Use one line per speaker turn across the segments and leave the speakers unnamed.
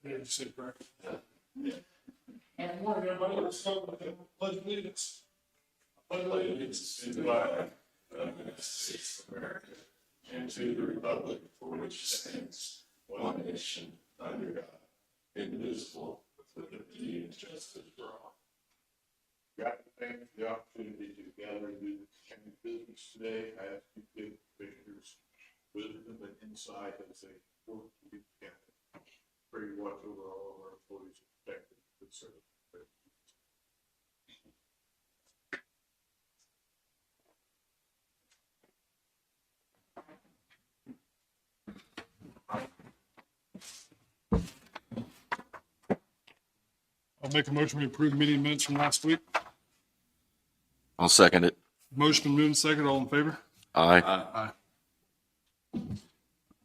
Yeah, just say prayer. Good morning, everybody. Let's start with the pledge of allegiance. I pledge allegiance to the flag of the United States of America and to the republic for which it stands, one nation, under God, indivisible, with liberty and justice for all.
God, thank you for the opportunity to gather and do county business today. I ask you to give commissioners wisdom and insight as they work to get the county. Pray you watch over all of our employees and protect them. Good service.
I'll make a motion to approve meeting minutes from last week.
I'll second it.
Motion moved and second. All in favor?
Aye.
Aye.
I'll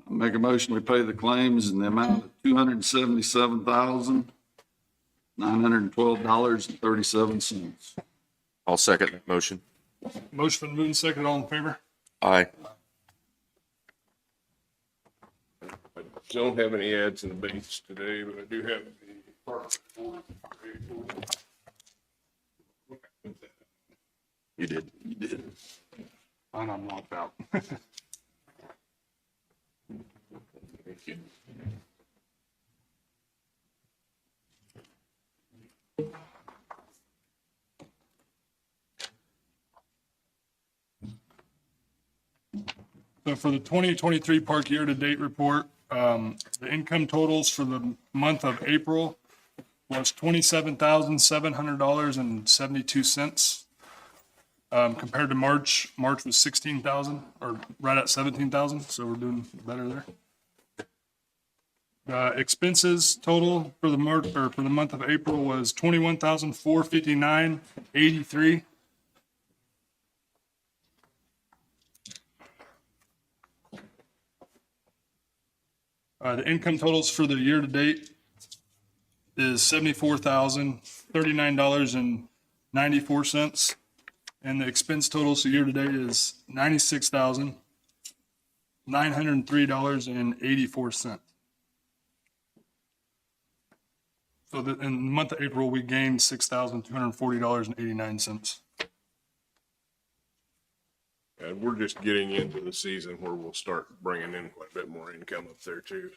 make a motion, we pay the claims in the amount of $277,912.37.
I'll second that motion.
Motion moved and second. All in favor?
Aye.
I don't have any ads and abates today, but I do have the park report.
You did.
You did.
And I'm locked out. So for the 2023 park year-to-date report, the income totals for the month of April was $27,700.72. Compared to March was 16,000, or right at 17,000, so we're doing better there. Expenses total for the month of April was $21,459.83. The income totals for the year to date is $74,039.94. And the expense totals year to date is $96,903.84. So in the month of April, we gained $6,240.89.
And we're just getting into the season where we'll start bringing in quite a bit more income up there too.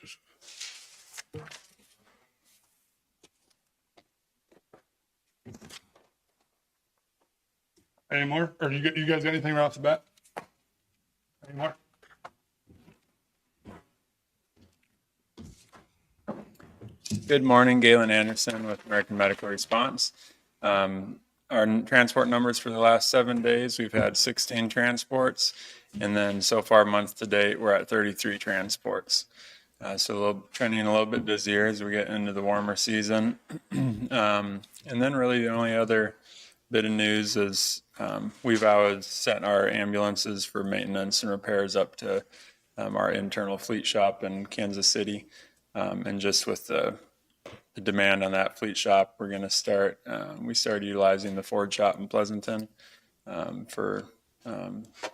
Any more? Or you guys got anything right off the bat? Any more?
Good morning, Galen Anderson with American Medical Response. Our transport numbers for the last 7 days, we've had 16 transports, and then so far month to date, we're at 33 transports. So trending a little bit busier as we get into the warmer season. And then really the only other bit of news is we've always sent our ambulances for maintenance and repairs up to our internal fleet shop in Kansas City. And just with the demand on that fleet shop, we're going to start, we started utilizing the Ford shop in Pleasanton for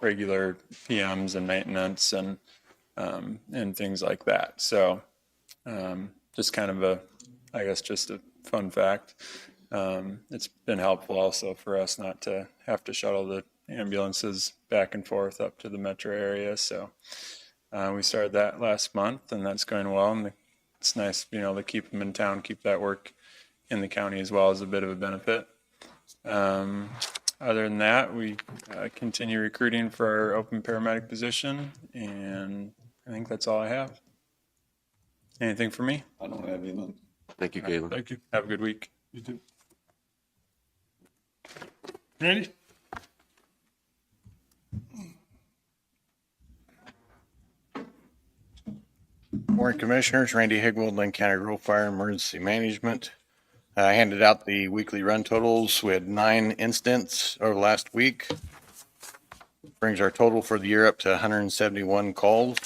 regular PMs and maintenance and things like that. So just kind of I guess just a fun fact. It's been helpful also for us not to have to shuttle the ambulances back and forth up to the metro area. So we started that last month, and that's going well. And it's nice being able to keep them in town, keep that work in the county as well as a bit of a benefit. Other than that, we continue recruiting for our open paramedic position, and I think that's all I have. Anything for me?
I don't have anything.
Thank you, Galen.
Thank you.
Have a good week.
You too. Randy?
Morning, Commissioners. Randy Higwold, Linn County Rural Fire Emergency Management. I handed out the weekly run totals. We had 9 incidents over the last week. Brings our total for the year up to 171 calls.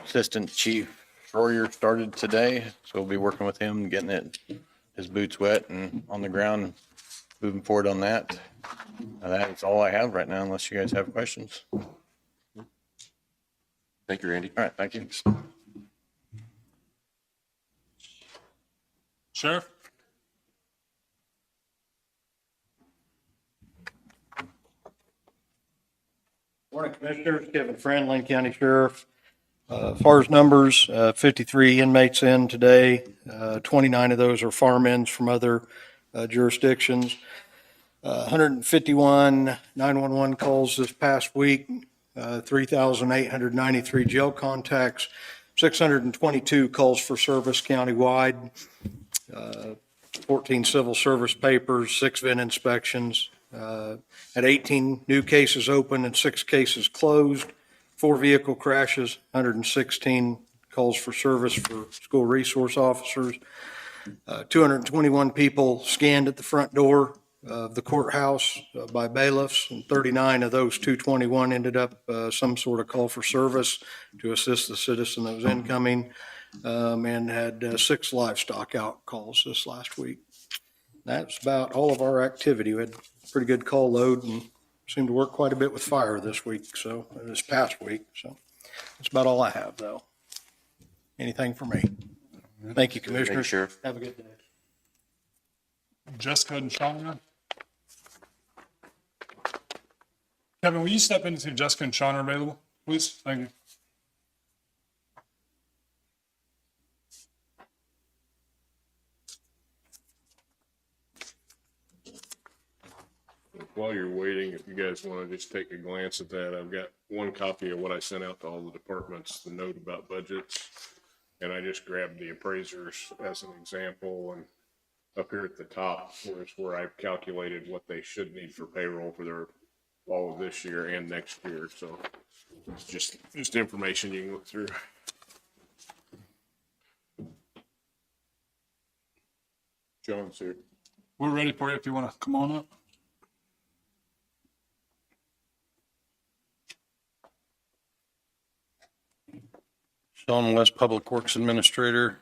Assistant Chief Schroyer started today, so we'll be working with him, getting his boots wet and on the ground, moving forward on that. That is all I have right now, unless you guys have questions.
Thank you, Randy.
All right, thank you.
Sheriff?
Morning, Commissioners. Kevin Friend, Linn County Sheriff. As far as numbers, 53 inmates in today. 29 of those are farm ins from other jurisdictions. 151 911 calls this past week, 3,893 jail contacts, 622 calls for service countywide, 14 civil service papers, 6 VIN inspections, had 18 new cases open and 6 cases closed, 4 vehicle crashes, 116 calls for service for school resource officers, 221 people scanned at the front door of the courthouse by bailiffs, and 39 of those 221 ended up some sort of call for service to assist the citizen that was incoming, and had 6 livestock out calls this last week. That's about all of our activity. We had a pretty good call load and seemed to work quite a bit with fire this past week. So that's about all I have, though. Anything for me? Thank you, Commissioners.
Sheriff.
Have a good day.
Jessica and Sean. Kevin, will you step in and see if Jessica and Sean are available, please? Thank you.
While you're waiting, if you guys want to just take a glance at that, I've got one copy of what I sent out to all the departments, the note about budgets. And I just grabbed the appraisers as an example, and up here at the top is where I've calculated what they should need for payroll for their, all of this year and next year. So it's just information you can look through. John's here.
We're ready for you if you want to come on up.
Sean West, Public Works Administrator.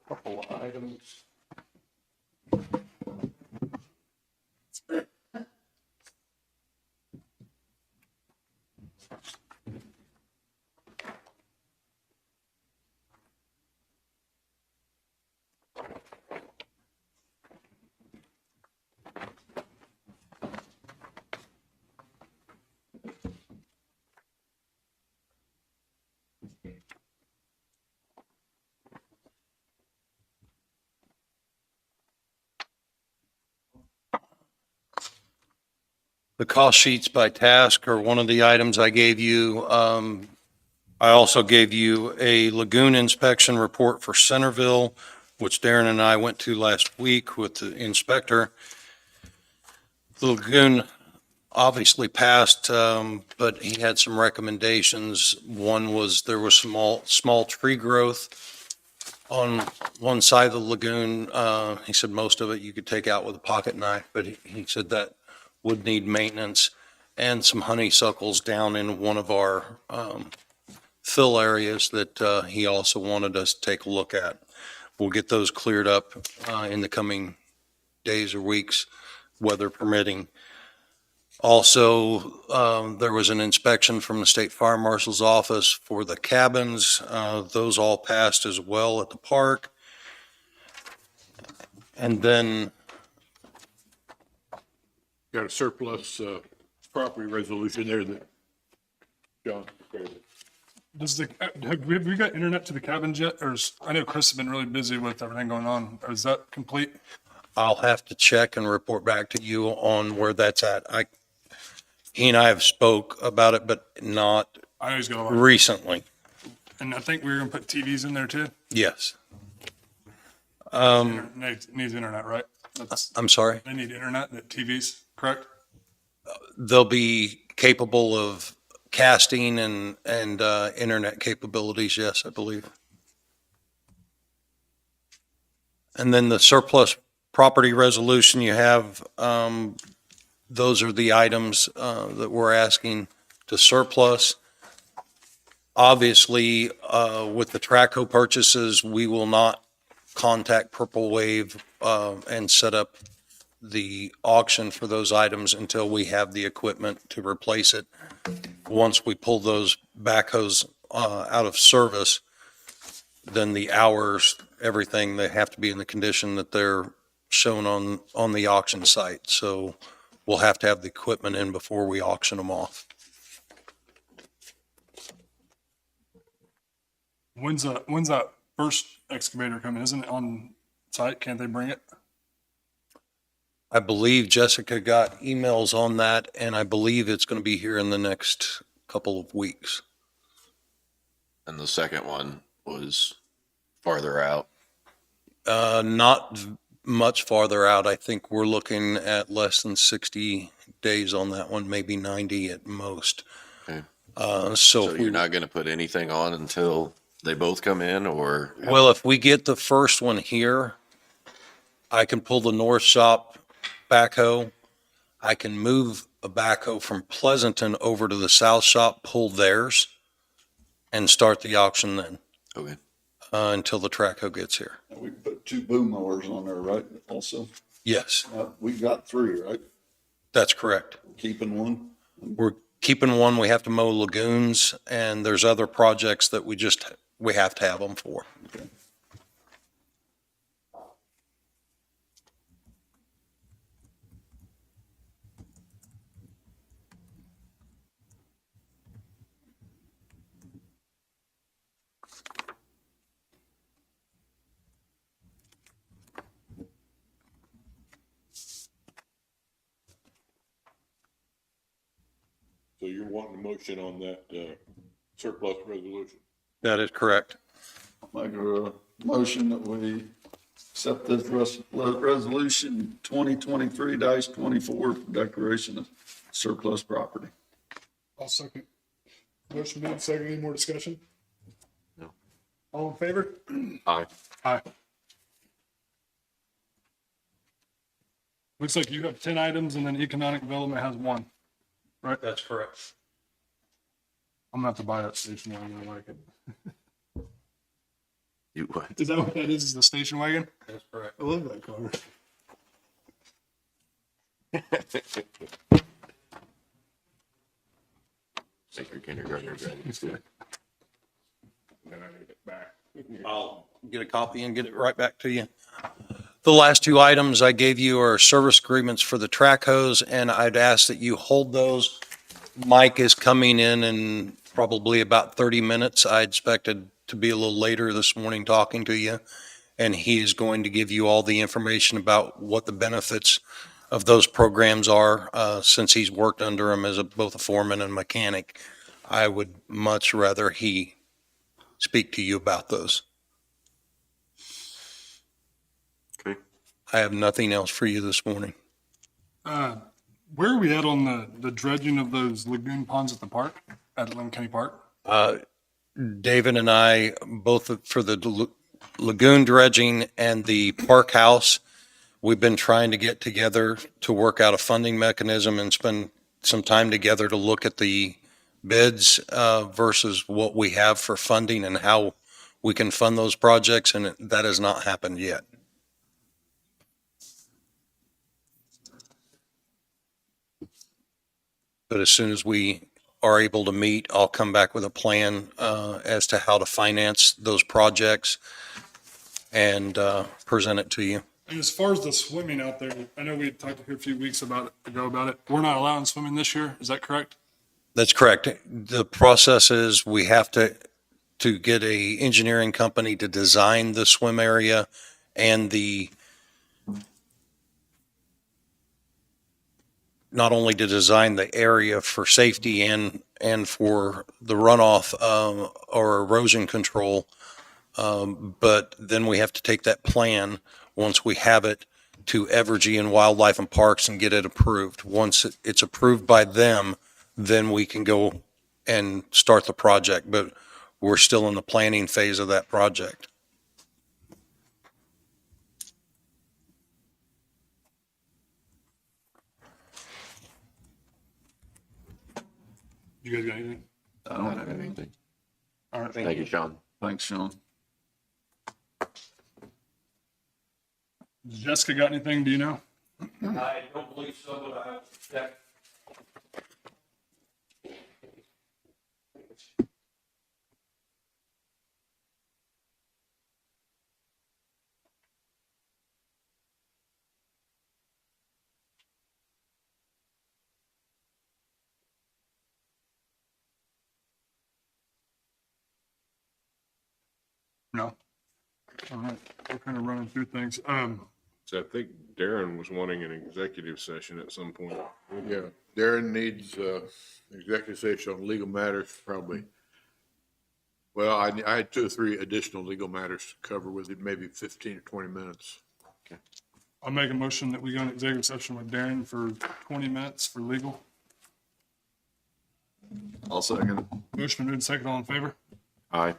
Couple of items. The cost sheets by task are one of the items I gave you. I also gave you a lagoon inspection report for Centerville, which Darren and I went to last week with the inspector. The lagoon obviously passed, but he had some recommendations. One was there was small tree growth on one side of the lagoon. He said most of it you could take out with a pocket knife, but he said that would need maintenance, and some honeysuckles down in one of our fill areas that he also wanted us to take a look at. We'll get those cleared up in the coming days or weeks, weather permitting. Also, there was an inspection from the State Fire Marshal's office for the cabins. Those all passed as well at the park. And then
Got a surplus property resolution there that John.
Have we got internet to the cabins yet? Or I know Chris has been really busy with everything going on. Is that complete?
I'll have to check and report back to you on where that's at. He and I have spoke about it, but not
I know he's got a lot.
recently.
And I think we were going to put TVs in there too.
Yes.
Needs internet, right?
I'm sorry.
They need internet, that TVs, correct?
They'll be capable of casting and internet capabilities, yes, I believe. And then the surplus property resolution you have, those are the items that we're asking to surplus. Obviously, with the Traco purchases, we will not contact Purple Wave, and set up the auction for those items until we have the equipment to replace it. Once we pull those backhoes, out of service, then the hours, everything, they have to be in the condition that they're shown on the auction site. So we'll have to have the equipment in before we auction them off.
When's that first excavator coming? Isn't it on site? Can't they bring it?
I believe Jessica got emails on that, and I believe it's going to be here in the next couple of weeks.
And the second one was farther out.
Not much farther out. I think we're looking at less than 60 days on that one, maybe 90 at most.
Okay.
So
So
if
you're
we,
not going to put anything on until they both come in, or?
well, if we get the first one here, I can pull the north shop backhoe. I can move a backhoe from Pleasanton over to the south shop, pull theirs, and start the auction then,
Okay.
until the Traco gets here.
We put 2 boom mowers on there, right, also?
Yes,
We got 3, right?
that's correct.
Keeping one?
We're keeping one. We have to mow lagoons, and there's other projects that we have to have them for.
So you're wanting a motion on that, surplus resolution?
That is correct.
Make a motion that we accept this resolution 2023-24 for declaration of surplus property.
I'll second. Motion made, second. Any more discussion?
No.
All in favor?
Aye.
Aye. Looks like you have 10 items and then economic development has 1. Right?
That's correct.
I'm gonna have to buy that station wagon. I like it.
You what?
Is that what that is? Is the station wagon?
That's correct.
I love that car.
Take your kindergartner driving school.
Then I need it back.
I'll get a copy and get it right back to you. The last 2 items I gave you are service agreements for the track hose, and I'd ask that you hold those. Mike is coming in probably about 30 minutes. I expected to be a little later this morning talking to you, and he is going to give you all the information about what the benefits of those programs are, since he's worked under them as both a foreman and mechanic. I would much rather he speak to you about those.
Okay.
I have nothing else for you this morning.
Where are we at on the dredging of those lagoon ponds at the park, at Linn County Park?
David and I, both for the lagoon dredging and the park house, we've been trying to get together to work out a funding mechanism and spend some time together to look at the bids versus what we have for funding and how we can fund those projects, and that has not happened yet. But as soon as we are able to meet, I'll come back with a plan as to how to finance those projects and present it to you.
And as far as the swimming out there, I know we had talked here a few weeks ago about it. We're not allowing swimming this year. Is that correct?
That's correct. The process is we have to get a engineering company to design the swim area and not only to design the area for safety and for the runoff or erosion control, but then we have to take that plan, once we have it, to Evergy and Wildlife and Parks and get it approved. Once it's approved by them, then we can go and start the project, but we're still in the planning phase of that project.
You guys got anything?
I don't have anything.
All right.
Thank you, Sean.
Thanks, Sean.
Jessica got anything, do you know?
I don't believe so, but I have to check.
No. All right, we're kind of running through things.
So I think Darren was wanting an executive session at some point.
Yeah, Darren needs, executive session on legal matters, probably. Well, I had 2 or 3 additional legal matters to cover with it, maybe 15 or 20 minutes.
I'll make a motion that we go into executive session with Darren for 20 minutes for legal.
I'll second it.
Motion been made, second, all in favor?
Aye.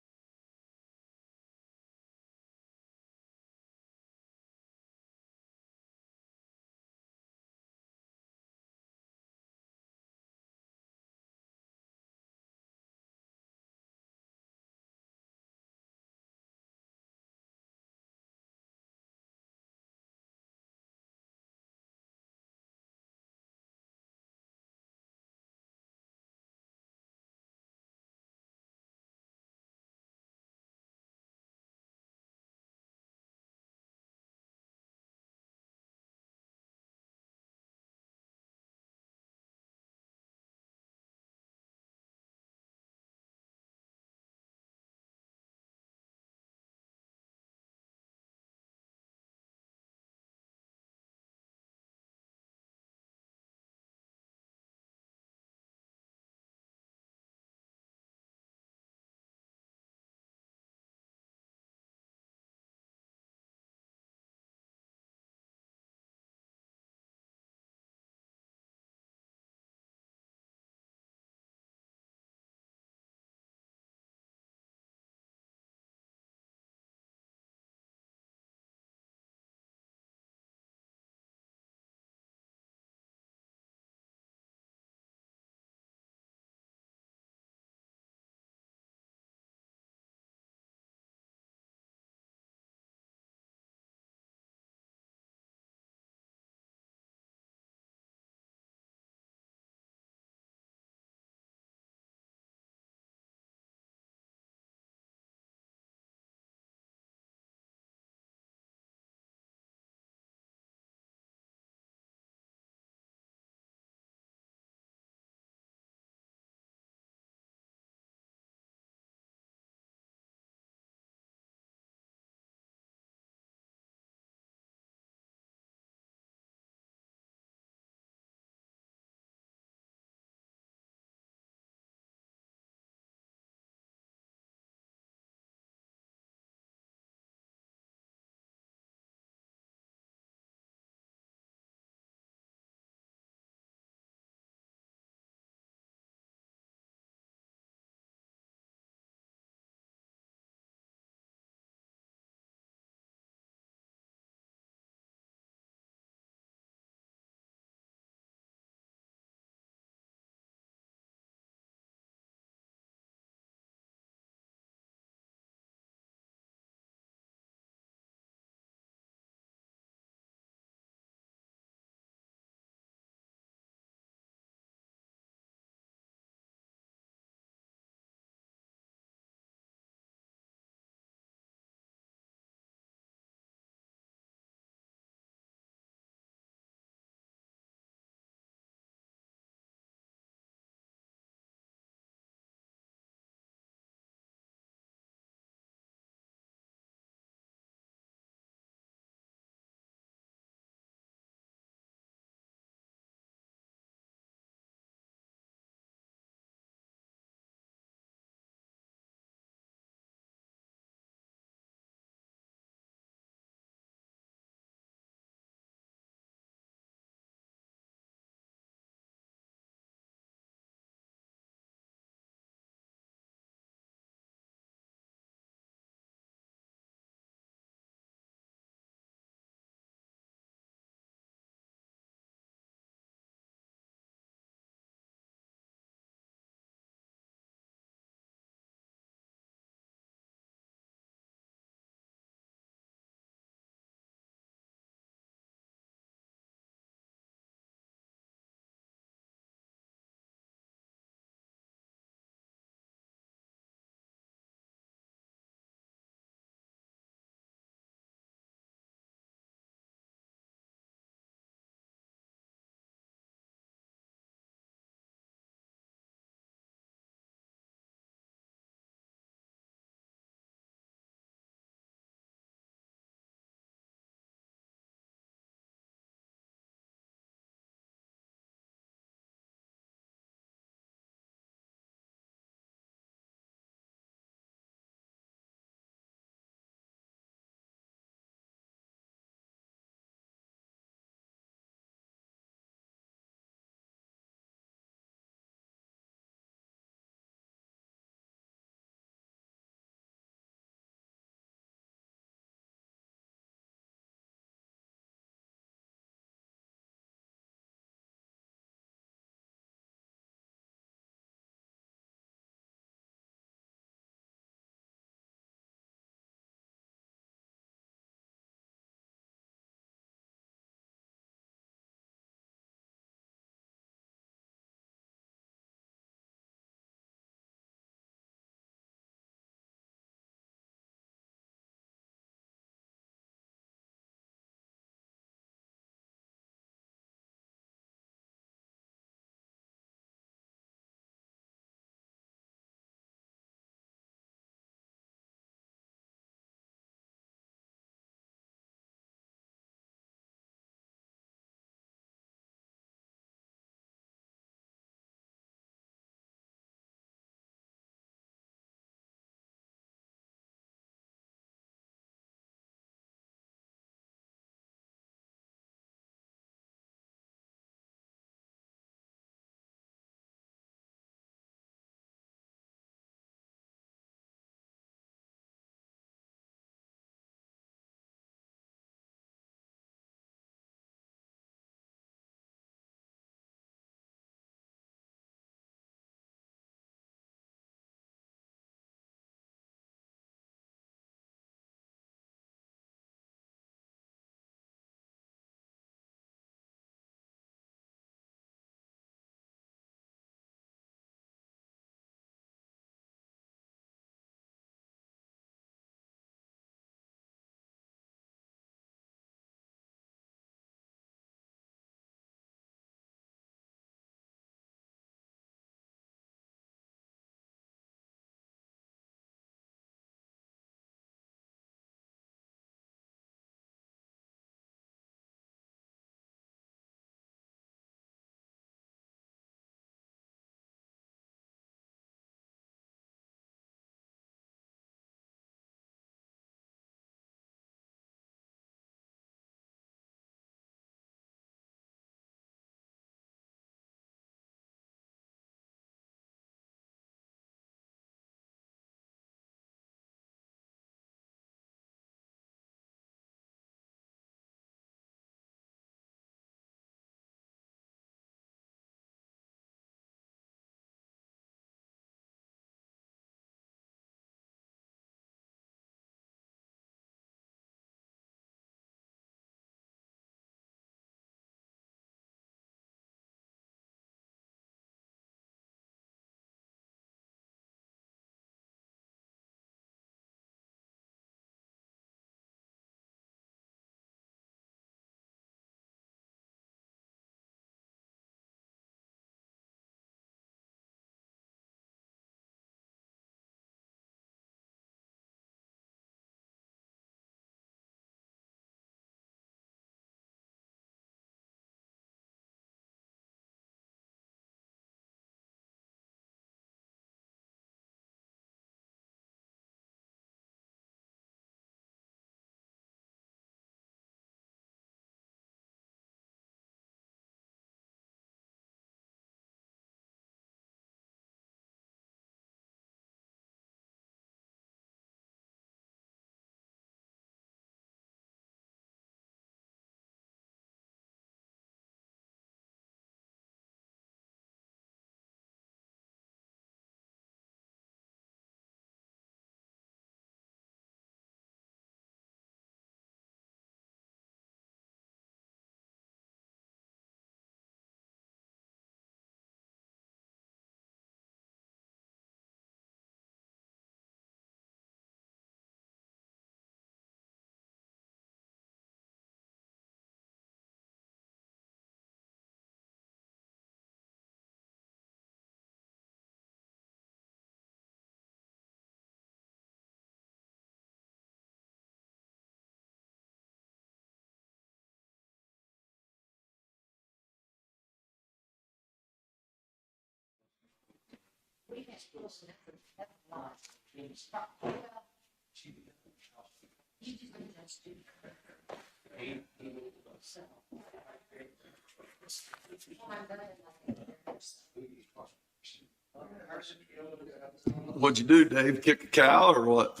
What'd you do, Dave? Kick a cow or what?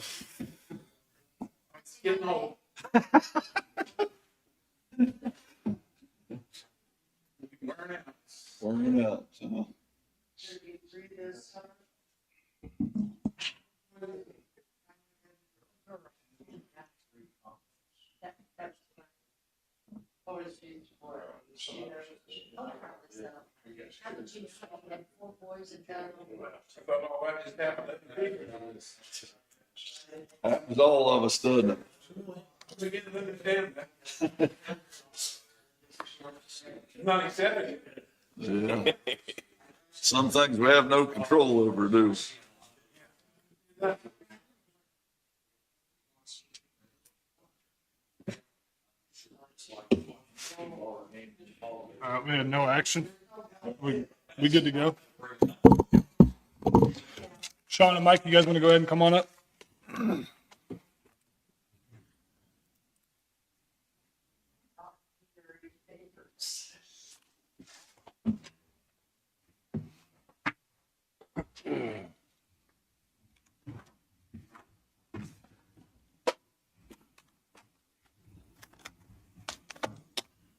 Getting old. Wearing out.
Burning up, so.
What just happened?
Happens to all of us, doesn't it?
We get to understand that. Not accepting it.
Yeah. Some things we have no control over, do we?
We had no action. We good to go. Sean and Mike, you guys want to go ahead and come on up?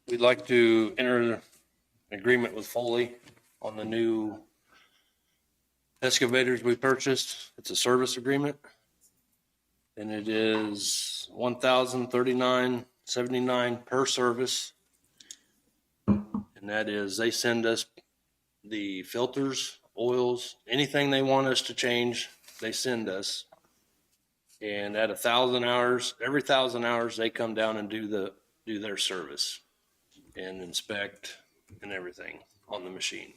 We'd like to enter an agreement with Foley on the new excavators we purchased. It's a service agreement. And it is $1,039.79 per service. And that is, they send us the filters, oils, anything they want us to change, they send us. And at 1,000 hours, every 1,000 hours, they come down and do their service and inspect and everything on the machine.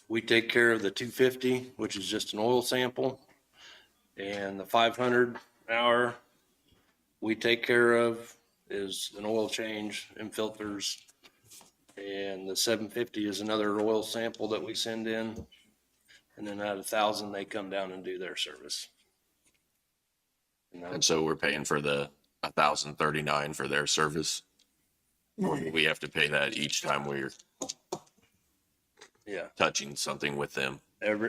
We take care of the 250, which is just an oil sample, and the 500 hour we take care of is an oil change and filters, and the 750 is another oil sample that we send in, and then at 1,000 they come down and do their service.
And so we're paying for the 1,039 for their service. We have to pay that each time we're
Yeah,
touching something with them.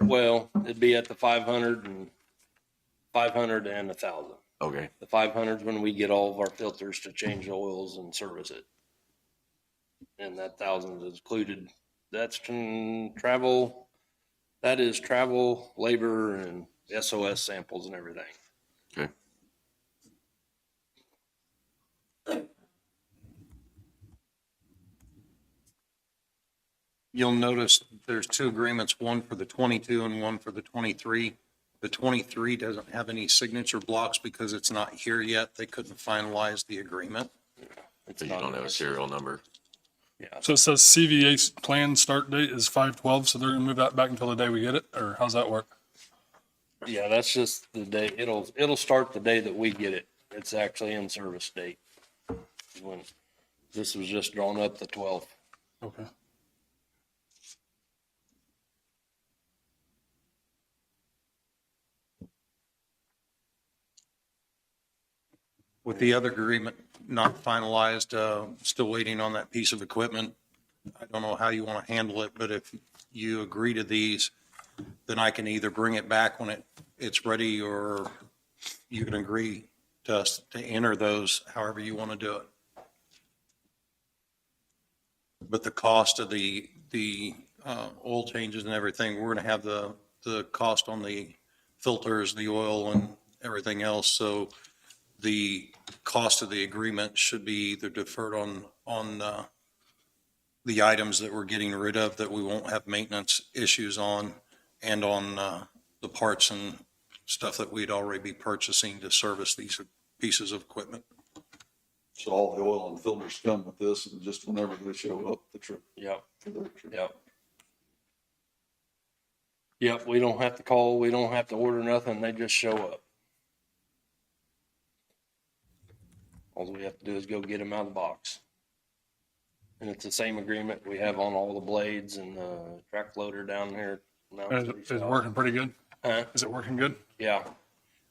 well, it'd be at the 500 and 1,000.
Okay.
The 500 is when we get all of our filters to change the oils and service it. And that 1,000 is included. That's travel. That is travel, labor, and SOS samples and everything.
Okay.
You'll notice there's two agreements, one for the 22 and one for the 23. The 23 doesn't have any signature blocks because it's not here yet. They couldn't finalize the agreement.
So you don't have a serial number.
Yeah.
So it says CVA's planned start date is 5/12, so they're gonna move that back until the day we get it, or how's that work?
Yeah, that's just the day. It'll start the day that we get it. It's actually in service date. When this was just drawn up the 12th.
Okay.
With the other agreement not finalized, still waiting on that piece of equipment. I don't know how you want to handle it, but if you agree to these, then I can either bring it back when it's ready, or you can agree to us to enter those however you want to do it. But the cost of the oil changes and everything, we're going to have the cost on the filters, the oil and everything else. So the cost of the agreement should be either deferred on the items that we're getting rid of that we won't have maintenance issues on, and on the parts and stuff that we'd already be purchasing to service these pieces of equipment.
So all the oil and filters come with this, and just whenever they show up, the trip.
Yep.
For their trip.
Yep. Yep, we don't have to call, we don't have to order nothing, they just show up. All we have to do is go get them out of the box. And it's the same agreement we have on all the blades and the track loader down here,
Now
Is
it's
it
pretty
working pretty good?
Huh?
Is it working good?
Yeah.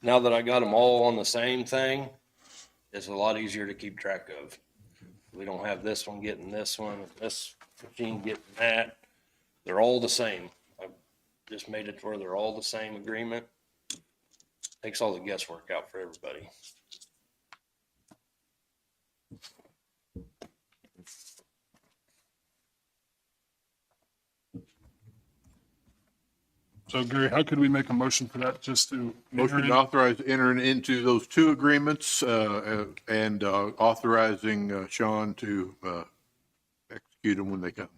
Now that I got them all on the same thing, it's a lot easier to keep track of. We don't have this one getting this one, this machine getting that. They're all the same. I've just made it to where they're all the same agreement. Takes all the guesswork out for everybody.
So Gary, how could we make a motion for that just to?
Motion to authorize entering into those two agreements, and authorizing Sean to execute them when they come.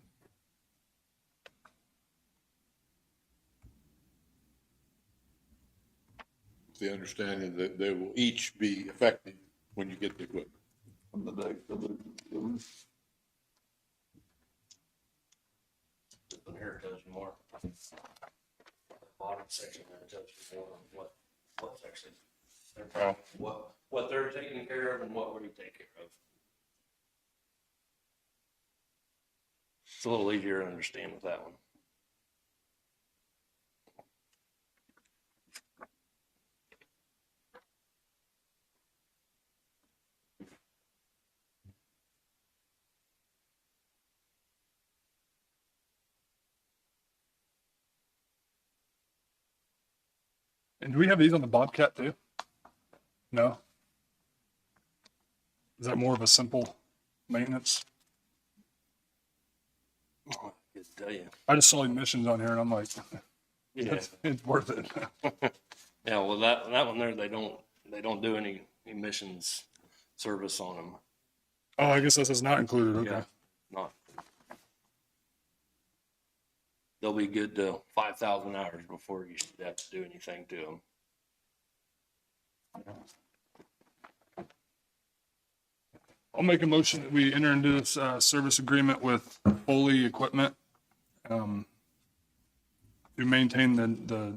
The understanding that they will each be effective when you get the equipment.
Here it tells you more. Bottom section there tells you more on what section. What they're taking care of and what we take care of. It's a little easier to understand with that one.
And do we have these on the Bobcat too? No? Is that more of a simple maintenance?
Oh, I could tell you.
I just saw emissions on here and I'm like,
Yeah.
it's worth it.
Yeah, well, that one there, they don't do any emissions service on them.
Oh, I guess this is not included.
Yeah,
Okay.
not. They'll be good to 5,000 hours before you should have to do anything to them.
I'll make a motion that we enter into this service agreement with Foley Equipment to maintain the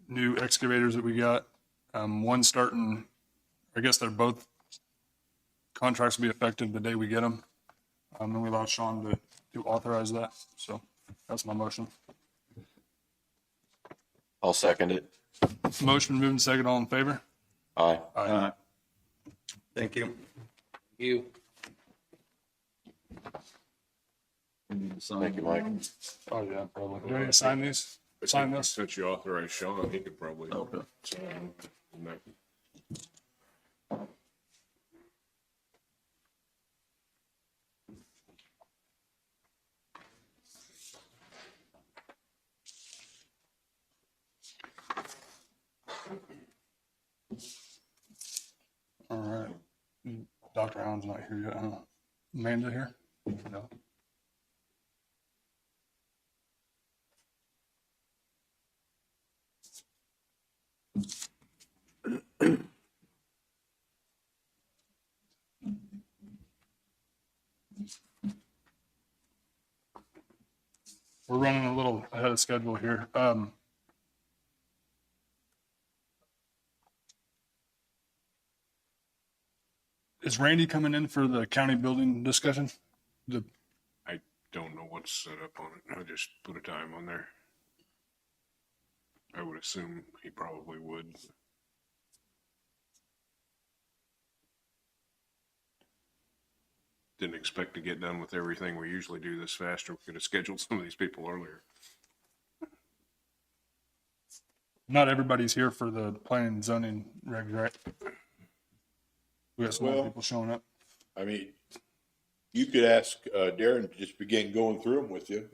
new excavators that we got. One starting, I guess they're both contracts will be effective the day we get them. And we allow Sean to authorize that. So that's my motion.
I'll second it.
Motion moving second, all in favor?
Aye.
Aye.
Thank you.
You,
Thank you, Mike.
Oh, yeah, probably. Do I need to sign these? Sign this?
Since you authorized Sean, he could probably. sign that.
All right. Dr. Allen's not here yet, huh? Amanda here? No. We're running a little ahead of schedule here. Is Randy coming in for the county building discussion?
I don't know what's set up on it. I just put a time on there. I would assume he probably would. Didn't expect to get done with everything we usually do this fast, or we could have scheduled some of these people earlier.
Not everybody's here for the planning and zoning regs, right? We got some more
Well-
people showing up.
I mean, you could ask Darren to just begin going through them with you.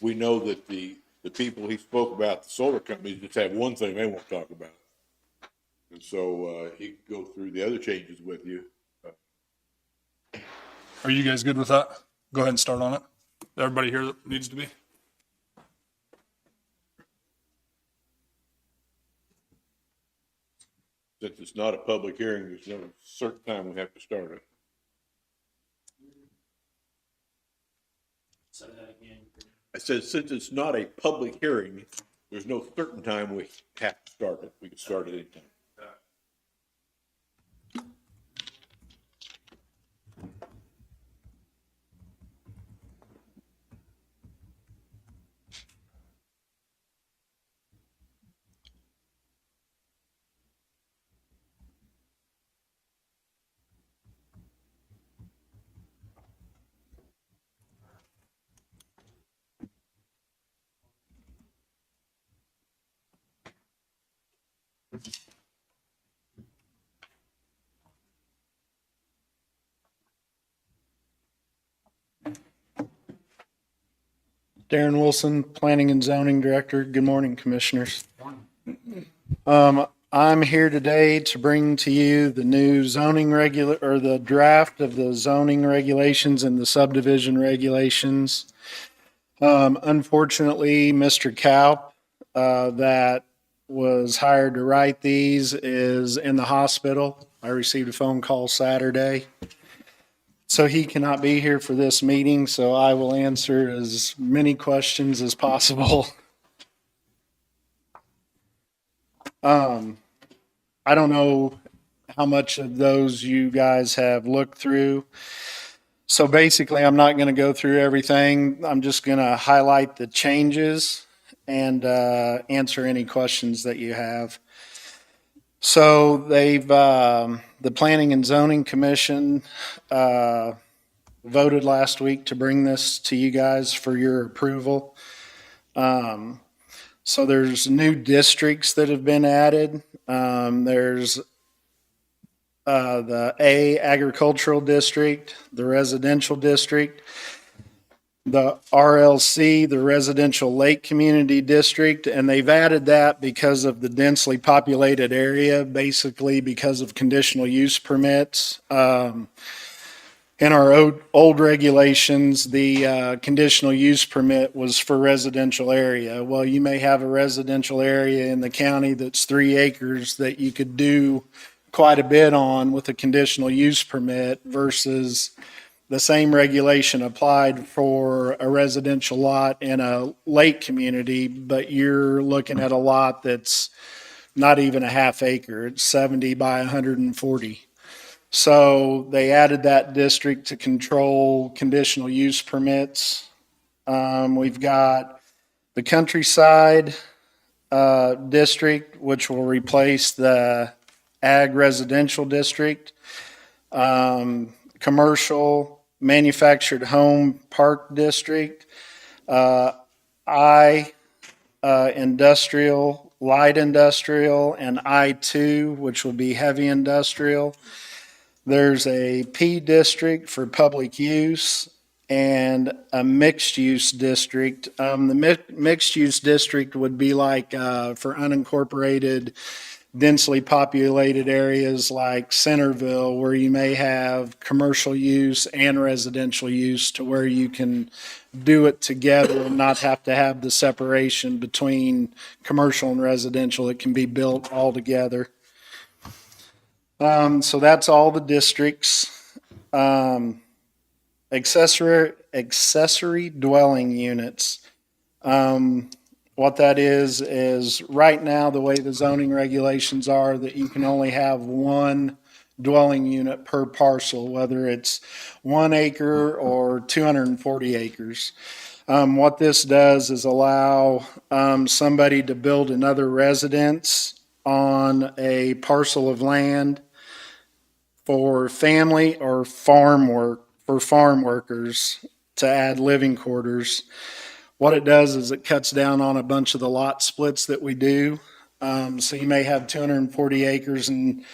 We know that the people he spoke about, the solar companies, just have one thing they won't talk about. And so he could go through the other changes with you.
Are you guys good with that? Go ahead and start on it. Everybody here that needs to be?
Since it's not a public hearing, there's no certain time we have to start it.
say that again.
I said, since it's not a public hearing, there's no certain time we have to start it. We can start it anytime.
Darren Wilson, Planning and Zoning Director. Good morning, Commissioners. I'm here today to bring to you the new the draft of the zoning regulations and the subdivision regulations. Unfortunately, Mr. Kaup, that was hired to write these is in the hospital. I received a phone call Saturday. So he cannot be here for this meeting, so I will answer as many questions as possible. I don't know how much of those you guys have looked through. So basically, I'm not going to go through everything. I'm just going to highlight the changes and answer any questions that you have. So the Planning and Zoning Commission voted last week to bring this to you guys for your approval. So there's new districts that have been added. There's the A agricultural district, the residential district, the RLC, the residential lake community district, and they've added that because of the densely populated area, basically because of conditional use permits. In our old regulations, the conditional use permit was for residential area. Well, you may have a residential area in the county that's 3 acres that you could do quite a bit on with a conditional use permit versus the same regulation applied for a residential lot in a lake community, but you're looking at a lot that's not even a half acre. It's 70 by 140. So they added that district to control conditional use permits. We've got the countryside district, which will replace the ag residential district. Commercial manufactured home park district. Industrial, light industrial, and I2, which will be heavy industrial. There's a P district for public use and a mixed use district. The mixed use district would be like for unincorporated, densely populated areas like Centerville, where you may have commercial use and residential use to where you can do it together and not have to have the separation between commercial and residential. It can be built all together. So that's all the districts. Accessory dwelling units. What that is right now, the way the zoning regulations are, that you can only have one dwelling unit per parcel, whether it's 1 acre or 240 acres. What this does is allow somebody to build another residence on a parcel of land for family or farm workers to add living quarters. What it does is it cuts down on a bunch of the lot splits that we do. So you may have 240 acres and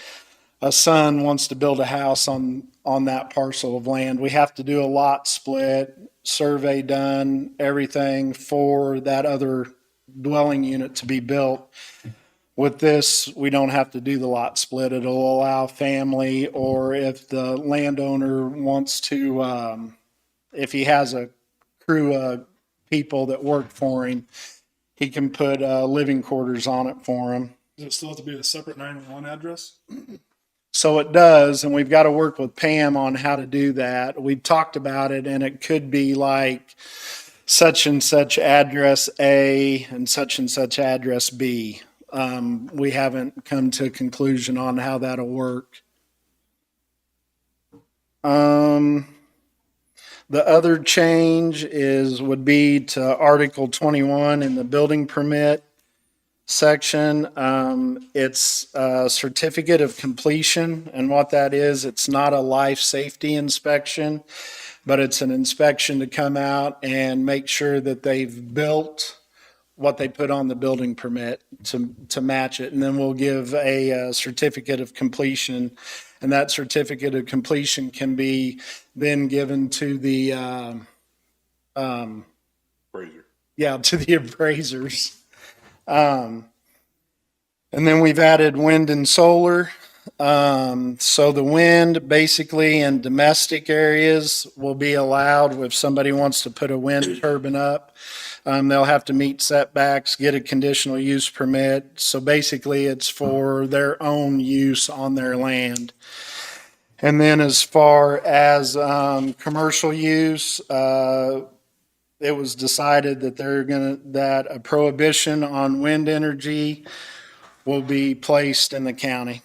a son wants to build a house on that parcel of land. We have to do a lot split, survey done, everything for that other dwelling unit to be built. With this, we don't have to do the lot split. It'll allow family, or if the landowner wants to, if he has a crew of people that work for him, he can put living quarters on it for him.
Does it still have to be a separate 911 address?
So it does, and we've got to work with Pam on how to do that. We've talked about it, and it could be like such and such address A and such address B. We haven't come to a conclusion on how that'll work. The other change would be to Article 21 in the building permit section. It's a certificate of completion, and what that is, it's not a life safety inspection, but it's an inspection to come out and make sure that they've built what they put on the building permit to match it. And then we'll give a certificate of completion. And that certificate of completion can be then given to the,
Fraser.
to the appraisers. And then we've added wind and solar. So the wind basically in domestic areas will be allowed if somebody wants to put a wind turbine up. They'll have to meet setbacks, get a conditional use permit. So basically it's for their own use on their land. And then as far as commercial use, it was decided that that a prohibition on wind energy will be placed in the county.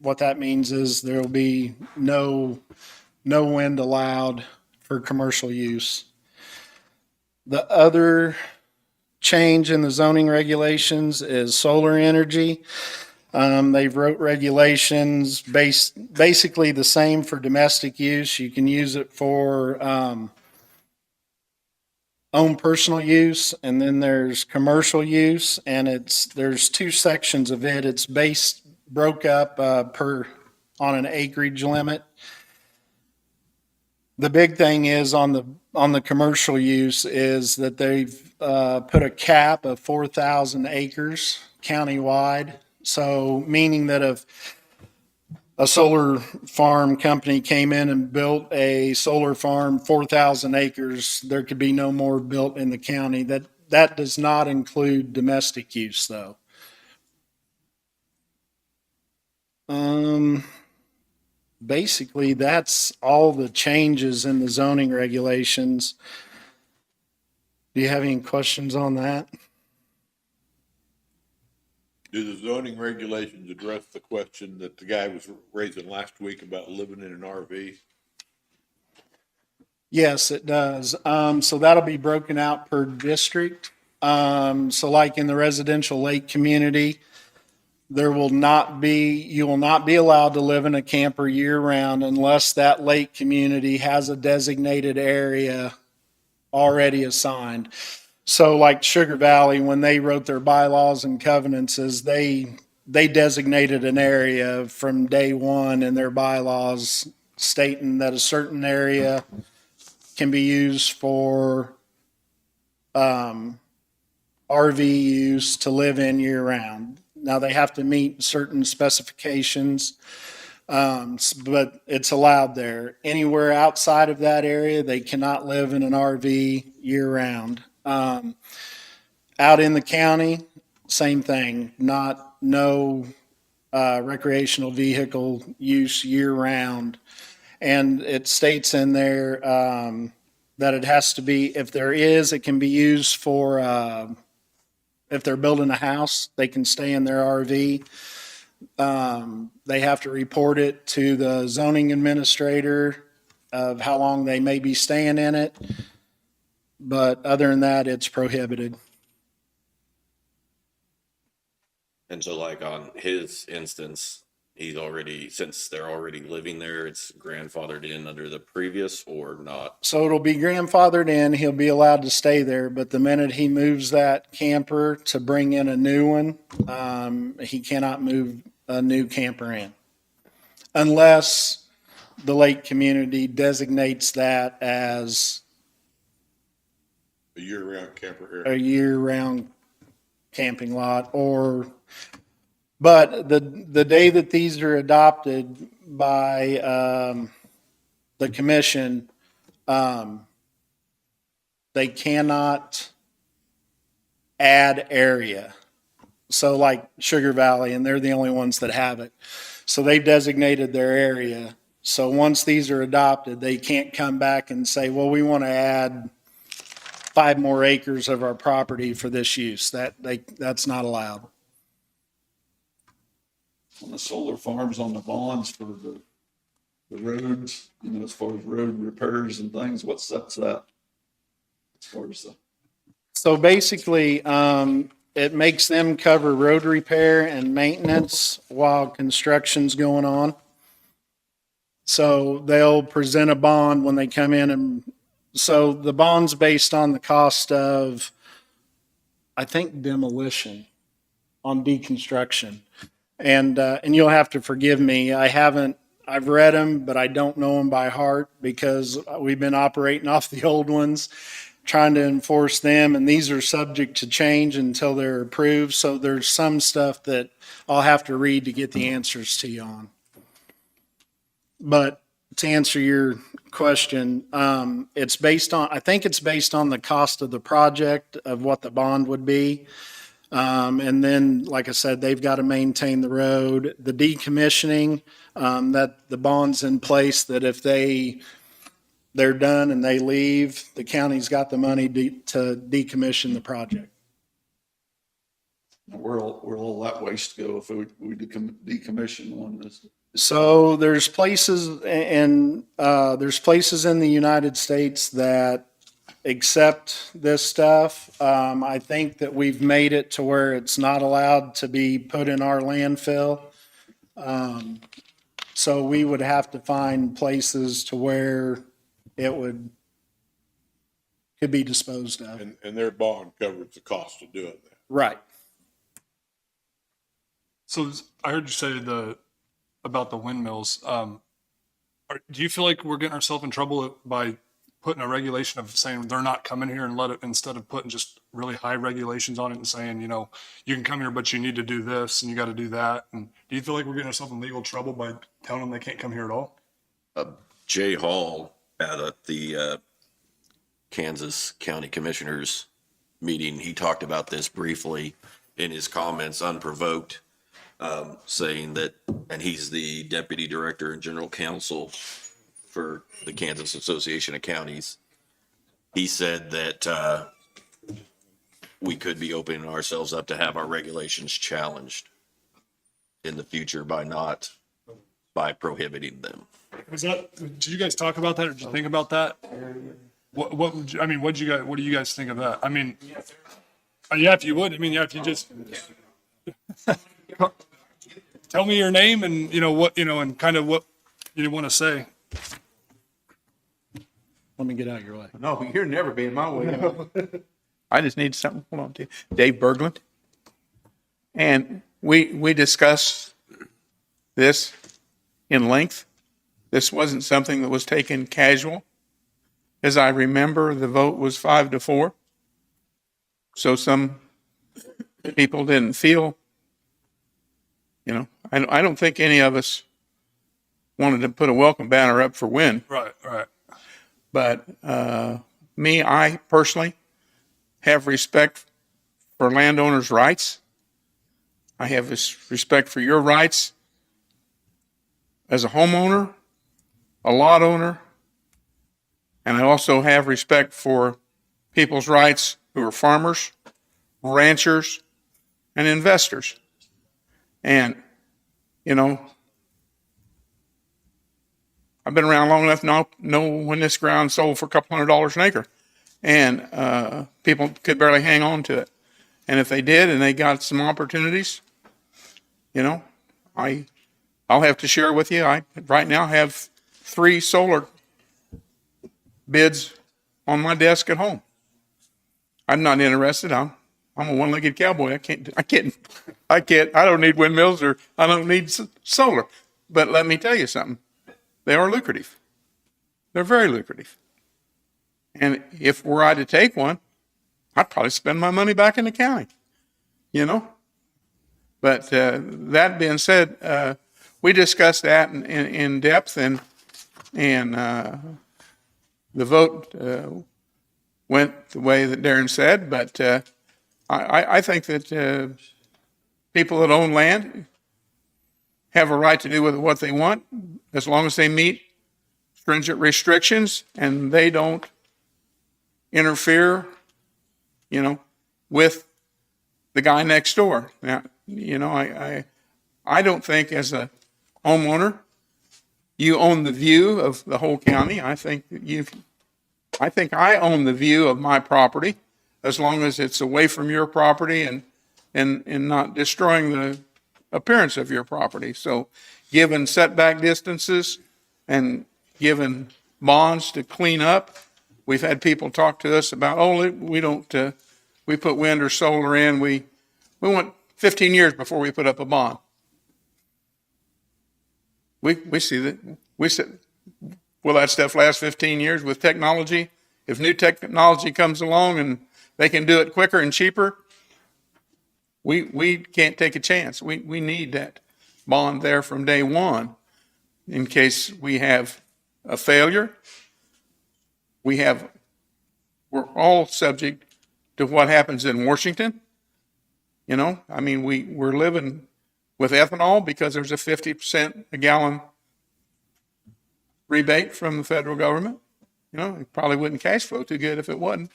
What that means is there will be no wind allowed for commercial use. The other change in the zoning regulations is solar energy. They've wrote regulations basically the same for domestic use. You can use it for own personal use, and then there's commercial use, and there's two sections of it. It's broke up on an acreage limit. The big thing is on the commercial use is that they've put a cap of 4,000 acres countywide. So meaning that if a solar farm company came in and built a solar farm 4,000 acres, there could be no more built in the county. That does not include domestic use though. Basically, that's all the changes in the zoning regulations. Do you have any questions on that?
Do the zoning regulations address the question that the guy was raising last week about living in an RV?
Yes, it does. So that'll be broken out per district. So like in the residential lake community, you will not be allowed to live in a camper year round unless that lake community has a designated area already assigned. So like Sugar Valley, when they wrote their bylaws and covenants, they designated an area from day one in their bylaws stating that a certain area can be used for RV use to live in year round. Now they have to meet certain specifications, but it's allowed there. Anywhere outside of that area, they cannot live in an RV year round. Out in the county, same thing. No recreational vehicle use year round. And it states in there that it has to be, if there is, it can be used for if they're building a house, they can stay in their RV. They have to report it to the zoning administrator of how long they may be staying in it. But other than that, it's prohibited.
And so like on his instance, since they're already living there, it's grandfathered in under the previous or not?
So it'll be grandfathered in. He'll be allowed to stay there. But the minute he moves that camper to bring in a new one, he cannot move a new camper in unless the lake community designates that as
A year-round camper
a
area?
year-round camping lot but the day that these are adopted by the commission, they cannot add area. So like Sugar Valley, and they're the only ones that have it. So they've designated their area. So once these are adopted, they can't come back and say, well, we want to add 5 more acres of our property for this use. That's not allowed.
On the solar farms, on the bonds for the roads, as far as road repairs and things, what sets that? As far as
So basically, it makes them cover road repair and maintenance while construction's going on. So they'll present a bond when they come in, and so the bond's based on the cost of I think demolition on deconstruction. And you'll have to forgive me. I've read them, but I don't know them by heart because we've been operating off the old ones, trying to enforce them. And these are subject to change until they're approved. So there's some stuff that I'll have to read to get the answers to you on. But to answer your question, I think it's based on the cost of the project of what the bond would be. And then, like I said, they've got to maintain the road, the decommissioning, that the bond's in place, that if they're done and they leave, the county's got the money to decommission the project.
Where'll all that waste go if we decommission one?
So there's places in the United States that accept this stuff. I think that we've made it to where it's not allowed to be put in our landfill. So we would have to find places to where it could be disposed of.
And their bond covers the cost of doing that.
Right.
So I heard you say about the windmills. Do you feel like we're getting ourselves in trouble by putting a regulation of saying they're not coming here and instead of putting just really high regulations on it and saying, you can come here, but you need to do this and you got to do that? And do you feel like we're getting ourselves in legal trouble by telling them they can't come here at all?
Jay Hall at the Kansas County Commissioners meeting, he talked about this briefly in his comments unprovoked, saying that, and he's the deputy director and general counsel for the Kansas Association of Counties. He said that we could be opening ourselves up to have our regulations challenged in the future by prohibiting them.
Did you guys talk about that, or did you think about that? What do you guys think of that? I mean, yeah, if you would, if you just tell me your name and, and kind of what you want to say.
Let me get out of your way.
No, you're never being my way. I just need something. Hold on to you. Dave Berglund. And we discussed this in length. This wasn't something that was taken casual. As I remember, the vote was 5-4. So some people didn't feel, I don't think any of us wanted to put a welcome banner up for Winn.
Right.
But I personally have respect for landowners' rights. I have this respect for your rights as a homeowner, a lot owner, and I also have respect for people's rights who are farmers, ranchers, and investors. And, I've been around long enough to know when this ground sold for a couple $100 an acre. And people could barely hang on to it. And if they did and they got some opportunities, I'll have to share with you. I right now have 3 solar bids on my desk at home. I'm not interested. I'm a one-legged cowboy. I don't need windmills or I don't need solar. But let me tell you something. They are lucrative. They're very lucrative. And if were I to take one, I'd probably spend my money back in the county, But that being said, we discussed that in depth, and the vote went the way that Darren said. But I think that people that own land have a right to do with what they want, as long as they meet stringent restrictions and they don't interfere, with the guy next door. Now, I don't think as a homeowner you own the view of the whole county. I think I own the view of my property, as long as it's away from your property and not destroying the appearance of your property. So given setback distances and given bonds to clean up, we've had people talk to us about, we don't we put wind or solar in, we want 15 years before we put up a bond. We see that, we said, will that stuff last 15 years with technology? If new technology comes along and they can do it quicker and cheaper, we can't take a chance. We need that bond there from day one in case we have a failure. We're all subject to what happens in Washington. You know, I mean, we're living with ethanol because there's a 50% a gallon rebate from the federal government. You know, it probably wouldn't cash flow too good if it wasn't.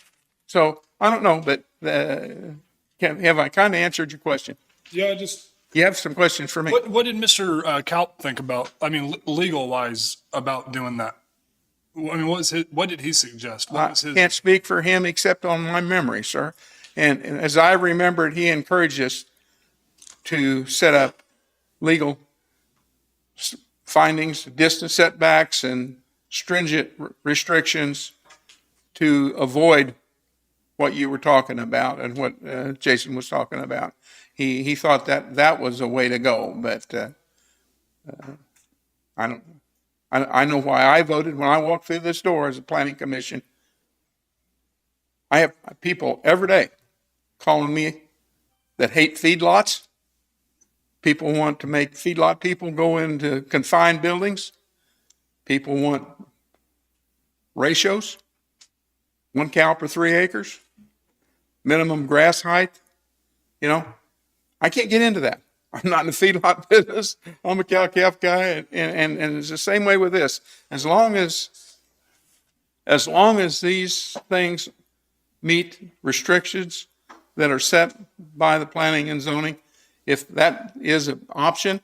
So I don't know, but have I kind of answered your question?
Yeah, just,
You have some questions for me?
what did Mr. Kalp think about, I mean, legal wise about doing that? I mean, what did he suggest? What
I
was his?
can't speak for him except on my memory, sir. And as I remembered, he encouraged us to set up legal findings, distance setbacks, and stringent restrictions to avoid what you were talking about and what Jason was talking about. He thought that was a way to go, but I know why I voted when I walked through this door as a planning commission. I have people every day calling me that hate feedlots. People want to make feedlot people go into confined buildings. People want ratios, 1 cow per 3 acres, minimum grass height. You know, I can't get into that. I'm not in the feedlot business. I'm a cow-calf guy, and it's the same way with this. As long as these things meet restrictions that are set by the planning and zoning, if that is an option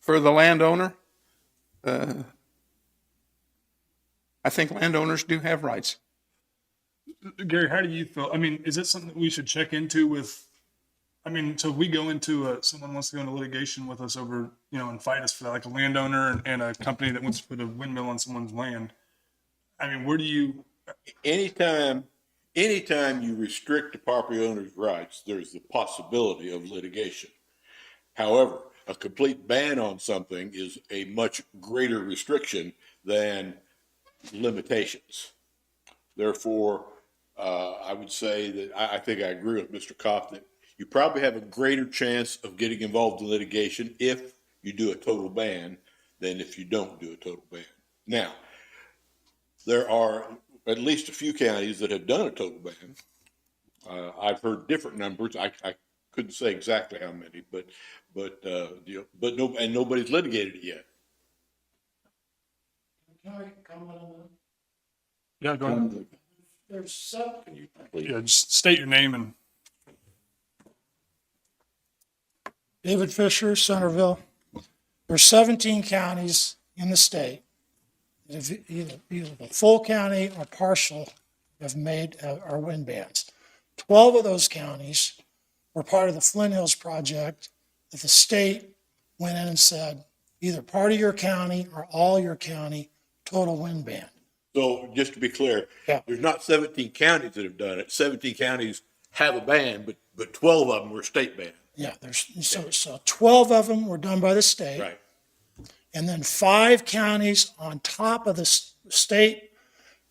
for the landowner, I think landowners do have rights.
Gary, how do you feel? I mean, is it something that we should check into with, I mean, so if we go into someone wants to go into litigation with us over, you know, and fight us for that, like a landowner and a company that wants to put a windmill on someone's land. I mean, where do you,
Anytime you restrict the property owner's rights, there's the possibility of litigation. However, a complete ban on something is a much greater restriction than limitations. Therefore, I would say that I think I agree with Mr. Kopp that you probably have a greater chance of getting involved in litigation if you do a total ban than if you don't do a total ban. Now, there are at least a few counties that have done a total ban. I've heard different numbers. I couldn't say exactly how many, but nobody's litigated it yet.
Can I comment on that?
yeah, go ahead.
There's some,
Yeah, just state your name and.
David Fisher, Centerville. There's 17 counties in the state that have either the full county or partial have made our wind bans. 12 of those counties were part of the Flint Hills project that the state went in and said, either part of your county or all your county, total wind ban.
So just to be clear,
Yeah.
there's not 17 counties that have done it. 17 counties have a ban, but 12 of them were state banned.
Yeah, so 12 of them were done by the state.
Right.
And then 5 counties on top of the state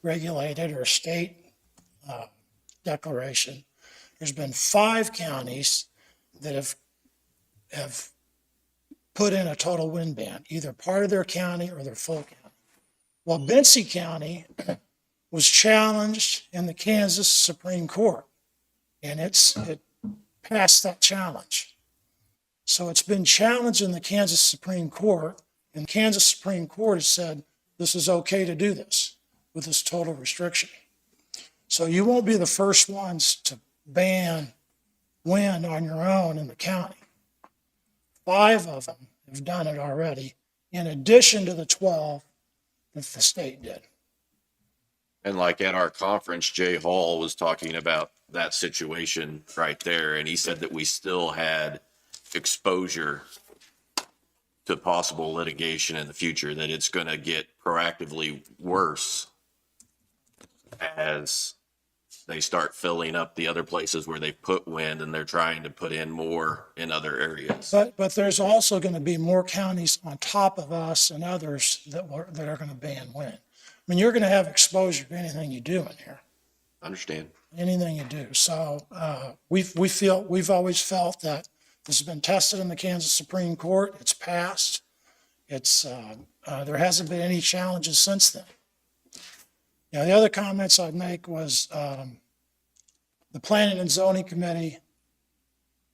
regulated or state declaration. There's been 5 counties that have put in a total wind ban, either part of their county or their full county. Well, Benson County was challenged in the Kansas Supreme Court, and it passed that challenge. So it's been challenged in the Kansas Supreme Court, and Kansas Supreme Court has said this is okay to do this with this total restriction. So you won't be the first ones to ban wind on your own in the county. 5 of them have done it already, in addition to the 12 that the state did.
And like at our conference, Jay Hall was talking about that situation right there. And he said that we still had exposure to possible litigation in the future, that it's going to get proactively worse as they start filling up the other places where they've put wind and they're trying to put in more in other areas.
But there's also going to be more counties on top of us and others that are going to ban wind. I mean, you're going to have exposure to anything you do in here,
Understand?
anything you do. So we've always felt that this has been tested in the Kansas Supreme Court. It's passed. There hasn't been any challenges since then. The other comments I'd make was the Planning and Zoning Committee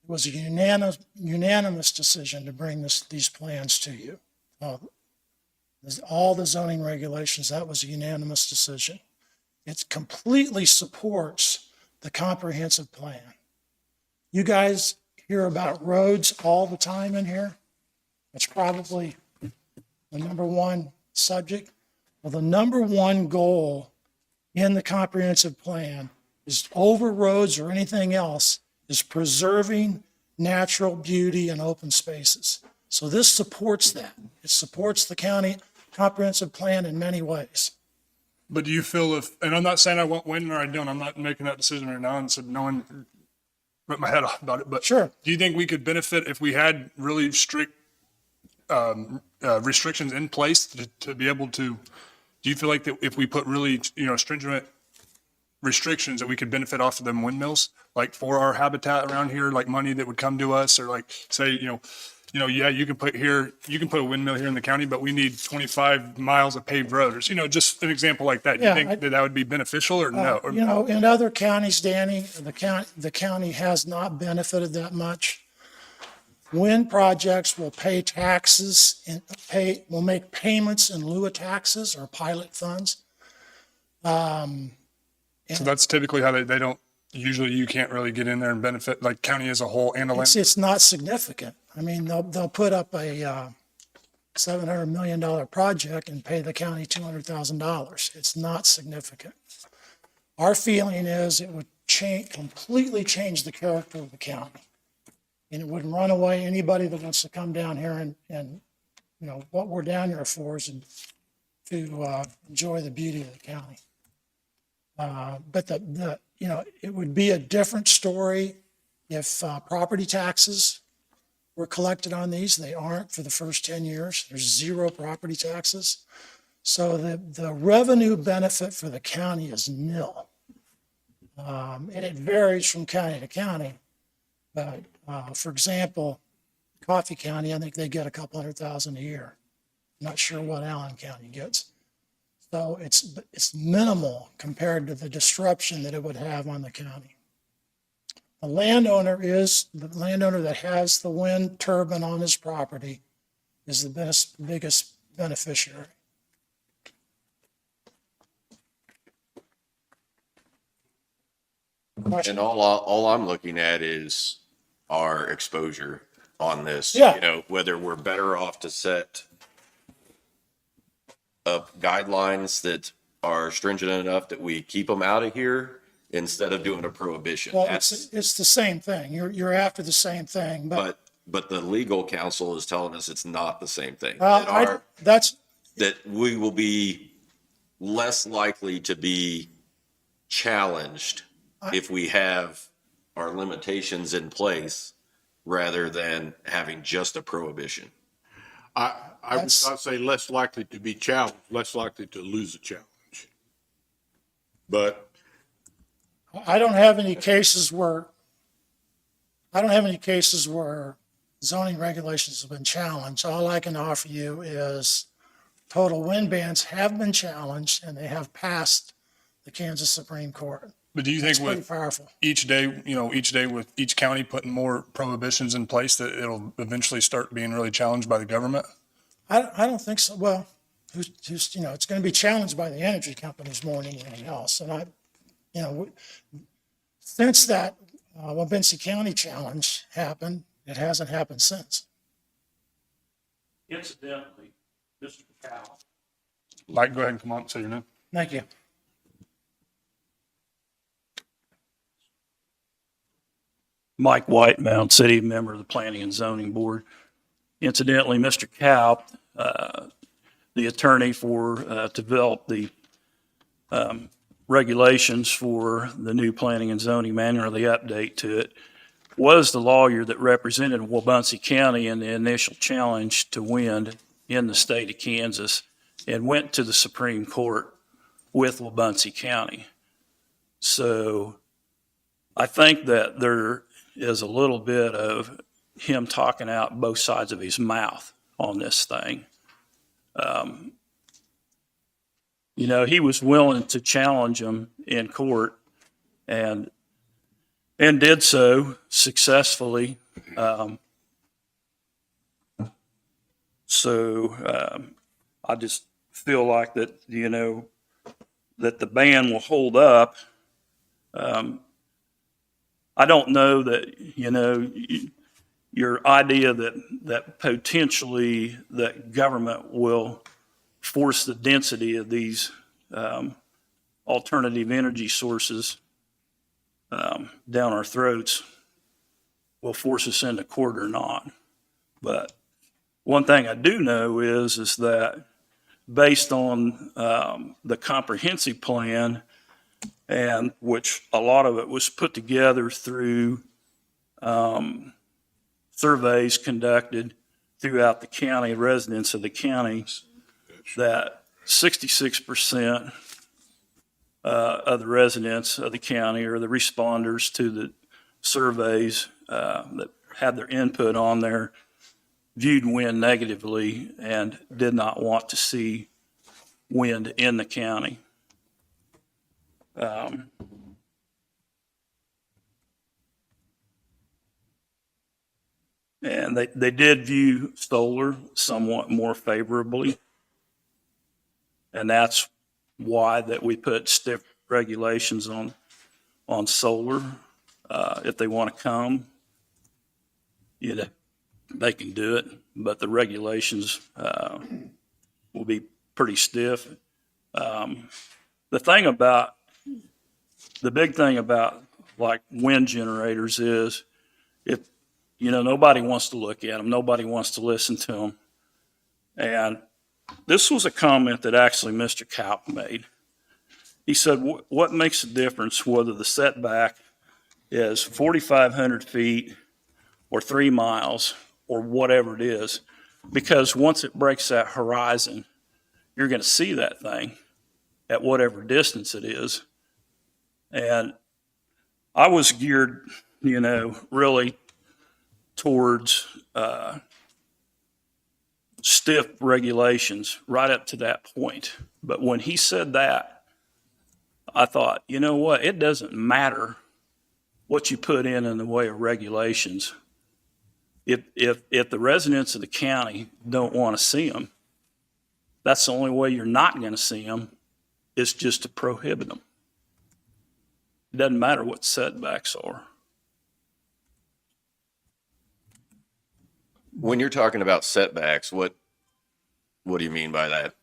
was a unanimous decision to bring these plans to you. All the zoning regulations, that was a unanimous decision. It completely supports the comprehensive plan. You guys hear about roads all the time in here. It's probably the number one subject. Well, the number one goal in the comprehensive plan is over roads or anything else is preserving natural beauty and open spaces. So this supports that. It supports the county comprehensive plan in many ways.
But do you feel and I'm not saying I won't win or I don't, I'm not making that decision right now, and so no one ripped my head off about it, but
Sure.
do you think we could benefit if we had really strict restrictions in place to be able to, do you feel like that if we put really, stringent restrictions that we could benefit off of them windmills, like for our habitat around here, like money that would come to us, or like say, yeah, you can put a windmill here in the county, but we need 25 miles of paved roads, just an example like that. Do you
Yeah,
think that would be beneficial or no?
In other counties, Danny, the county has not benefited that much. Wind projects will pay taxes and will make payments in lieu of taxes or pilot funds.
So that's typically how they don't, usually you can't really get in there and benefit, like county as a whole and the land.
It's not significant. I mean, they'll put up a $700 million project and pay the county $200,000. It's not significant. Our feeling is it would completely change the character of the county. And it would run away anybody that wants to come down here and what we're down here for is to enjoy the beauty of the county. But it would be a different story if property taxes were collected on these. They aren't for the first 10 years. There's zero property taxes. So the revenue benefit for the county is nil. And it varies from county to county. But for example, Coffee County, I think they get a couple $100,000 a year. Not sure what Allen County gets. So it's minimal compared to the disruption that it would have on the county. The landowner that has the wind turbine on his property is the biggest beneficiary.
And all I'm looking at is our exposure on this.
Yeah.
Whether we're better off to set up guidelines that are stringent enough that we keep them out of here instead of doing a prohibition.
Well, it's the same thing. You're after the same thing, but
the legal counsel is telling us it's not the same thing.
that
we will be less likely to be challenged if we have our limitations in place rather than having just a prohibition.
I would not say less likely to be challenged, less likely to lose a challenge. But
I don't have any cases where zoning regulations have been challenged. All I can offer you is total wind bans have been challenged and they have passed the Kansas Supreme Court.
But do you think
It's pretty
with
powerful.
each day with each county putting more prohibitions in place that it'll eventually start being really challenged by the government?
I don't think so. Well, it's going to be challenged by the energy companies more than anything else. And since that Wabunsee County challenge happened, it hasn't happened since.
Incidentally, Mr. Cow.
Mike, go ahead and come on and say your name.
Thank you.
Mike White, Mound City, member of the Planning and Zoning Board. Incidentally, Mr. Cow, the attorney to develop the regulations for the new planning and zoning manual, or the update to it, was the lawyer that represented Wabunsee County in the initial challenge to wind in the state of Kansas, and went to the Supreme Court with Wabunsee County. So I think that there is a little bit of him talking out both sides of his mouth on this thing. You know, he was willing to challenge him in court and did so successfully. I just feel like that, you know, that the ban will hold up. I don't know that, you know, your idea that potentially that government will force the density of these alternative energy sources down our throats will force us into court or not. But one thing I do know is that based on the comprehensive plan, and which a lot of it was put together through surveys conducted throughout the county, residents of the county, that 66% of the residents of the county, or the responders to the surveys that had their input on there, viewed wind negatively and did not want to see wind in the county. And they did view solar somewhat more favorably. And that's why that we put stiff regulations on solar. If they want to come, you know, they can do it, but the regulations will be pretty stiff. The big thing about like wind generators is, if, you know, nobody wants to look at them, nobody wants to listen to them. And this was a comment that actually Mr. Kaup made. He said, what makes a difference whether the setback is 4,500 feet or 3 miles or whatever it is? Because once it breaks that horizon, you're going to see that thing at whatever distance it is. And I was geared, you know, really towards stiff regulations right up to that point. But when he said that, I thought, you know what? It doesn't matter what you put in the way of regulations. If the residents of the county don't want to see them, that's the only way you're not going to see them, is just to prohibit them. It doesn't matter what setbacks are.
When you're talking about setbacks, what do you mean by that?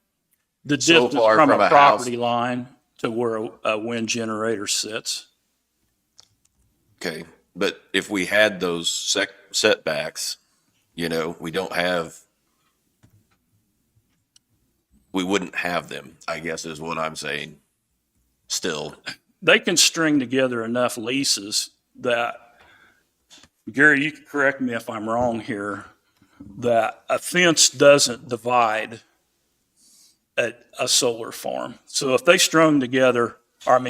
The
So
distance
far
from
from
a
a house.
property line to where a wind generator sits.
Okay, but if we had those setbacks, you know, we wouldn't have them, I guess is what I'm saying. Still,
They can string together enough leases that, Gary, you can correct me if I'm wrong here, that a fence doesn't divide a solar farm. So if they strung together, a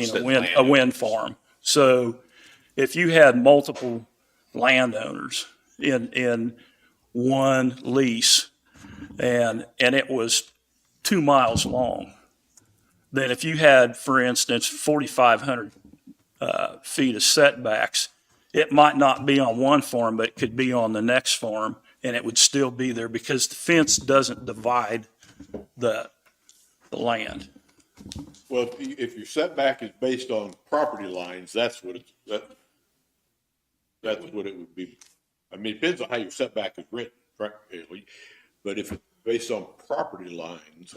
wind farm. So if you had multiple landowners in one lease and it was 2 miles long, then if you had, for instance, 4,500 feet of setbacks, it might not be on one farm, but it could be on the next farm, and it would still be there because the fence doesn't divide the land.
Well, if your setback is based on property lines, that's what it would be. I mean, it depends on how your setback is written, practically. But if it's based on property lines,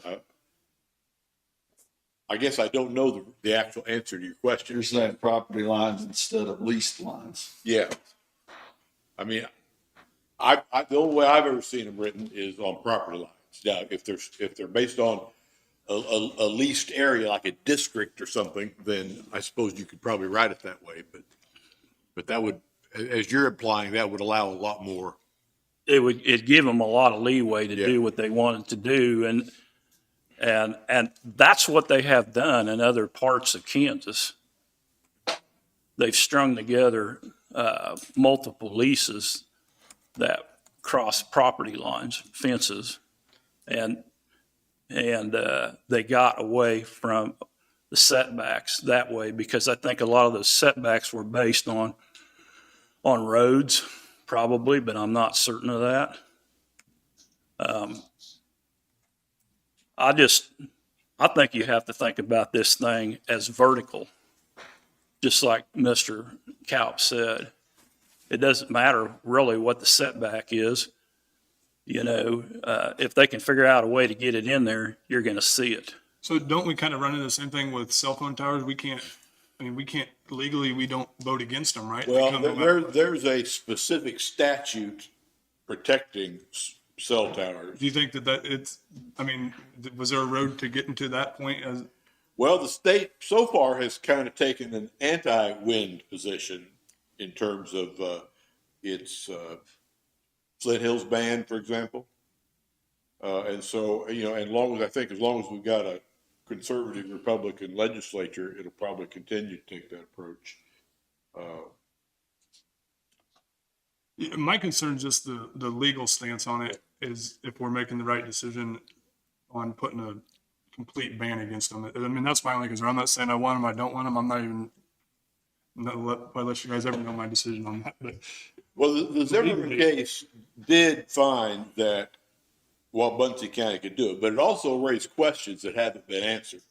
I guess I don't know the actual answer to your question.
You're saying property lines instead of leased lines.
Yeah. I mean, the only way I've ever seen them written is on property lines. Now, if they're based on a leased area, like a district or something, then I suppose you could probably write it that way, but that would, as you're implying, that would allow a lot more.
It'd give them a lot of leeway to
Yeah.
do what they wanted to do. And that's what they have done in other parts of Kansas. They've strung together, multiple leases that cross property lines, fences, and they got away from the setbacks that way, because I think a lot of those setbacks were based on roads, probably, but I'm not certain of that. I think you have to think about this thing as vertical, just like Mr. Kaup said. It doesn't matter really what the setback is. You know, if they can figure out a way to get it in there, you're going to see it.
So don't we kind of run into the same thing with cell phone towers? We can't legally, we don't vote against them, right?
Well, there's a specific statute protecting cell towers.
Do you think was there a road to getting to that point as?
Well, the state so far has kind of taken an anti-wind position in terms of its Flint Hills ban, for example. And so, as long as we've got a conservative Republican legislature, it'll probably continue to take that approach.
My concern is just the legal stance on it, is if we're making the right decision on putting a complete ban against them. I mean, that's my only concern. I'm not saying I want them, I don't want them. I'm not even, I'll let you guys ever know my decision on that. But
well, the Zimmerman case did find that Bunty County could do it, but it also raised questions that haven't been answered.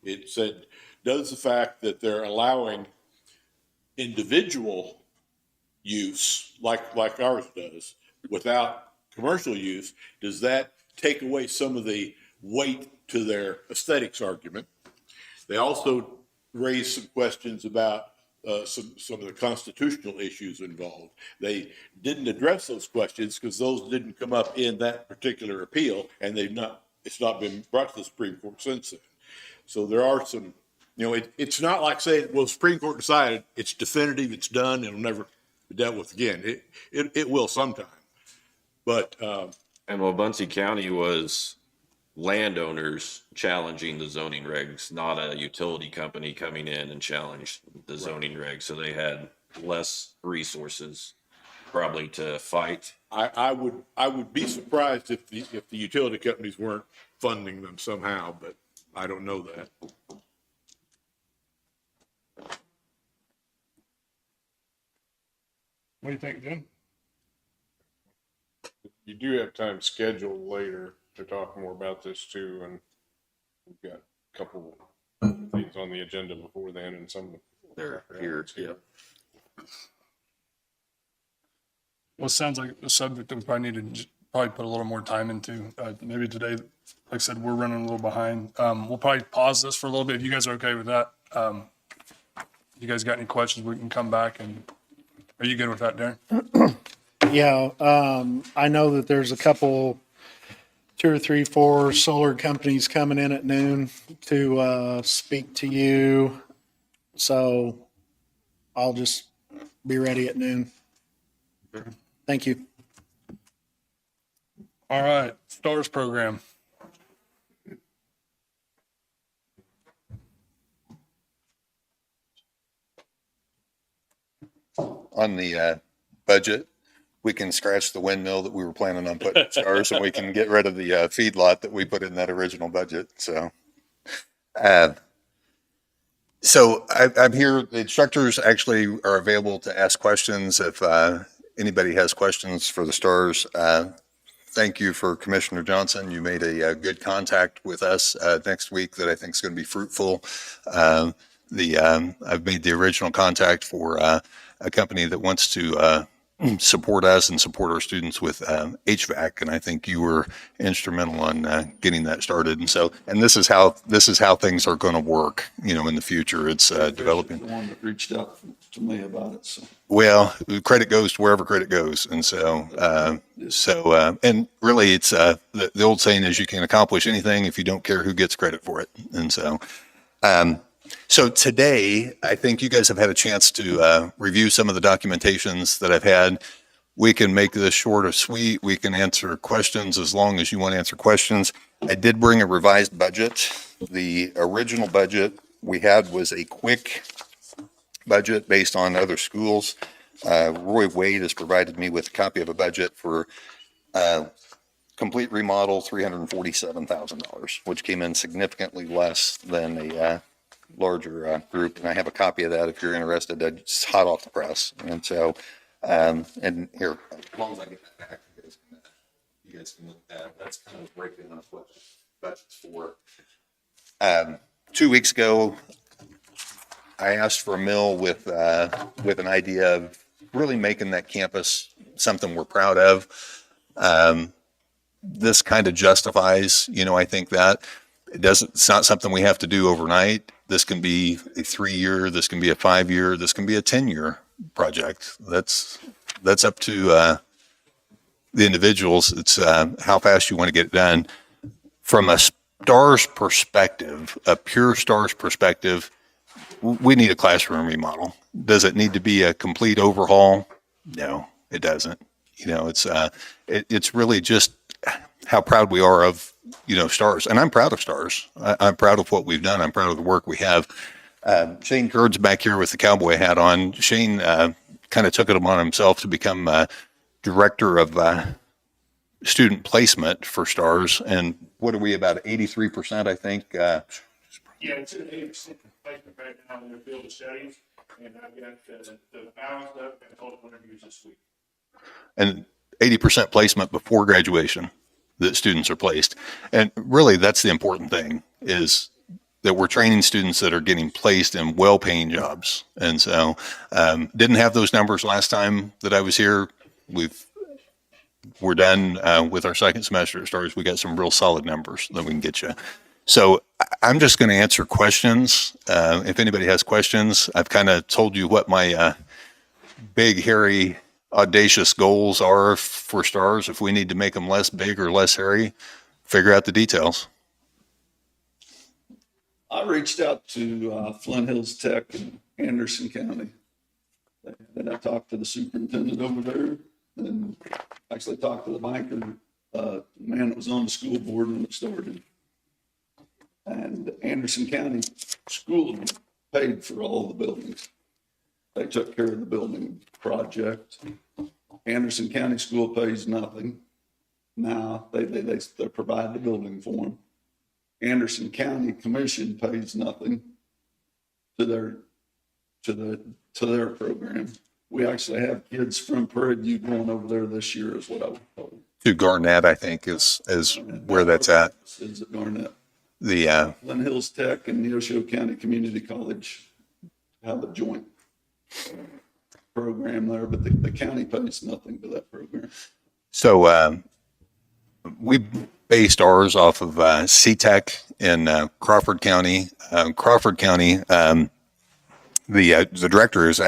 It said, does the fact that they're allowing individual use, like ours does, without commercial use, does that take away some of the weight to their aesthetics argument? They also raised some questions about some of the constitutional issues involved. They didn't address those questions because those didn't come up in that particular appeal, and it's not been brought to the Supreme Court since then. So there are some, it's not like saying, well, the Supreme Court decided, it's definitive, it's done, it'll never be dealt with again. It will sometime. But
And Wabaunsee County was landowners challenging the zoning regs, not a utility company coming in and challenged the zoning regs. So they had less resources probably to fight.
I would be surprised if the utility companies weren't funding them somehow, but I don't know that.
what do you think, Jim?
You do have time scheduled later to talk more about this too, and we've got a couple things on the agenda before then, and some.
They're here, yeah.
Well, it sounds like a subject that we probably need to put a little more time into. Maybe today, like I said, we're running a little behind. We'll probably pause this for a little bit if you guys are okay with that. You guys got any questions, we can come back. And are you good with that, Darren?
Yeah, I know that there's a couple, 2 or 3, 4 solar companies coming in at noon to speak to you. So I'll just be ready at noon. Thank you.
All right, STARS program.
On the budget, we can scratch the windmill that we were planning on putting in STARS, and we can get rid of the feedlot that we put in that original budget. So I'm here. The instructors actually are available to ask questions if anybody has questions for the STARS. Thank you for Commissioner Johnson. You made a good contact with us next week that I think is going to be fruitful. I've made the original contact for a company that wants to support us and support our students with HVAC. And I think you were instrumental on getting that started. And so, and this is how things are going to work, you know, in the future. It's developing.
The one that reached out to me about it, so.
Well, credit goes to wherever credit goes. And so, and really it's, the old saying is you can accomplish anything if you don't care who gets credit for it. And so, so today, I think you guys have had a chance to review some of the documentations that I've had. We can make this short or sweet. We can answer questions as long as you want to answer questions. I did bring a revised budget. The original budget we had was a quick budget based on other schools. Roy Wade has provided me with a copy of a budget for complete remodel, $347,000, which came in significantly less than a larger group. And I have a copy of that if you're interested. It's hot off the press. And so, and here, as long as I get that back, you guys can look at that. That's kind of breaking up what budget's for. 2 weeks ago, I asked for a mill with an idea of really making that campus something we're proud of. This kind of justifies, you know, I think that it's not something we have to do overnight. This can be a 3-year, this can be a 5-year, this can be a 10-year project. That's up to the individuals. It's how fast you want to get it done. From a STARS perspective, a pure STARS perspective, we need a classroom remodel. Does it need to be a complete overhaul? No, it doesn't. You know, it's really just how proud we are of, you know, STARS. And I'm proud of STARS. I'm proud of what we've done. I'm proud of the work we have. Shane Kurd's back here with the cowboy hat on. Shane kind of took it upon himself to become director of student placement for STARS. And what are we, about 83%, I think?
Yeah, it's an 80% placement right now in their field of studies, and I've got the balance up and all the interviews this week.
And 80% placement before graduation that students are placed. And really, that's the important thing, is that we're training students that are getting placed in well-paying jobs. And so, didn't have those numbers last time that I was here. We're done with our second semester at STARS. We got some real solid numbers that we can get you. So I'm just going to answer questions. If anybody has questions, I've kind of told you what my big, hairy, audacious goals are for STARS. If we need to make them less big or less hairy, figure out the details.
I reached out to Flint Hills Tech in Anderson County. Then I talked to the superintendent over there and actually talked to the banker, man that was on the school board when it started. And Anderson County School paid for all the buildings. They took care of the building project. Anderson County School pays nothing. Now they provide the building for them. Anderson County Commission pays nothing to their program. We actually have kids from Prairie View going over there this year, is what I was told.
To Garnett, I think is where that's at.
Is at Garnett.
The
Linn Hills Tech and Neosho County Community College have a joint program there, but the county pays nothing to that program.
So we based ours off of CTEC in Crawford County. Crawford County, the director was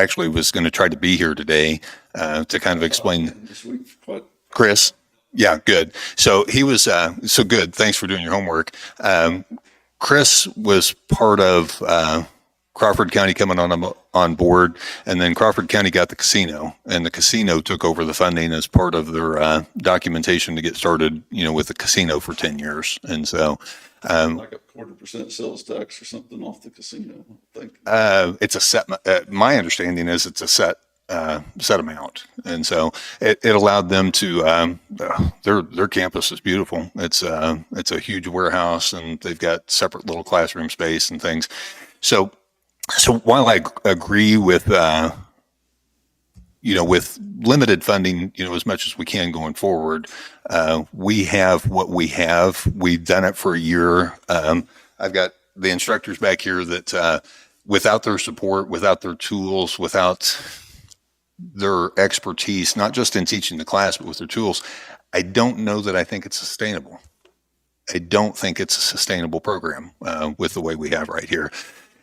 going to try to be here today to kind of explain.
This week, what?
Chris? Yeah, good. So he was, so good. Thanks for doing your homework. Chris was part of Crawford County coming on board, and then Crawford County got the casino, and the casino took over the funding as part of their documentation to get started, you know, with the casino for 10 years. And so,
Like a 40% sales tax or something off the casino, I think.
it's a set, my understanding is it's a set amount. And so it allowed them to, their campus is beautiful. It's a huge warehouse, and they've got separate little classroom space and things. So while I agree with, with limited funding, as much as we can going forward, we have what we have. We've done it for a year. I've got the instructors back here that, without their support, without their tools, without their expertise, not just in teaching the class, but with their tools, I don't know that I think it's sustainable. I don't think it's a sustainable program with the way we have right here.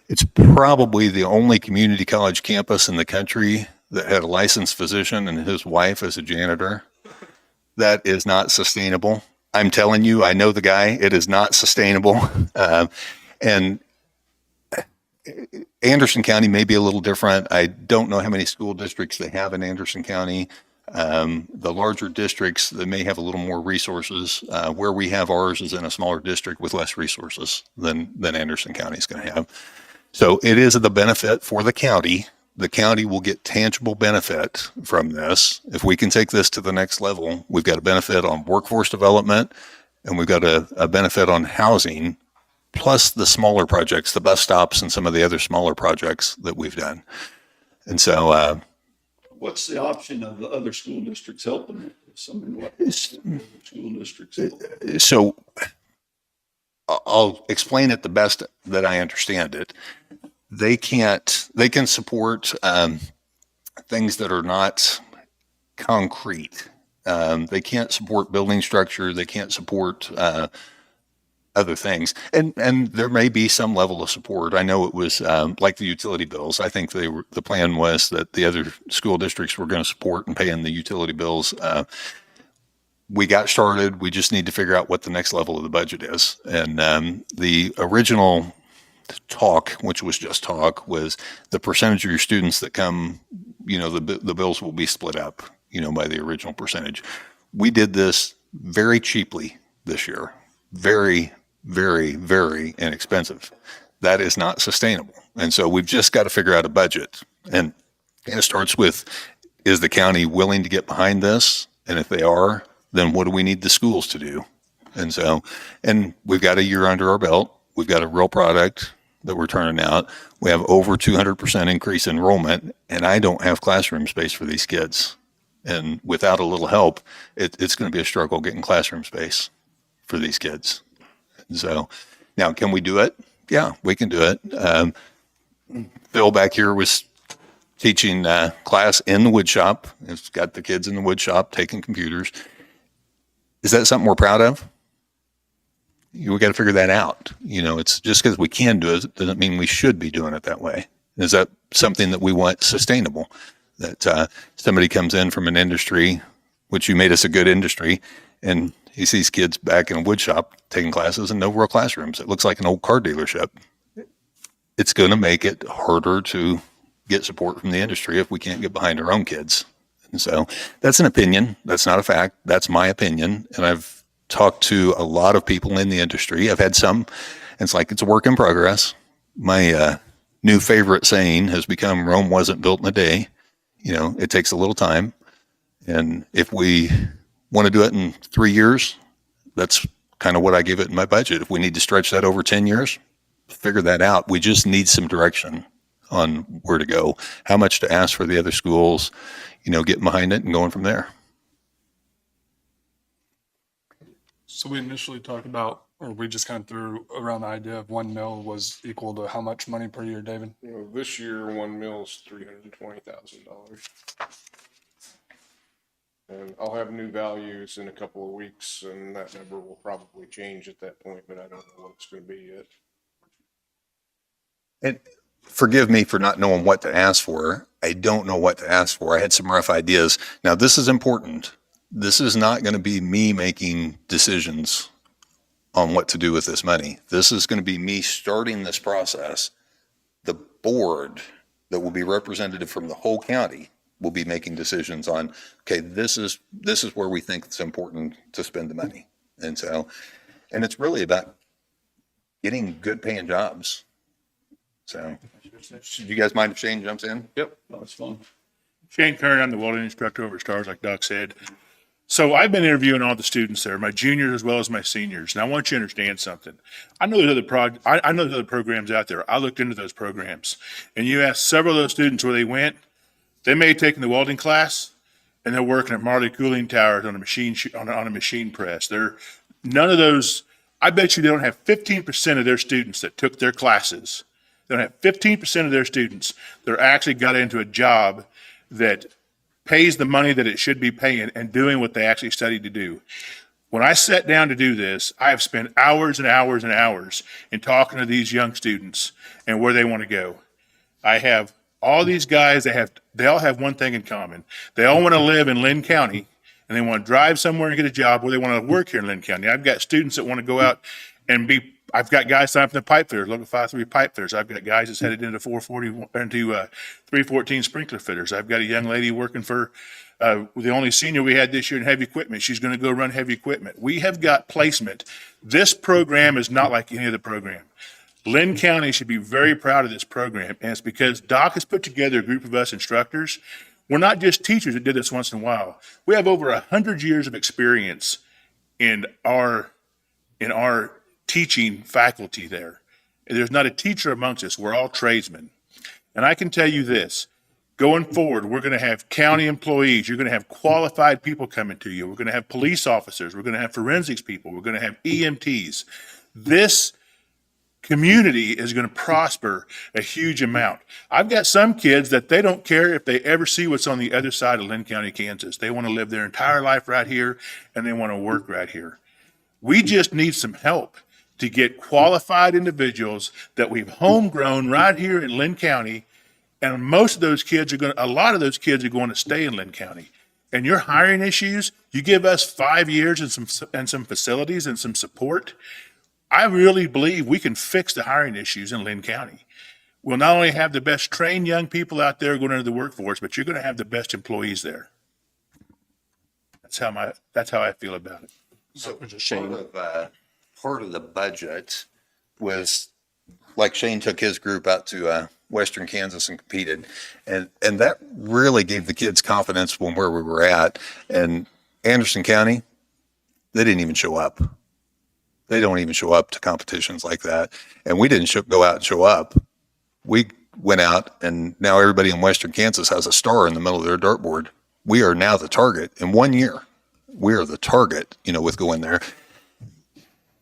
It's probably the only community college campus in the country that had a licensed physician and his wife as a janitor. That is not sustainable. I'm telling you, I know the guy. It is not sustainable. And Anderson County may be a little different. I don't know how many school districts they have in Anderson County. The larger districts, they may have a little more resources. Where we have ours is in a smaller district with less resources than Anderson County is going to have. So it is the benefit for the county. The county will get tangible benefit from this. If we can take this to the next level, we've got a benefit on workforce development, and we've got a benefit on housing, plus the smaller projects, the bus stops and some of the other smaller projects that we've done. And so,
What's the option of the other school districts helping this? I mean, what school districts?
so I'll explain it the best that I understand it. They can support things that are not concrete. They can't support building structure. They can't support other things. And there may be some level of support. I know it was like the utility bills. I think the plan was that the other school districts were going to support and pay in the utility bills. We got started. We just need to figure out what the next level of the budget is. And the original talk, which was just talk, was the percentage of your students that come, the bills will be split up, by the original percentage. We did this very cheaply this year. Very, very, very inexpensive. That is not sustainable. And so we've just got to figure out a budget. And it starts with, is the county willing to get behind this? And if they are, then what do we need the schools to do? And so, and we've got a year under our belt. We've got a real product that we're turning out. We have over 200% increase in enrollment, and I don't have classroom space for these kids. And without a little help, it's going to be a struggle getting classroom space for these kids. And so now, can we do it? Yeah, we can do it. Phil back here was teaching class in the wood shop. It's got the kids in the wood shop taking computers. Is that something we're proud of? We got to figure that out. It's just because we can do it doesn't mean we should be doing it that way. Is that something that we want sustainable? That somebody comes in from an industry, which you made us a good industry, and he sees kids back in a wood shop taking classes and no real classrooms. It looks like an old car dealership. It's going to make it harder to get support from the industry if we can't get behind our own kids. And so that's an opinion. That's not a fact. That's my opinion. And I've talked to a lot of people in the industry. I've had some, and it's like, it's a work in progress. My new favorite saying has become, Rome wasn't built in a day. It takes a little time. And if we want to do it in 3 years, that's kind of what I give it in my budget. If we need to stretch that over 10 years, figure that out. We just need some direction on where to go, how much to ask for the other schools, getting behind it and going from there.
So we initially talked about, or we just kind of threw around the idea of 1 mil was equal to how much money per year, David?
This year, 1 mil is $320,000. And I'll have new values in a couple of weeks, and that number will probably change at that point, but I don't know what it's going to be yet.
And forgive me for not knowing what to ask for. I don't know what to ask for. I had some rough ideas. Now, this is important. This is not going to be me making decisions on what to do with this money. This is going to be me starting this process. The board that will be representative from the whole county will be making decisions on, okay, this is where we think it's important to spend the money. And so, and it's really about getting good paying jobs. So, should you guys mind if Shane jumps in?
Yep.
That's fun.
Shane Kern, I'm the welding instructor over at Stars, like Doc said. So I've been interviewing all the students there, my juniors as well as my seniors, and I want you to understand something. I know there's other programs out there. I looked into those programs, and you asked several of those students where they went. They may have taken the welding class, and they're working at Marley Cooling Towers on a machine on a machine press. None of those. I bet you they don't have 15% of their students that took their classes. They don't have 15% of their students that actually got into a job that pays the money that it should be paying and doing what they actually studied to do. When I sat down to do this, I have spent hours and hours and hours in talking to these young students and where they want to go. I have all these guys, they all have one thing in common. They all want to live in Linn County, and they want to drive somewhere and get a job, or they want to work here in Linn County. I've got students that want to go out and I've got guys signed up in the pipe fitters, local 5-3 pipe fitters. I've got guys that's headed into 314 sprinkler fitters. I've got a young lady working for the only senior we had this year in heavy equipment. She's going to go run heavy equipment. We have got placement. This program is not like any other program. Linn County should be very proud of this program, and it's because Doc has put together a group of us instructors. We're not just teachers that did this once in a while. We have over 100 years of experience in our teaching faculty there. There's not a teacher amongst us. We're all tradesmen. And I can tell you this, going forward, we're going to have county employees. You're going to have qualified people coming to you. We're going to have police officers. We're going to have forensics people. We're going to have EMTs. This community is going to prosper a huge amount. I've got some kids that they don't care if they ever see what's on the other side of Linn County, Kansas. They want to live their entire life right here, and they want to work right here. We just need some help to get qualified individuals that we've homegrown right here in Linn County. And a lot of those kids are going to stay in Linn County. And your hiring issues, you give us 5 years and some facilities and some support. I really believe we can fix the hiring issues in Linn County. We'll not only have the best trained young people out there going into the workforce, but you're going to have the best employees there. That's how I feel about it.
So part of the budget was, like, Shane took his group out to Western Kansas and competed, and that really gave the kids confidence from where we were at. And Anderson County, they didn't even show up. They don't even show up to competitions like that. And we didn't go out and show up. We went out, and now everybody in Western Kansas has a star in the middle of their dartboard. We are now the target. In 1 year, we are the target, with going there.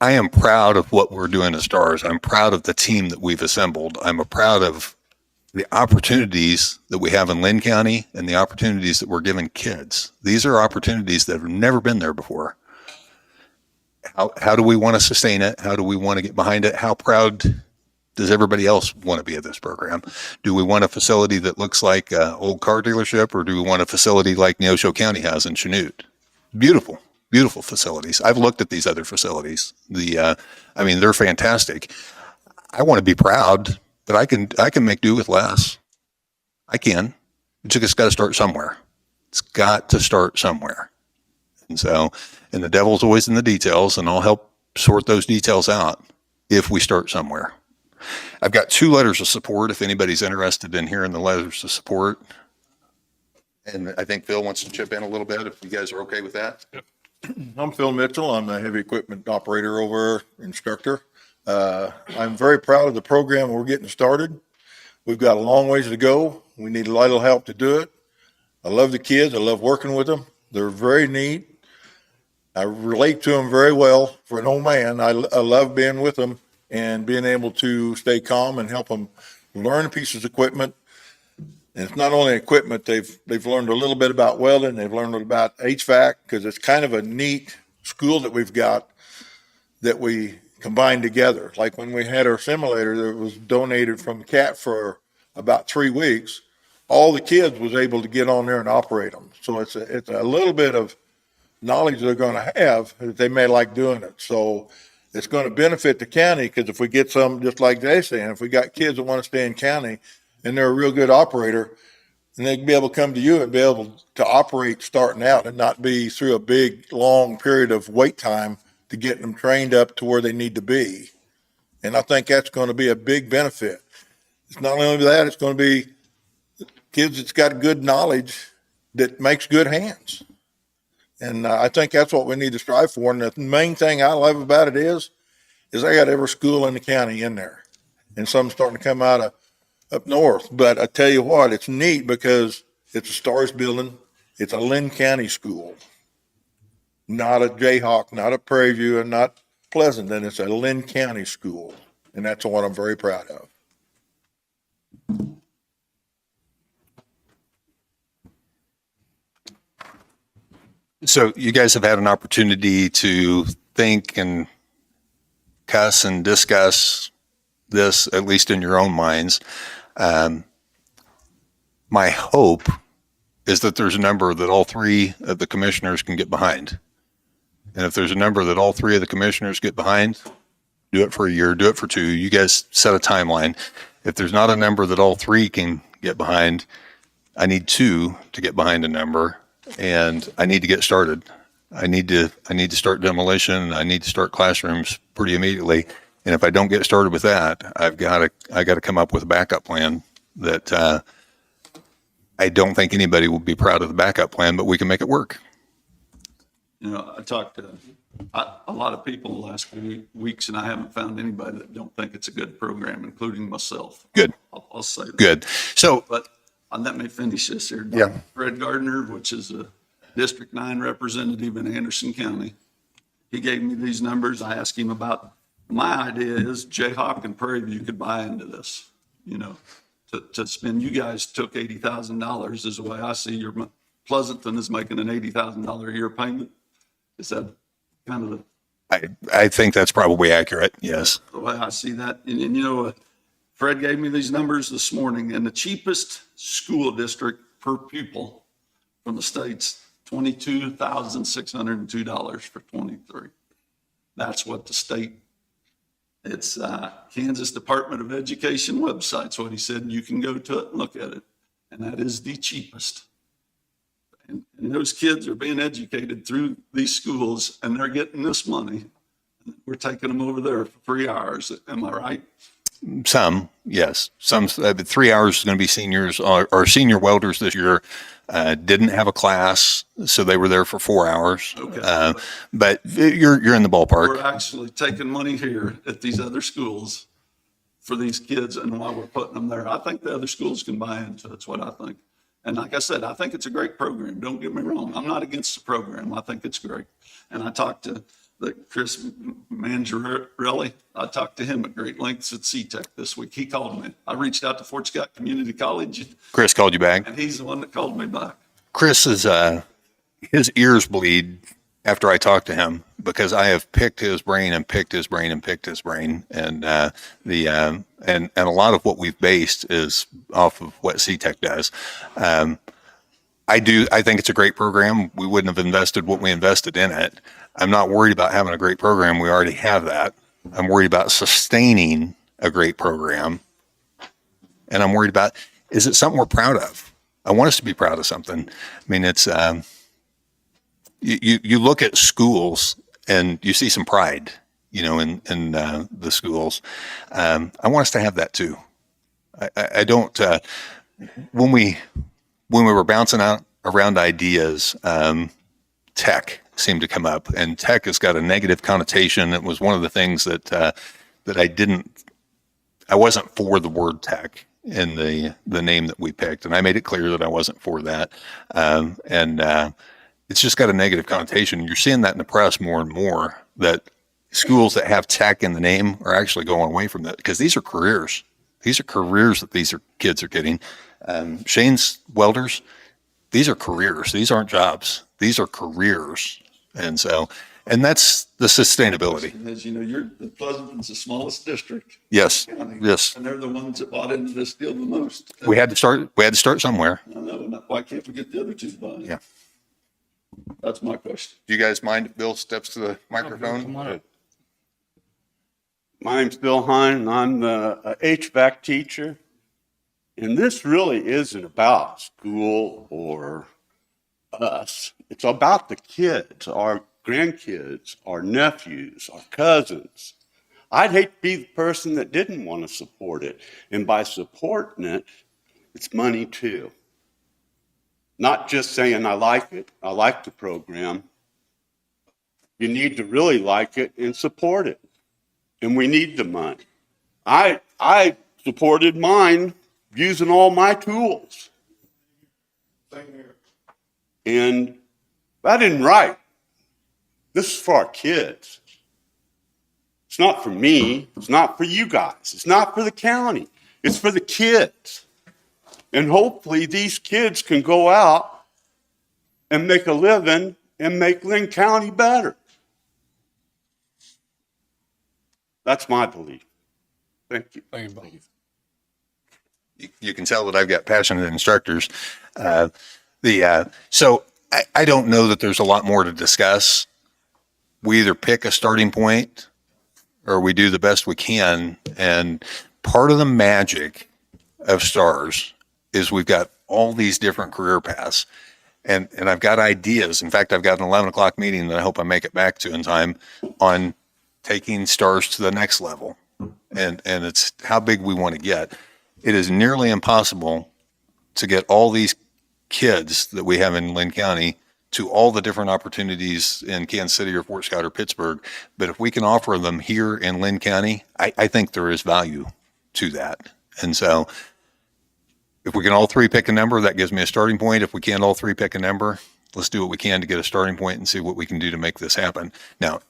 I am proud of what we're doing as Stars. I'm proud of the team that we've assembled. I'm proud of the opportunities that we have in Linn County and the opportunities that we're giving kids. These are opportunities that have never been there before. How do we want to sustain it? How do we want to get behind it? How proud does everybody else want to be at this program? Do we want a facility that looks like an old car dealership, or do we want a facility like Neosho County has in Chanute? Beautiful, beautiful facilities. I've looked at these other facilities. They're fantastic. I want to be proud, but I can make do with less. I can. It's just got to start somewhere. It's got to start somewhere. And the devil's always in the details, and I'll help sort those details out if we start somewhere. I've got 2 letters of support if anybody's interested in hearing the letters of support. And I think Phil wants to chip in a little bit if you guys are okay with that.
I'm Phil Mitchell. I'm the heavy equipment operator over instructor. I'm very proud of the program we're getting started. We've got a long ways to go. We need a little help to do it. I love the kids. I love working with them. They're very neat. I relate to them very well. For an old man, I love being with them and being able to stay calm and help them learn pieces of equipment. And it's not only equipment, they've learned a little bit about welding, they've learned about HVAC, because it's kind of a neat school that we've got that we combined together. Like when we had our simulator that was donated from CAT for about 3 weeks, all the kids was able to get on there and operate them. So it's a little bit of knowledge they're going to have that they may like doing it. So it's going to benefit the county, because if we get some, just like Jay's saying, if we got kids that want to stay in county and they're a real good operator, and they can be able to come to you and be able to operate starting out and not be through a big, long period of wait time to get them trained up to where they need to be. And I think that's going to be a big benefit. It's not only that, it's going to be kids that's got good knowledge that makes good hands. And I think that's what we need to strive for. And the main thing I love about it is I got every school in the county in there, and some starting to come out of up north. But I tell you what, it's neat because it's a Stars building. It's a Linn County school, not a Jayhawk, not a Prairie View, and not Pleasanton. It's a Linn County school, and that's what I'm very proud of.
So you guys have had an opportunity to think and cuss and discuss this, at least in your own minds. My hope is that there's a number that all three of the commissioners can get behind. And if there's a number that all three of the commissioners get behind, do it for a year, do it for 2. You guys set a timeline. If there's not a number that all three can get behind, I need 2 to get behind a number, and I need to get started. I need to start demolition. I need to start classrooms pretty immediately. And if I don't get started with that, I got to come up with a backup plan that I don't think anybody will be proud of the backup plan, but we can make it work.
You know, I talked to a lot of people the last few weeks, and I haven't found anybody that don't think it's a good program, including myself.
Good.
I'll say that.
Good. So,
But let me finish this here.
Yeah.
Fred Gardner, which is a District 9 representative in Anderson County, he gave me these numbers. I asked him about, my idea is Jayhawk and Prairie View could buy into this, you know, to spend. You guys took $80,000 is the way I see your Pleasanton is making an $80,000 a year payment. Is that kind of
I think that's probably accurate. Yes.
the way I see that? And you know, Fred gave me these numbers this morning, and the cheapest school district per pupil from the state's $22,602 for 23. That's what the state, it's Kansas Department of Education website's what he said, and you can go to it and look at it. And that is the cheapest. And those kids are being educated through these schools, and they're getting this money. We're taking them over there for 3 hours. Am I right?
Some, yes. Some, 3 hours is going to be seniors. Our senior welders this year didn't have a class, so they were there for 4 hours.
Okay.
But you're in the ballpark.
We're actually taking money here at these other schools for these kids, and while we're putting them there, I think the other schools can buy into it. That's what I think. And like I said, I think it's a great program. Don't get me wrong. I'm not against the program. I think it's great. And I talked to Chris Mangiarelli. I talked to him at great lengths at CTEC this week. He called me. I reached out to Fort Scott Community College,
Chris called you back.
and he's the one that called me back.
Chris is, his ears bleed after I talk to him because I have picked his brain and picked his brain and picked his brain. And, and a lot of what we've based is off of what CTEC does. I think it's a great program. We wouldn't have invested what we invested in it. I'm not worried about having a great program. We already have that. I'm worried about sustaining a great program. And I'm worried about, is it something we're proud of? I want us to be proud of something. I mean, it's, you look at schools and you see some pride, you know, in the schools. I want us to have that too. I don't, when we were bouncing out around ideas, tech seemed to come up, and tech has got a negative connotation. It was one of the things that I wasn't for the word tech in the name that we picked. And I made it clear that I wasn't for that. It's just got a negative connotation. You're seeing that in the press more and more, that schools that have tech in the name are actually going away from that, because these are careers. These are careers that kids are getting. Shane's welders, these are careers. These aren't jobs. These are careers. And that's the sustainability.
As you know, Pleasanton's the smallest district.
Yes. Yes.
And they're the ones that bought into this deal the most.
We had to start somewhere.
I know. Why can't we get the other two to buy?
Yeah.
That's my question.
Do you guys mind if Bill steps to the microphone?
My name's Bill Hine, and I'm the HVAC teacher. And this really isn't about school or us. It's about the kids, our grandkids, our nephews, our cousins. I'd hate to be the person that didn't want to support it. And by supporting it, it's money too. Not just saying I like it, I like the program. You need to really like it and support it. And we need the money. I supported mine using all my tools.
Same here.
And that isn't right. This is for our kids. It's not for me. It's not for you guys. It's not for the county. It's for the kids. And hopefully these kids can go out and make a living and make Linn County better. That's my belief. Thank you.
Thank you, Bob.
You can tell that I've got passionate instructors. So I don't know that there's a lot more to discuss. We either pick a starting point or we do the best we can. And part of the magic of STARS is we've got all these different career paths. And I've got ideas. In fact, I've got an 11 o'clock meeting that I hope I make it back to in time on taking STARS to the next level. And it's how big we want to get. It is nearly impossible to get all these kids that we have in Linn County to all the different opportunities in Kansas City or Fort Scott or Pittsburgh. But if we can offer them here in Linn County, I think there is value to that. And so if we can all three pick a number, that gives me a starting point. If we can't all three pick a number, let's do what we can to get a starting point and see what we can do to make this happen. Now,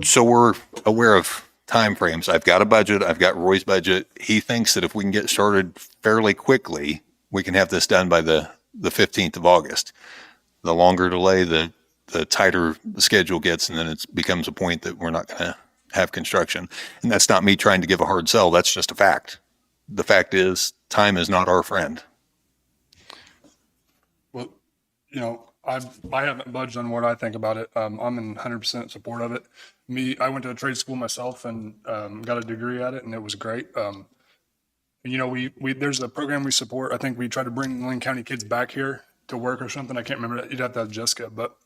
so we're aware of time frames. I've got a budget. I've got Roy's budget. He thinks that if we can get started fairly quickly, we can have this done by the 15th of August. The longer delay, the tighter the schedule gets, and then it becomes a point that we're not going to have construction. And that's not me trying to give a hard sell. That's just a fact. The fact is, time is not our friend.
Well, I haven't budged on what I think about it. I'm in 100% support of it. I went to a trade school myself and got a degree at it, and it was great. There's a program we support. I think we try to bring Linn County kids back here to work or something. I can't remember. You'd have to have Jessica, but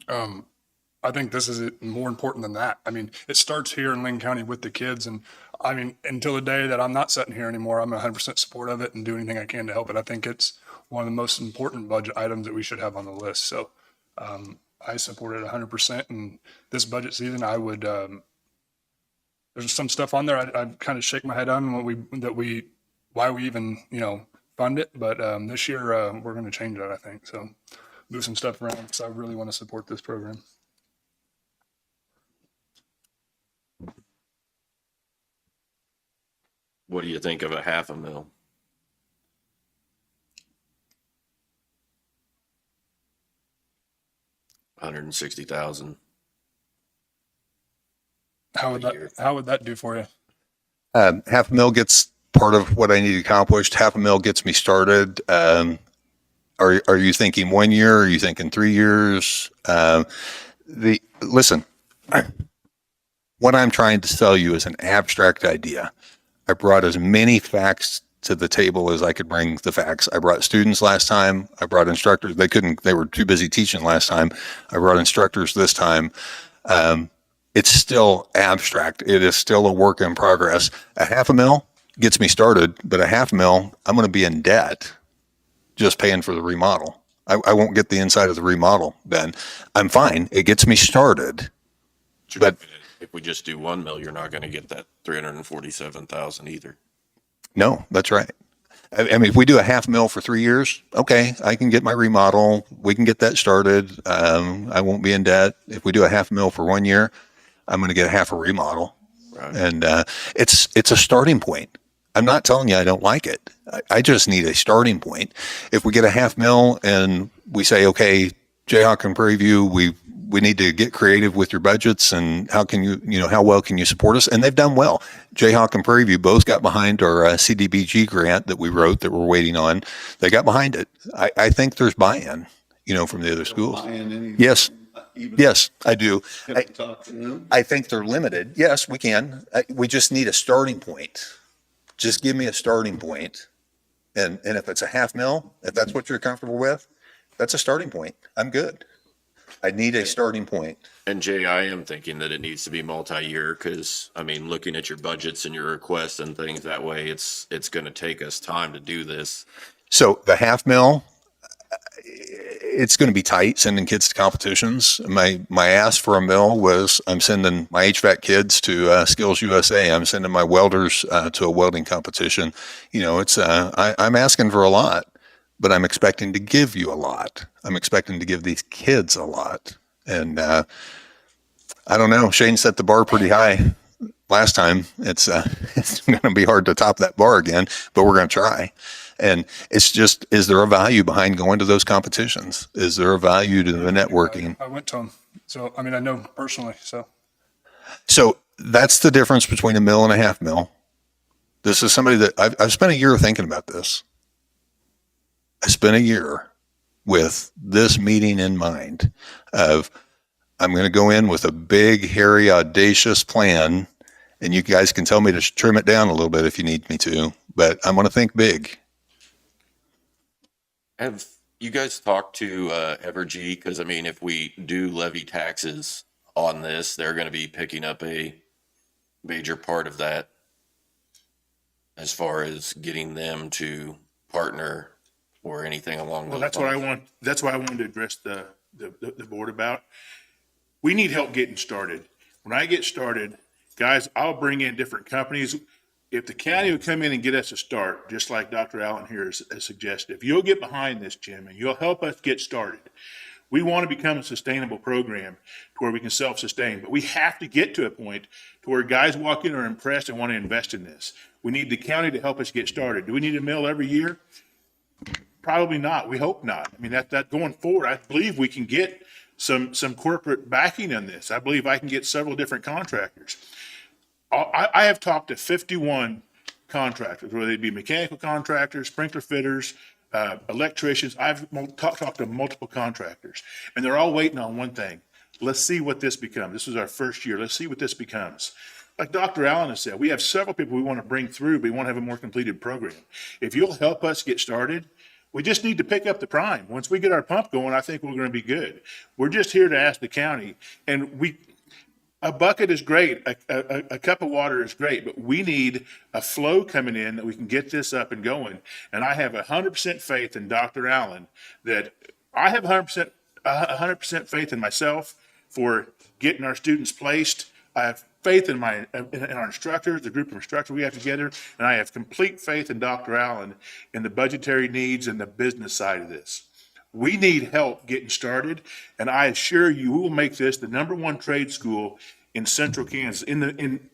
I think this is more important than that. I mean, it starts here in Linn County with the kids, and I mean, until the day that I'm not sitting here anymore, I'm 100% support of it and do anything I can to help it. I think it's one of the most important budget items that we should have on the list. So I support it 100%. And this budget season, I would. There's some stuff on there I kind of shake my head on why we even fund it. But this year we're going to change that, I think. So move some stuff around because I really want to support this program.
What do you think of a $500,000? $160,000.
How would that do for you?
$500,000 gets part of what I need accomplished. $500,000 gets me started. Are you thinking 1 year? Are you thinking 3 years? Listen, what I'm trying to sell you is an abstract idea. I brought as many facts to the table as I could bring the facts. I brought students last time. I brought instructors. They were too busy teaching last time. I brought instructors this time. It's still abstract. It is still a work in progress. A $500,000 gets me started, but a $500,000, I'm going to be in debt just paying for the remodel. I won't get the inside of the remodel then. I'm fine. It gets me started. But
if we just do 1 mil, you're not going to get that 347,000 either.
No, that's right. I mean, if we do a $500,000 for 3 years, okay, I can get my remodel. We can get that started. I won't be in debt. If we do a $500,000 for 1 year, I'm going to get half a remodel. Right. And it's a starting point. I'm not telling you I don't like it. I just need a starting point. If we get a $500,000 and we say, okay, Jayhawk and Prairie View, we need to get creative with your budgets and how can how well can you support us? And they've done well. Jayhawk and Prairie View both got behind our CDBG grant that we wrote that we're waiting on. They got behind it. I think there's buy-in, from the other schools. Yes. Yes, I do. I think they're limited. Yes, we can. We just need a starting point. Just give me a starting point. And if it's a $500,000, if that's what you're comfortable with, that's a starting point. I'm good. I need a starting point.
And Jay, I am thinking that it needs to be multi-year because, looking at your budgets and your requests and things that way, it's going to take us time to do this.
So the $500,000, it's going to be tight sending kids to competitions. My ask for $1 million was I'm sending my HVAC kids to Skills USA. I'm sending my welders to a welding competition. I'm asking for a lot, but I'm expecting to give you a lot. I'm expecting to give these kids a lot. And I don't know. Shane set the bar pretty high last time. It's going to be hard to top that bar again, but we're going to try. And it's just, is there a value behind going to those competitions? Is there a value to the networking?
I went to them. So, I mean, I know personally, so.
So that's the difference between a mill and a half mill. This is somebody that I've spent a year thinking about this. I spent a year with this meeting in mind of, I'm going to go in with a big, hairy, audacious plan, and you guys can tell me to trim it down a little bit if you need me to, but I'm going to think big.
Have you guys talked to Evergy? Because I mean, if we do levy taxes on this, they're going to be picking up a major part of that as far as getting them to partner or anything along
Well,
those
that's what I
lines.
want, that's what I wanted to address the board about. We need help getting started. When I get started, guys, I'll bring in different companies. If the county would come in and get us a start, just like Dr. Allen here has suggested, if you'll get behind this, Jim, and you'll help us get started, we want to become a sustainable program to where we can self-sustain, but we have to get to a point to where guys walk in are impressed and want to invest in this. We need the county to help us get started. Do we need a mill every year? Probably not. We hope not. I mean, that going forward, I believe we can get some corporate backing on this. I believe I can get several different contractors. I have talked to 51 contractors, whether they be mechanical contractors, sprinkler fitters, electricians. I've talked to multiple contractors, and they're all waiting on one thing. Let's see what this becomes. This is our first year. Let's see what this becomes. Like Dr. Allen has said, we have several people we want to bring through, but we want to have a more completed program. If you'll help us get started, we just need to pick up the prime. Once we get our pump going, I think we're going to be good. We're just here to ask the county, and a bucket is great. A cup of water is great, but we need a flow coming in that we can get this up and going. And I have 100% faith in Dr. Allen that I have 100% faith in myself for getting our students placed. I have faith in our instructors, the group of instructors we have together, and I have complete faith in Dr. Allen in the budgetary needs and the business side of this. We need help getting started, and I assure you, we will make this the #1 trade school in central Kansas.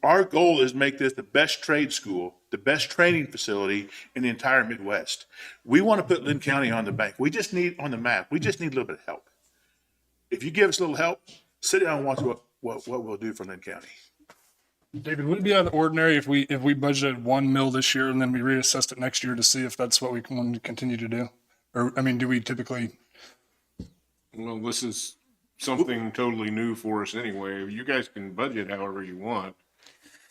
Our goal is to make this the best trade school, the best training facility in the entire Midwest. We want to put Linn County on the map. We just need a little bit of help. If you give us a little help, sit down and watch what we'll do for Linn County.
David, would it be out of the ordinary if we budgeted 1 mil this year and then we reassessed it next year to see if that's what we want to continue to do? Or, I mean, do we typically?
Well, this is something totally new for us anyway. You guys can budget however you want.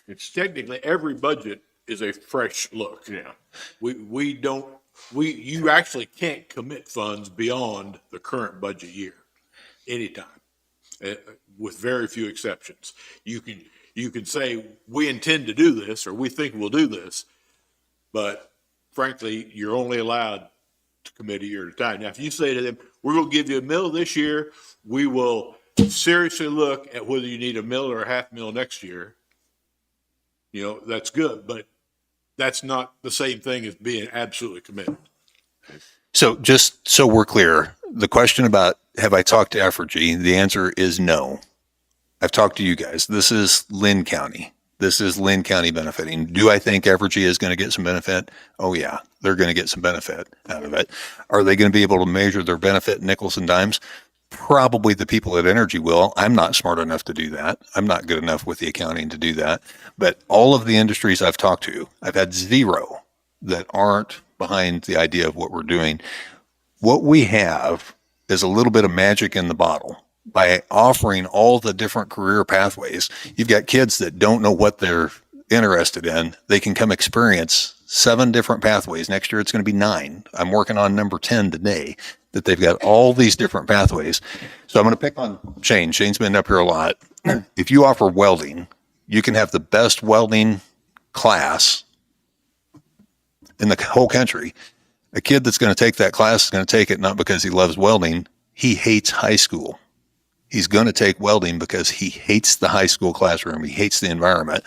It's technically, every budget is a fresh look.
Yeah.
You actually can't commit funds beyond the current budget year, anytime, with very few exceptions. You can say, we intend to do this, or we think we'll do this, but frankly, you're only allowed to commit a year at a time. Now, if you say to them, we're going to give you $1 million this year, we will seriously look at whether you need $1 million or $500,000 next year. You know, that's good, but that's not the same thing as being absolutely committed.
So just so we're clear, the question about, have I talked to Evergy? The answer is no. I've talked to you guys. This is Linn County. This is Linn County benefiting. Do I think Evergy is going to get some benefit? Oh yeah, they're going to get some benefit out of it. Are they going to be able to measure their benefit in nickels and dimes? Probably the people at Energy will. I'm not smart enough to do that. I'm not good enough with the accounting to do that. But all of the industries I've talked to, I've had zero that aren't behind the idea of what we're doing. What we have is a little bit of magic in the bottle. By offering all the different career pathways, you've got kids that don't know what they're interested in. They can come experience 7 different pathways. Next year, it's going to be 9. I'm working on number 10 today, that they've got all these different pathways. So I'm going to pick on Shane. Shane's been up here a lot. If you offer welding, you can have the best welding class in the whole country. A kid that's going to take that class is going to take it not because he loves welding. He hates high school. He's going to take welding because he hates the high school classroom. He hates the environment.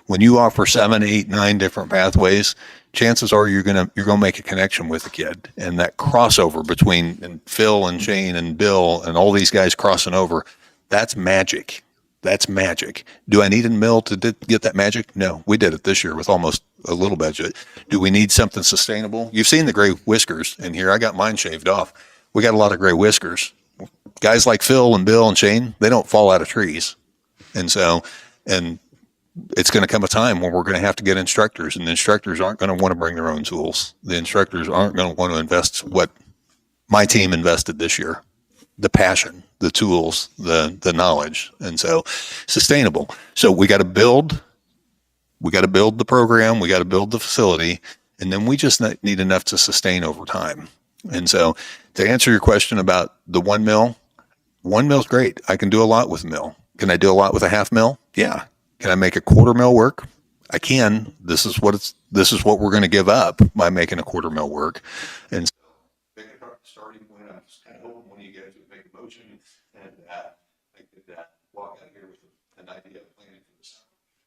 When you offer 7, 8, 9 different pathways, chances are you're going to make a connection with the kid. And that crossover between Phil and Shane and Bill and all these guys crossing over, that's magic. That's magic. Do I need a mill to get that magic? No, we did it this year with almost a little budget. Do we need something sustainable? You've seen the gray whiskers in here. I got mine shaved off. We got a lot of gray whiskers. Guys like Phil and Bill and Shane, they don't fall out of trees. And so, and it's going to come a time when we're going to have to get instructors, and the instructors aren't going to want to bring their own tools. The instructors aren't going to want to invest what my team invested this year. The passion, the tools, the knowledge, and so sustainable. So we got to build the program, we got to build the facility, and then we just need enough to sustain over time. And so to answer your question about the one mill's great. I can do a lot with a mill. Can I do a lot with a half mill? Yeah. Can I make a quarter mill work? I can. This is what we're going to give up by making a quarter mill work. And so starting point, I'm just kind of hoping when you guys would make a motion, and I could walk out here with an idea of planning for this.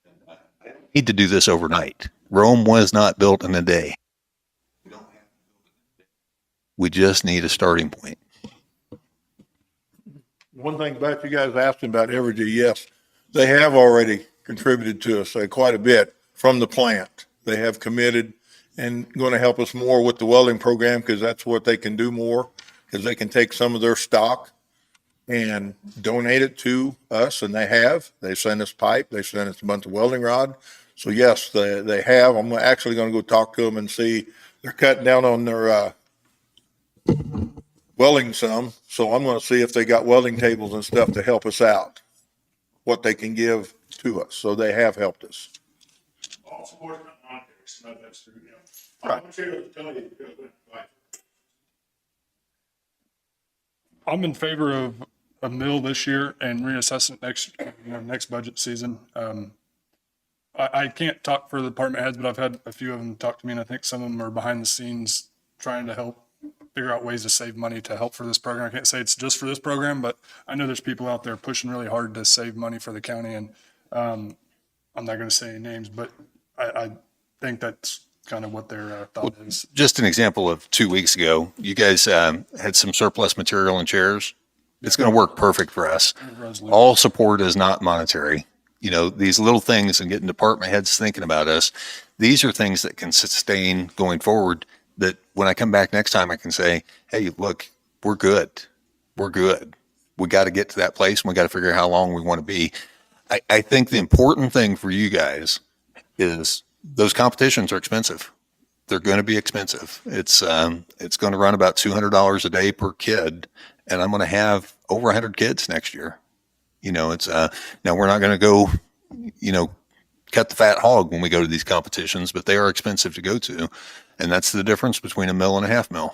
And I don't need to do this overnight. Rome was not built in a day. We don't have to build it in a day. We just need a starting point.
One thing about you guys asking about Evergy, yes, they have already contributed to us quite a bit from the plant. They have committed and going to help us more with the welding program, because that's what they can do more, because they can take some of their stock and donate it to us, and they have. They sent us pipe, they sent us a bunch of welding rod. So yes, they have. I'm actually going to go talk to them and see. They're cutting down on their welding some, so I'm going to see if they got welding tables and stuff to help us out, what they can give to us. So they have helped us.
All support on there, not that's true,
Right.
I'm in favor of a mill this year and reassessing next budget season. I can't talk for the department heads, but I've had a few of them talk to me, and I think some of them are behind the scenes trying to help figure out ways to save money to help for this program. I can't say it's just for this program, but I know there's people out there pushing really hard to save money for the county, and I'm not going to say any names, but I think that's kind of what their thought is.
Just an example of 2 weeks ago, you guys had some surplus material in chairs. It's going to work perfect for us. All support is not monetary. You know, these little things and getting department heads thinking about us, these are things that can sustain going forward, that when I come back next time, I can say, hey, look, we're good. We're good. We got to get to that place, and we got to figure out how long we want to be. I think the important thing for you guys is those competitions are expensive. They're going to be expensive. It's going to run about $200 a day per kid, and I'm going to have over 100 kids next year. You know, it's now we're not going to go, cut the fat hog when we go to these competitions, but they are expensive to go to, and that's the difference between a mill and a half mill.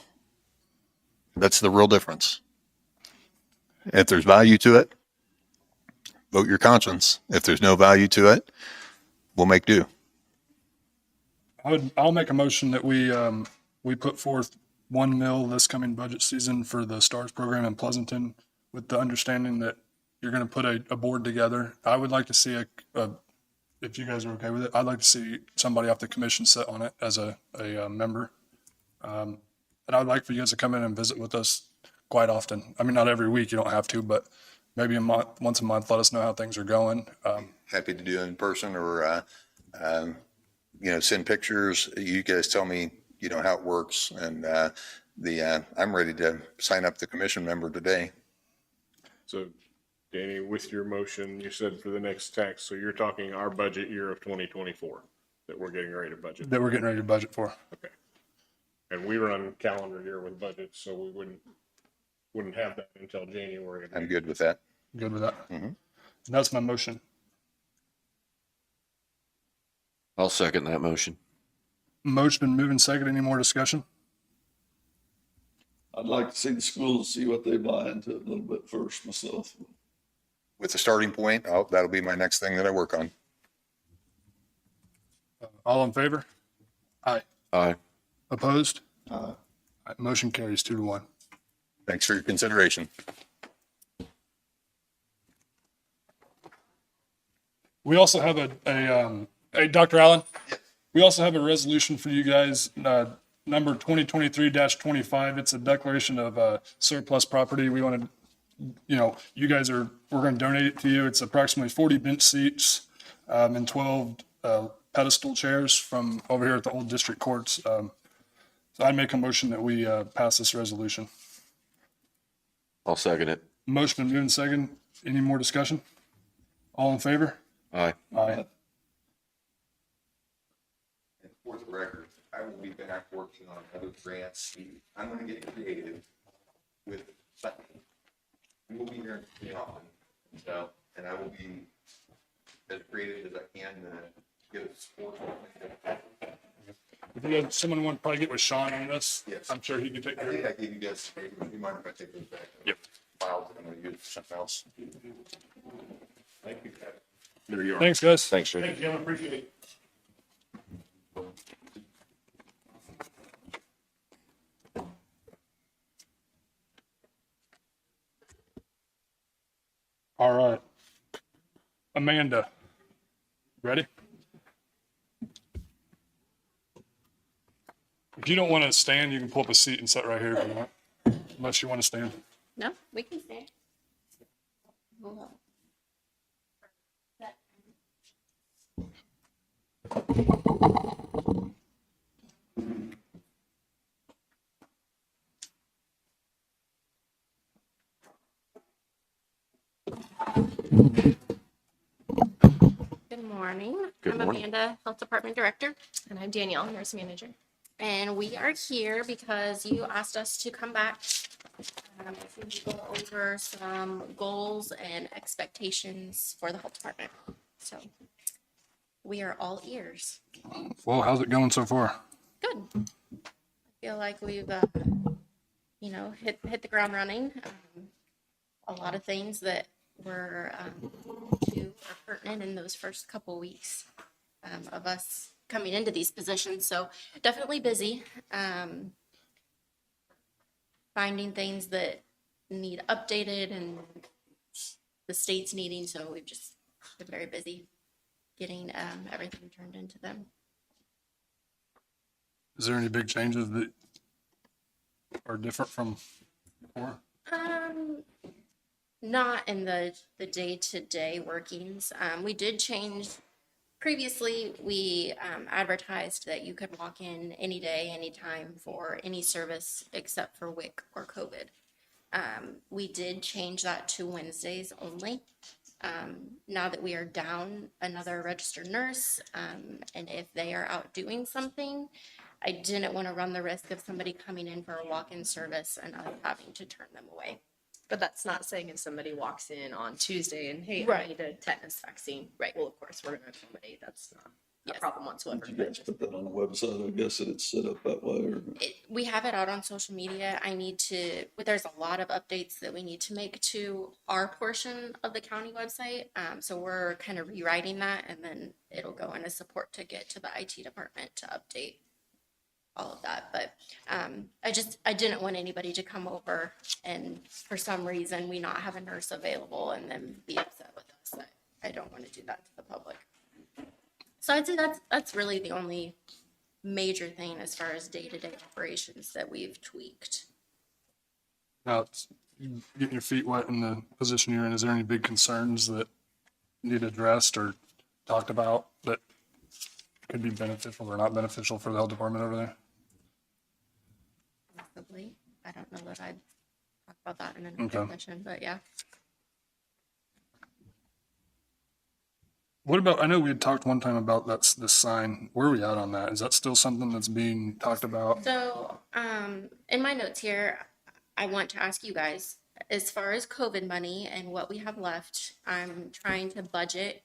That's the real difference. If there's value to it, vote your conscience. If there's no value to it, we'll make do.
I'll make a motion that we put forth 1 mill this coming budget season for the STARS program in Pleasanton, with the understanding that you're going to put a board together. I would like to see if you guys are okay with it, I'd like to see somebody off the commission sit on it as a member. And I would like for you guys to come in and visit with us quite often. I mean, not every week, you don't have to, but maybe once a month, let us know how things are going.
Happy to do it in person, or send pictures. You guys tell me, how it works, and I'm ready to sign up the commission member today.
So Danny, with your motion, you said for the next tax, so you're talking our budget year of 2024 that we're getting ready to budget.
That we're getting ready to budget for.
Okay. And we run calendar year with budgets, so we wouldn't have that until January.
I'm good with that.
Good with that.
Mm-hmm.
And that's my motion.
I'll second that motion.
Motion been moving second. Any more discussion?
I'd like to see the schools, see what they buy into it a little bit first myself.
With the starting point, that'll be my next thing that I work on.
All in favor? Aye.
Aye.
Opposed?
Aye.
Motion carries 2-1.
Thanks for your consideration.
We also have hey, Dr. Allen, we also have a resolution for you guys, number 2023-25. It's a declaration of surplus property. We wanted you guys we're going to donate it to you. It's approximately 40 bench seats, and 12, pedestal chairs from over here at the old district courts. So I'd make a motion that we, pass this resolution.
I'll second it.
Motion been moved and second. Any more discussion? All in favor?
Aye.
Aye.
And for the record, I will be back working on other grants. I'm gonna get creative with something. We'll be here pretty often, so, and I will be as creative as I can to get a support.
If you guys, someone want to probably get with Sean on this,
Yes.
I'm sure he can take
I
care of
think
it.
I gave you guys, do you mind if I take those back?
Yep.
Files that I'm gonna use for something else. Thank you, guys.
There you are.
Thanks, guys.
Thanks, Jake.
Thank you, I appreciate it.
All right. Amanda, ready? If you don't want to stand, you can pull up a seat and sit right here if you want, unless you want to stand.
No, we can stay. Hold on. Good morning.
Good
I'm
morning.
Amanda, Health Department Director,
And I'm Danielle, nurse manager.
and we are here because you asked us to come back to go over some goals and expectations for the health department. So we are all ears.
Well, how's it going so far?
Good. I feel like we've, hit the ground running. A lot of things that were new or pertinent in those first couple weeks of us coming into these positions. So definitely busy. Finding things that need updated and the state's needing. So we've just been very busy getting everything turned into them.
Is there any big changes that are different from before?
Not in the day-to-day workings. We did change. Previously, we advertised that you could walk in any day, anytime for any service except for WIC or COVID. We did change that to Wednesdays only. Now that we are down another registered nurse, and if they are out doing something, I didn't want to run the risk of somebody coming in for a walk-in service and us having to turn them away.
But that's not saying if somebody walks in on Tuesday and, hey, I
Right.
need a tetanus vaccine.
Right.
Well, of course, we're going to accommodate. That's not
Yes.
a problem whatsoever.
Did you guys put that on the website? I guess that it's set up that way, or?
We have it out on social media. There's a lot of updates that we need to make to our portion of the county website. So we're kind of rewriting that, and then it'll go in as support to get to the IT department to update all of that. But I didn't want anybody to come over and for some reason we not have a nurse available and then be upset with us. I don't want to do that to the public. So I'd say that's really the only major thing as far as day-to-day operations that we've tweaked.
Now, you getting your feet wet in the position you're in, is there any big concerns that need addressed or talked about that could be beneficial or not beneficial for the health department over there?
Possibly. I don't know that I'd talk about that in
Okay.
another session, but yeah.
What about, I know we had talked one time about this sign. Where are we at on that? Is that still something that's being talked about?
So, in my notes here, I want to ask you guys, as far as COVID money and what we have left, I'm trying to budget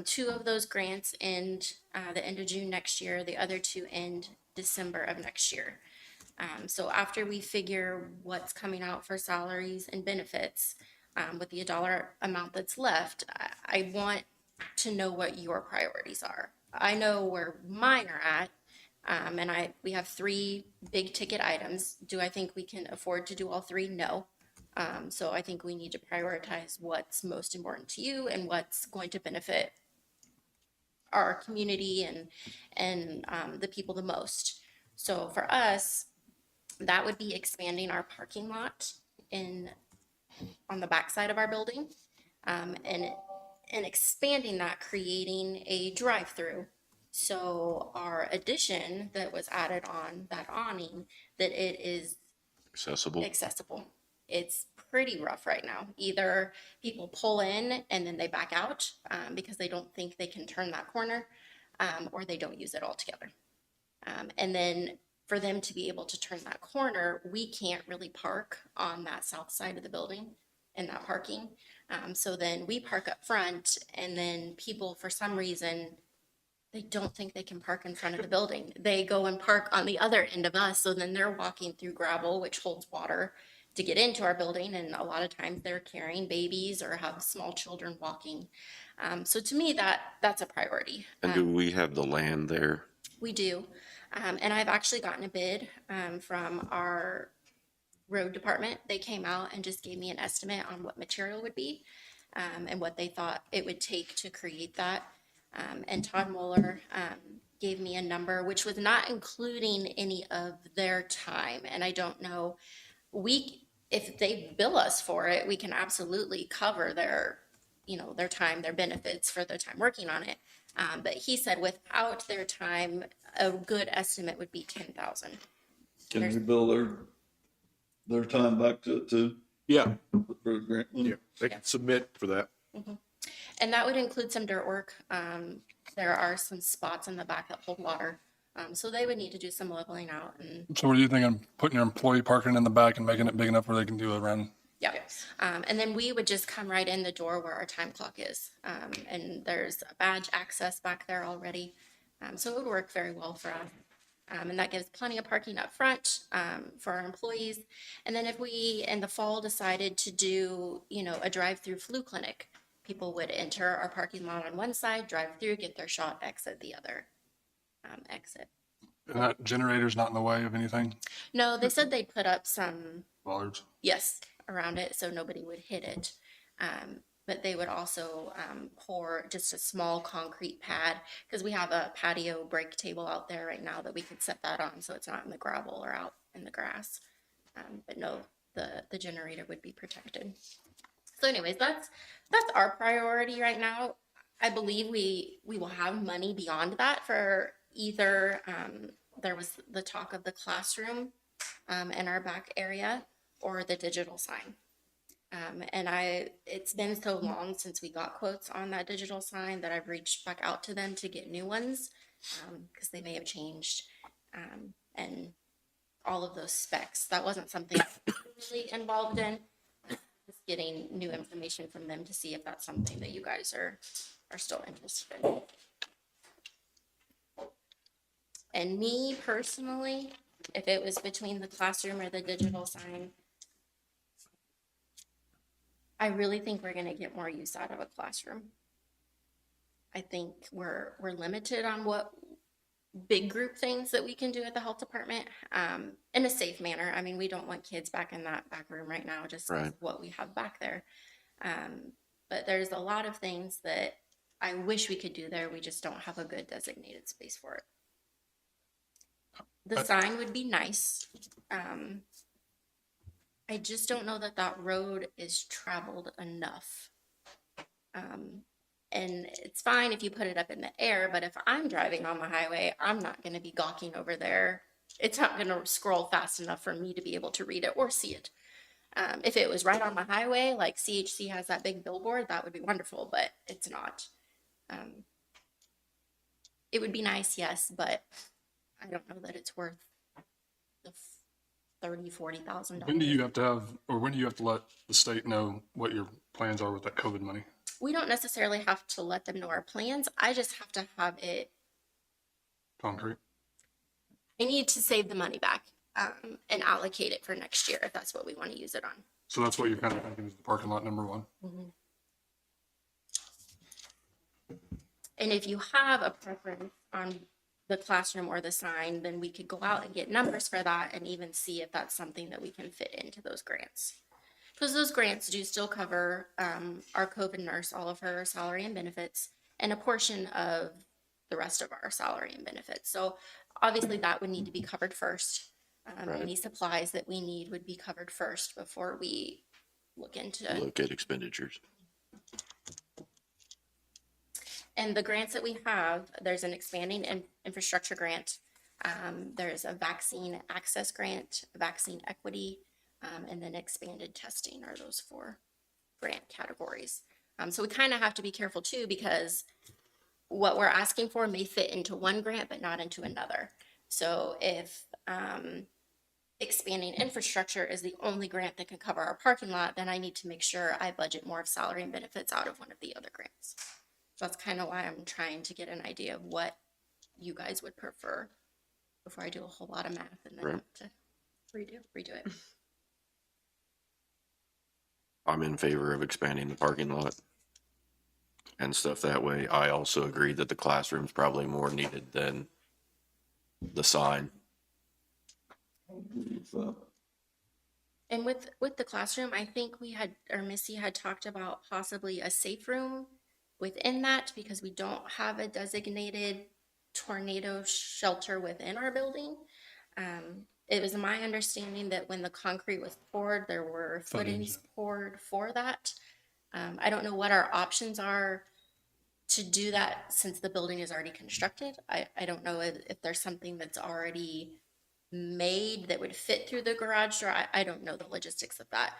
2 of those grants end the end of June next year. The other 2 end December of next year. So after we figure what's coming out for salaries and benefits, with the dollar amount that's left, I want to know what your priorities are. I know where mine are at, and we have 3 big ticket items. Do I think we can afford to do all 3? No. So I think we need to prioritize what's most important to you and what's going to benefit our community and the people the most. So for us, that would be expanding our parking lot in on the backside of our building. And expanding that, creating a drive-through. So our addition that was added on that awning, that it is
Accessible.
accessible. It's pretty rough right now. Either people pull in and then they back out because they don't think they can turn that corner, or they don't use it altogether. And then for them to be able to turn that corner, we can't really park on that south side of the building in that parking. So then we park up front, and then people, for some reason, they don't think they can park in front of the building. They go and park on the other end of us. So then they're walking through gravel, which holds water, to get into our building. And a lot of times they're carrying babies or have small children walking. So to me, that's a priority.
And do we have the land there?
We do. And I've actually gotten a bid from our road department. They came out and just gave me an estimate on what material would be and what they thought it would take to create that. And Todd Mueller gave me a number, which was not including any of their time. And I don't know, if they bill us for it, we can absolutely cover their time, their benefits for their time working on it. But he said without their time, a good estimate would be 10,000.
Can we bill their time back to it too?
Yeah,
For a grant money?
yeah, they can submit for that.
And that would include some dirt work. There are some spots in the back that hold water. So they would need to do some leveling out and
So what do you think on putting your employee parking in the back and making it big enough where they can do a run?
yeah. And then we would just come right in the door where our time clock is. And there's a badge access back there already. So it would work very well for us. And that gives plenty of parking up front for our employees. And then if we, in the fall, decided to do, a drive-through flu clinic, people would enter our parking lot on one side, drive through, get their shot, exit the other exit.
And that generator's not in the way of anything?
No, they said they'd put up some,
Bollards?
yes, around it so nobody would hit it. But they would also pour just a small concrete pad, because we have a patio break table out there right now that we could set that on so it's not in the gravel or out in the grass. But no, the generator would be protected. So anyways, that's our priority right now. I believe we will have money beyond that for either, there was the talk of the classroom in our back area or the digital sign. And it's been so long since we got quotes on that digital sign that I've reached back out to them to get new ones because they may have changed and all of those specs. That wasn't something I'm really involved in. Just getting new information from them to see if that's something that you guys are still interested in. And me personally, if it was between the classroom or the digital sign, I really think we're gonna get more use out of a classroom. I think we're limited on what big group things that we can do at the health department in a safe manner. I mean, we don't want kids back in that back room right now, just
Right.
what we have back there. But there's a lot of things that I wish we could do there. We just don't have a good designated space for it. The sign would be nice. I just don't know that road is traveled enough. And it's fine if you put it up in the air, but if I'm driving on the highway, I'm not going to be gawking over there. It's not going to scroll fast enough for me to be able to read it or see it. If it was right on the highway, like CHC has that big billboard, that would be wonderful, but it's not. It would be nice, yes, but I don't know that it's worth the $30,000-$40,000.
When do you have to have, or when do you have to let the state know what your plans are with that COVID money?
We don't necessarily have to let them know our plans. I just have to have it.
Concrete?
I need to save the money back and allocate it for next year if that's what we want to use it on.
So that's what you're kind of thinking is the parking lot number one?
Mm-hmm. And if you have a preference on the classroom or the sign, then we could go out and get numbers for that and even see if that's something that we can fit into those grants. Because those grants do still cover our COVID nurse, all of her salary and benefits, and a portion of the rest of our salary and benefits. So obviously that would need to be covered first.
Right.
Any supplies that we need would be covered first before we look into.
Look at expenditures.
And the grants that we have, there's an expanding infrastructure grant. There's a vaccine access grant, vaccine equity, and then expanded testing are those 4 grant categories. So we kind of have to be careful too, because what we're asking for may fit into one grant, but not into another. So if expanding infrastructure is the only grant that can cover our parking lot, then I need to make sure I budget more of salary and benefits out of one of the other grants. So that's kind of why I'm trying to get an idea of what you guys would prefer before I do a whole lot of math and then
Right.
have to redo it.
I'm in favor of expanding the parking lot and stuff that way. I also agree that the classroom's probably more needed than the sign.
And with the classroom, I think we had, or Missy had talked about possibly a safe room within that, because we don't have a designated tornado shelter within our building. It was my understanding that when the concrete was poured, there were footings poured for that. I don't know what our options are to do that since the building is already constructed. I don't know if there's something that's already made that would fit through the garage door. I don't know the logistics of that.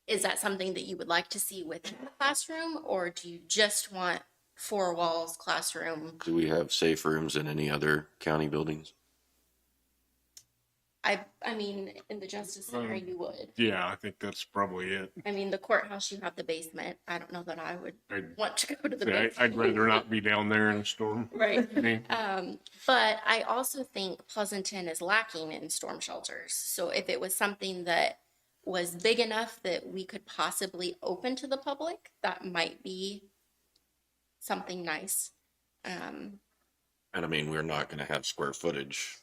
Is that something that you would like to see within the classroom, or do you just want 4 walls classroom?
Do we have safe rooms in any other county buildings?
I mean, in the Justice Center, you would.
Yeah, I think that's probably it.
I mean, the courthouse, you have the basement. I don't know that I would
I'd-
want to go to the
Yeah,
basement.
I'd rather not be down there in a storm.
Right.
I mean,
But I also think Pleasanton is lacking in storm shelters. So if it was something that was big enough that we could possibly open to the public, that might be something nice.
And I mean, we're not gonna have square footage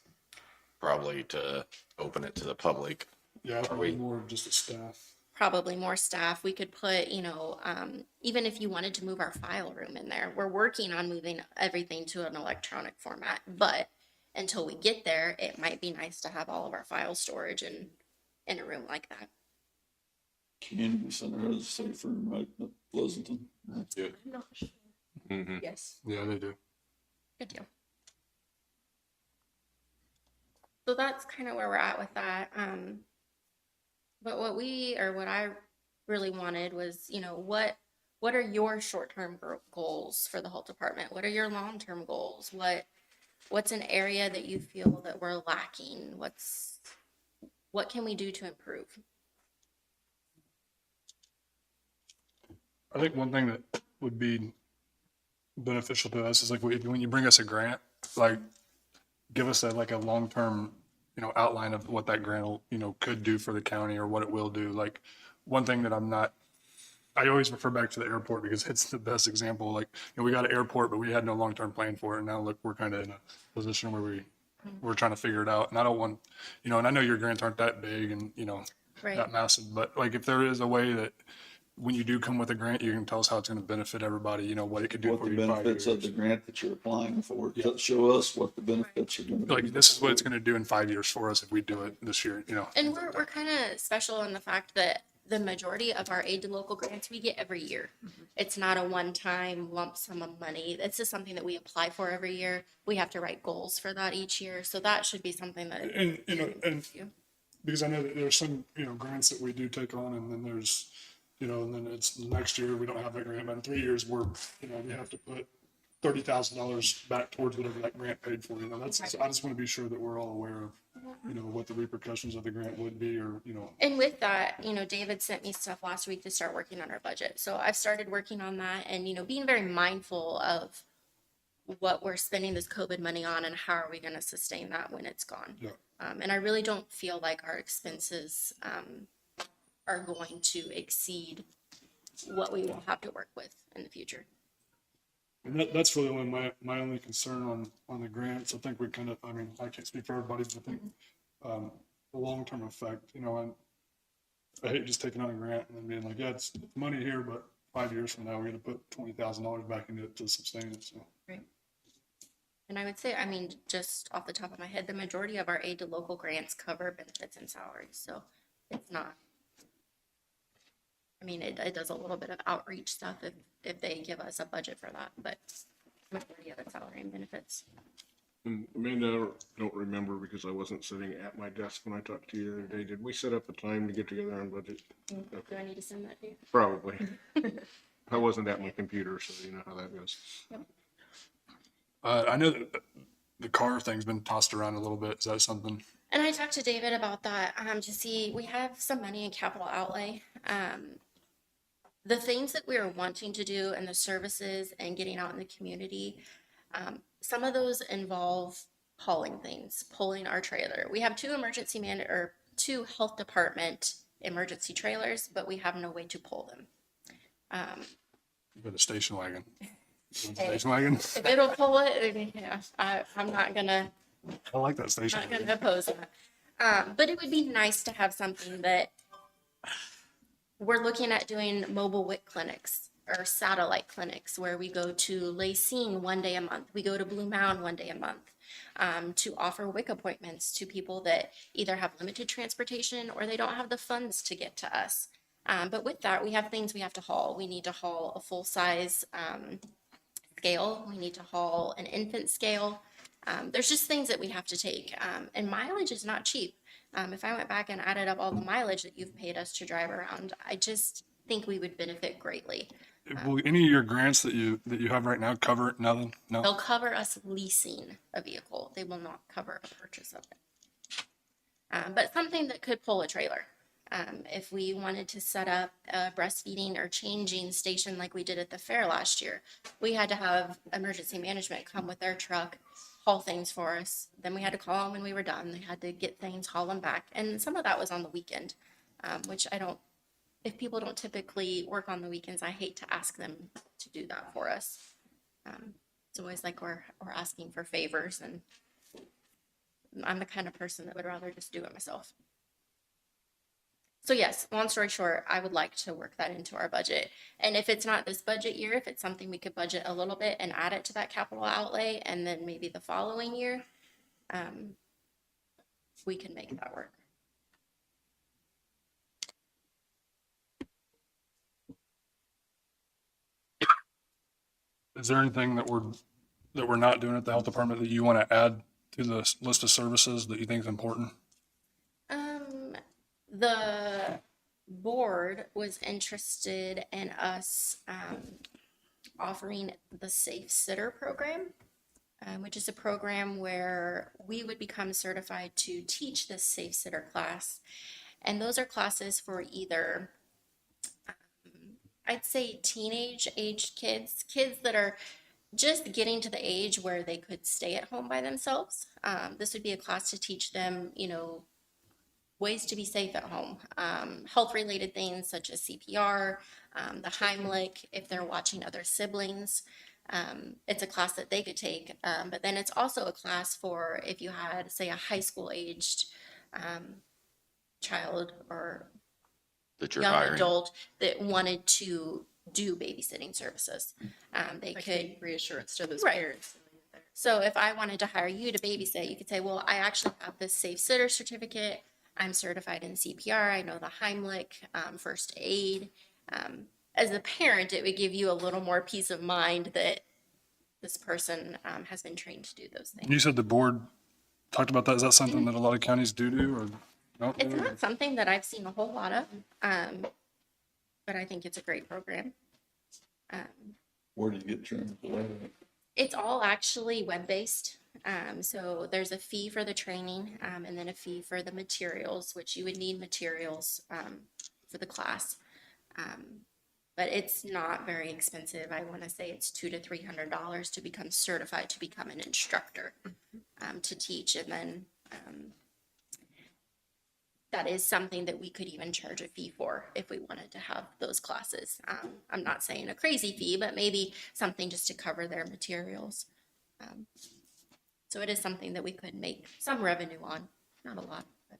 probably to open it to the public.
Yeah,
Are
probably
we-
more of just a staff.
Probably more staff. We could put, even if you wanted to move our file room in there, we're working on moving everything to an electronic format. But until we get there, it might be nice to have all of our file storage in a room like that.
Community center has a safe room right at Pleasanton.
I'm not sure.
mhm.
Yes.
Yeah, they do.
Good deal. So that's kind of where we're at with that. But what I really wanted was, what are your short-term goals for the health department? What are your long-term goals? What's an area that you feel that we're lacking? What can we do to improve?
I think one thing that would be beneficial to us is like when you bring us a grant, like give us a long-term, outline of what that grant will, could do for the county or what it will do. Like one thing that I always refer back to the airport because it's the best example. Like, we got an airport, but we had no long-term plan for it. And now look, we're kind of in a position where we're trying to figure it out. And I don't want, and I know your grants aren't that big and,
Right.
that massive, but like if there is a way that when you do come with a grant, you can tell us how it's going to benefit everybody, what it could do
What
for
the
you in 5
benefits of
years.
the grant that you're applying for, show us what the benefits are gonna be.
Like this is what it's going to do in 5 years for us if we do it this year,
And we're kind of special in the fact that the majority of our aid to local grants we get every year. It's not a one-time lump sum of money. This is something that we apply for every year. We have to write goals for that each year. So that should be something that.
And because I know that there's some, grants that we do take on and then there's, and then it's next year, we don't have that grant, but in 3 years, we have to put $30,000 back towards whatever that grant paid for, so I just want to be sure that we're all aware of, what the repercussions of the grant would be or.
And with that, David sent me stuff last week to start working on our budget. So I've started working on that and, being very mindful of what we're spending this COVID money on and how are we going to sustain that when it's gone.
Yeah.
And I really don't feel like our expenses are going to exceed what we will have to work with in the future.
And that's really only my only concern on the grants. I think we kind of, I can't speak for everybody, but I think the long-term effect, and I hate just taking on a grant and then being like, yeah, it's money here, but 5 years from now, we're going to put $20,000 back into it to sustain it, so.
Right. And I would say, just off the top of my head, the majority of our aid to local grants cover benefits and salaries. So it's not I mean, it does a little bit of outreach stuff if they give us a budget for that, but majority of it's salary and benefits.
And Amanda, I don't remember because I wasn't sitting at my desk when I talked to you the other day. Did we set up a time to get together on budget?
Do I need to send that to you?
Probably. I wasn't at my computer, so you know how that goes.
I know that the car thing's been tossed around a little bit. Is that something?
And I talked to David about that, to see, we have some money in capital outlay. The things that we are wanting to do and the services and getting out in the community, some of those involve hauling things, pulling our trailer. We have two health department emergency trailers, but we have no way to pull them.
You got a station wagon.
Hey,
Station wagon?
if it'll pull it, yeah, I'm not gonna,
I like that station
not
wagon.
gonna oppose that. But it would be nice to have something that we're looking at doing mobile WIC clinics or satellite clinics where we go to Lacine one day a month. We go to Blue Mound one day a month to offer WIC appointments to people that either have limited transportation or they don't have the funds to get to us. But with that, we have things we have to haul. We need to haul a full-size scale. We need to haul an infant scale. There's just things that we have to take. And mileage is not cheap. If I went back and added up all the mileage that you've paid us to drive around, I just think we would benefit greatly.
Will any of your grants that you have right now cover it? Nothing? No?
They'll cover us leasing a vehicle. They will not cover a purchase of it. But something that could pull a trailer. If we wanted to set up a breastfeeding or changing station like we did at the fair last year, we had to have emergency management come with their truck, haul things for us. Then we had to call them when we were done. They had to get things, haul them back. And some of that was on the weekend, which if people don't typically work on the weekends, I hate to ask them to do that for us. It's always like we're asking for favors, and I'm the kind of person that would rather just do it myself. So yes, long story short, I would like to work that into our budget. And if it's not this budget year, if it's something we could budget a little bit and add it to that capital outlay, and then maybe the following year, we can make that work.
Is there anything that we're not doing at the health department that you want to add to the list of services that you think is important?
The board was interested in us offering the Safe Sitter program, which is a program where we would become certified to teach this Safe Sitter class. And those are classes for either, I'd say teenage age kids that are just getting to the age where they could stay at home by themselves. This would be a class to teach them, ways to be safe at home, health-related things such as CPR, the Heimlich, if they're watching other siblings. It's a class that they could take, but then it's also a class for if you had, say, a high school-aged child or
That you're
young
hiring.
adult that wanted to do babysitting services. They
Like
could
the reassurance to those
Right.
parents.
So if I wanted to hire you to babysit, you could say, well, I actually have this Safe Sitter certificate. I'm certified in CPR. I know the Heimlich, first aid. As a parent, it would give you a little more peace of mind that this person has been trained to do those things.
You said the board talked about that. Is that something that a lot of counties do or don't
It's
do?
not something that I've seen a whole lot of, but I think it's a great program.
Where do you get trained?
It's all actually web-based. So there's a fee for the training, and then a fee for the materials, which you would need materials for the class. But it's not very expensive. I want to say it's $200 to $300 to become certified to become an instructor to teach, and then that is something that we could even charge a fee for if we wanted to have those classes. I'm not saying a crazy fee, but maybe something just to cover their materials. So it is something that we could make some revenue on, not a lot. But.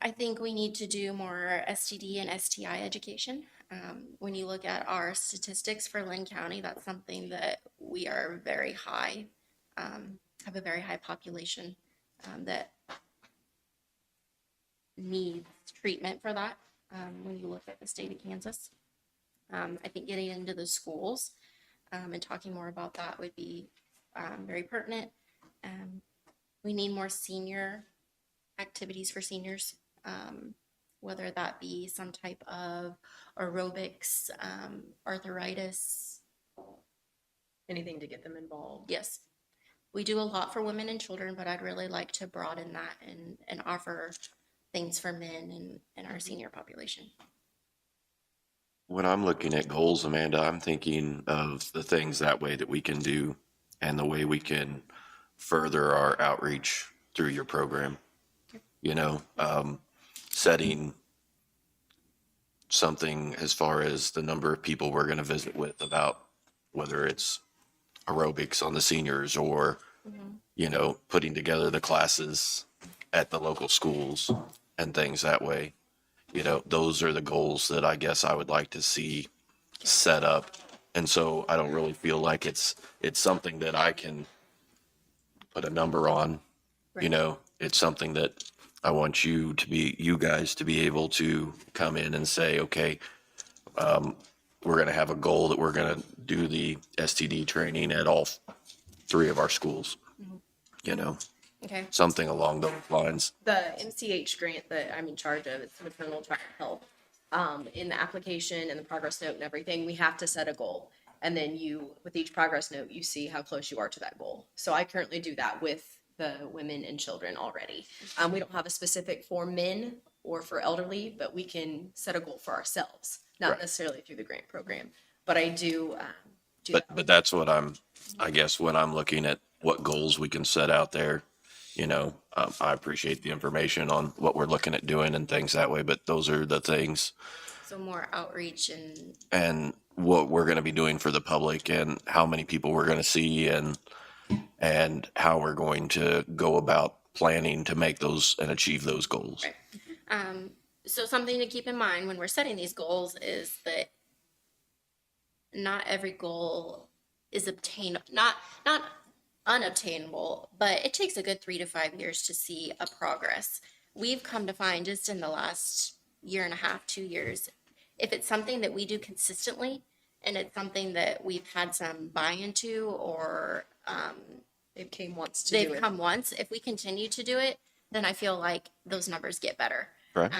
I think we need to do more STD and STI education. When you look at our statistics for Linn County, that's something that we are very high, have a very high population that needs treatment for that, when you look at the state of Kansas. I think getting into the schools, and talking more about that would be, very pertinent. We need more senior activities for seniors, whether that be some type of aerobics, arthritis.
Anything to get them involved.
Yes. We do a lot for women and children, but I'd really like to broaden that and offer things for men and our senior population.
When I'm looking at goals, Amanda, I'm thinking of the things that way that we can do and the way we can further our outreach through your program. You know, setting something as far as the number of people we're going to visit with about whether it's aerobics on the seniors or, you know, putting together the classes at the local schools and things that way. You know, those are the goals that I guess I would like to see set up. And so I don't really feel like it's something that I can put a number on.
Right.
You know, it's something that I want you guys to be able to come in and say, okay, we're going to have a goal that we're going to do the STD training at all 3 of our schools, you know,
Okay.
something along those lines.
The MCH grant that I'm in charge of, it's maternal child health. In the application and the progress note and everything, we have to set a goal. And then with each progress note, you see how close you are to that goal. So I currently do that with the women and children already. We don't have a specific for men or for elderly, but we can set a goal for ourselves, not
Right.
necessarily through the grant program. But I do do
But,
that.
but that's what I guess when I'm looking at what goals we can set out there, you know, I appreciate the information on what we're looking at doing and things that way, but those are the things
So more outreach
and what we're going to be doing for the public and how many people we're going to see and how we're going to go about planning to make those and achieve those goals.
Right. So something to keep in mind when we're setting these goals is that not every goal is not unobtainable, but it takes a good 3 to 5 years to see a progress. We've come to find just in the last year and a half, 2 years, if it's something that we do consistently and it's something that we've had some buy-in to or
They've came once to do
they've
it.
come once, if we continue to do it, then I feel like those numbers get better.
Right.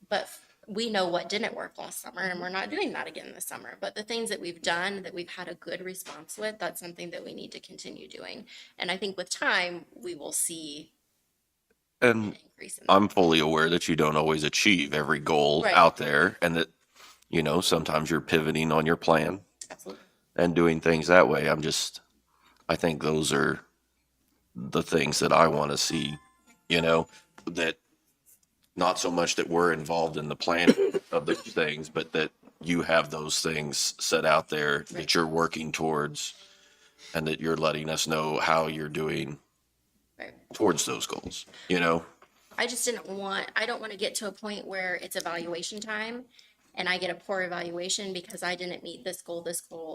But we know what didn't work last summer and we're not doing that again this summer. But the things that we've done that we've had a good response with, that's something that we need to continue doing. And I think with time, we will see
And
an increase in that.
I'm fully aware that you don't always achieve every goal
Right.
out there and that, you know, sometimes you're pivoting on your plan
Absolutely.
and doing things that way. I think those are the things that I want to see, you know, that not so much that we're involved in the planning of those things, but that you have those things set out there that you're working towards and that you're letting us know how you're doing
Right.
towards those goals, you know?
I don't want to get to a point where it's evaluation time and I get a poor evaluation because I didn't meet this goal,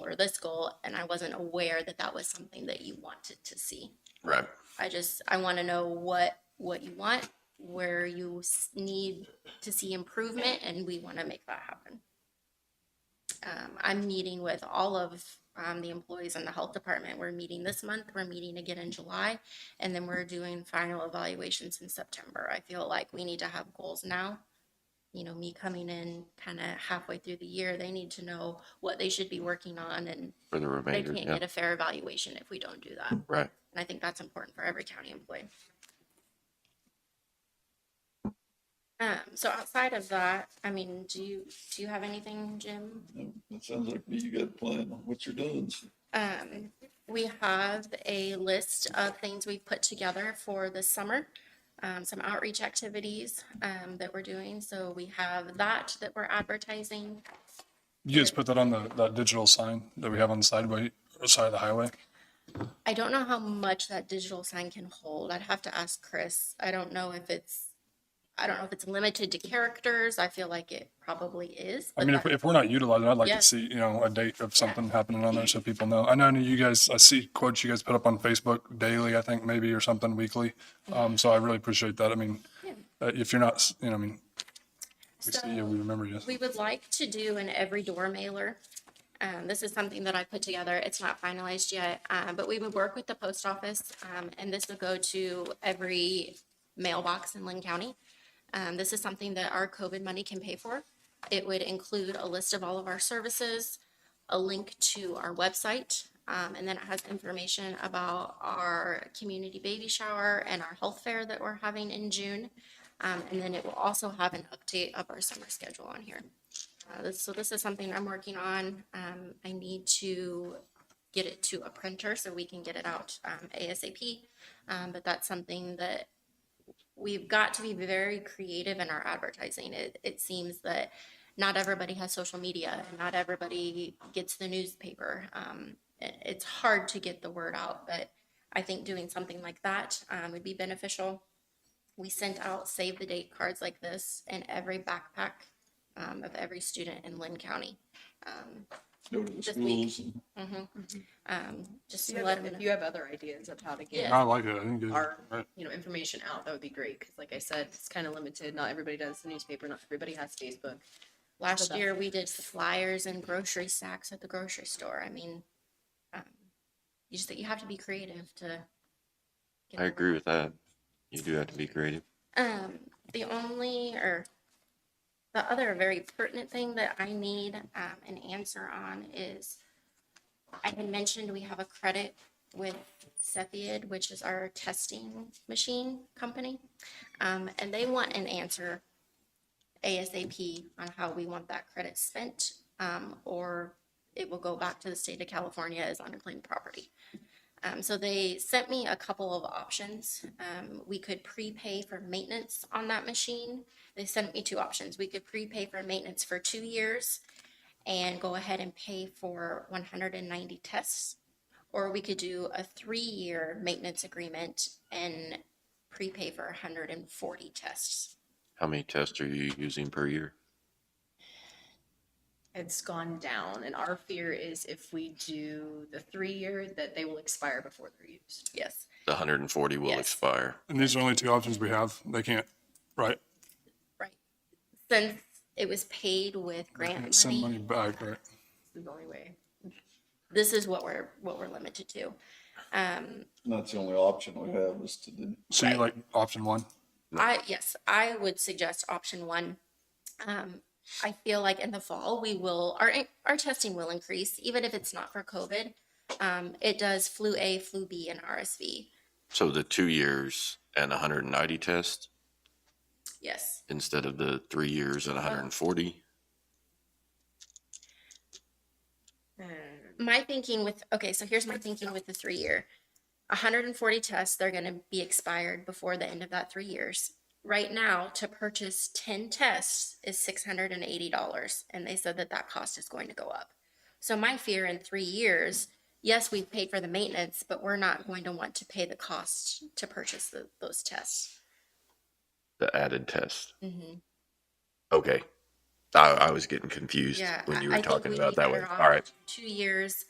or this goal, and I wasn't aware that that was something that you wanted to see.
Right.
I want to know what you want, where you need to see improvement, and we want to make that happen. I'm meeting with all of the employees in the health department. We're meeting this month, we're meeting again in July, and then we're doing final evaluations in September. I feel like we need to have goals now. You know, me coming in kind of halfway through the year, they need to know what they should be working on, and
For the
they
remainder,
can't
yeah.
get a fair evaluation if we don't do that.
Right.
And I think that's important for every county employee. So outside of that, I mean, do you have anything, Jim?
It sounds like you got a plan on what you're doing.
We have a list of things we've put together for this summer, some outreach activities that we're doing. So we have that we're advertising.
You guys put that on that digital sign that we have on the side of the highway?
I don't know how much that digital sign can hold. I'd have to ask Chris. I don't know if it's limited to characters. I feel like it probably is.
I mean, if we're not utilizing, I'd like
Yeah.
to see, you know, a date of something happening on there so people know. I know you guys, I see quotes you guys put up on Facebook daily, I think maybe, or something weekly. So I really appreciate that. I mean, if you're not, you know, I mean, We see you, we remember you.
We would like to do an every door mailer. This is something that I put together. It's not finalized yet, but we would work with the post office, and this would go to every mailbox in Linn County. This is something that our COVID money can pay for. It would include a list of all of our services, a link to our website, and then it has information about our community baby shower and our health fair that we're having in June. And then it will also have an update of our summer schedule on here. So this is something I'm working on. I need to get it to a printer so we can get it out ASAP. But that's something that we've got to be very creative in our advertising. It seems that not everybody has social media and not everybody gets the newspaper. It's hard to get the word out, but I think doing something like that would be beneficial. We sent out save the date cards like this in every backpack of every student in Linn County.
Go to the
This week.
schools.
Just to let them
If
know.
you have other ideas of how to get
Yeah.
I like it, I think it's,
our,
right.
information out, that would be great, because like I said, it's kind of limited. Not everybody does the newspaper, not everybody has Facebook.
Last
So
year, we did flyers and grocery sacks at the grocery store. I mean, you have to be creative to. get
I
the
agree with that. You do have to be creative.
The other very pertinent thing that I need an answer on is, I had mentioned we have a credit with Cepheid, which is our testing machine company. And they want an answer ASAP on how we want that credit spent, or it will go back to the state of California as unclaimed property. So they sent me a couple of options. We could prepay for maintenance on that machine. They sent me two options. We could prepay for maintenance for 2 years and go ahead and pay for 190 tests, or we could do a 3-year maintenance agreement and prepay for 140 tests.
How many tests are you using per year?
It's gone down, and our fear is if we do the 3-year, that they will expire before they're used.
Yes.
The 140 will
Yes.
expire.
And these are only two options we have. They can't, right?
Right. Since it was paid with
They
grant
can't send money
money,
back, right?
This is the only way.
this is what we're limited to.
That's the only option we have is to do.
So you like option one?
Yes, I would suggest option one. I feel like in the fall, our testing will increase, even if it's not for COVID. It does flu A, flu B, and RSV.
So the 2 years and 190 tests
Yes.
instead of the 3 years and 140?
My thinking so here's my thinking with the 3-year. 140 tests, they're going to be expired before the end of that 3 years. Right now, to purchase 10 tests is $680, and they said that cost is going to go up. So my fear in 3 years, yes, we've paid for the maintenance, but we're not going to want to pay the cost to purchase those tests.
The added test.
Mm-hmm.
Okay. I was getting confused
Yeah,
when you
I
were
think
talking
we'd
about
be
that way.
better off
All right.
2 years,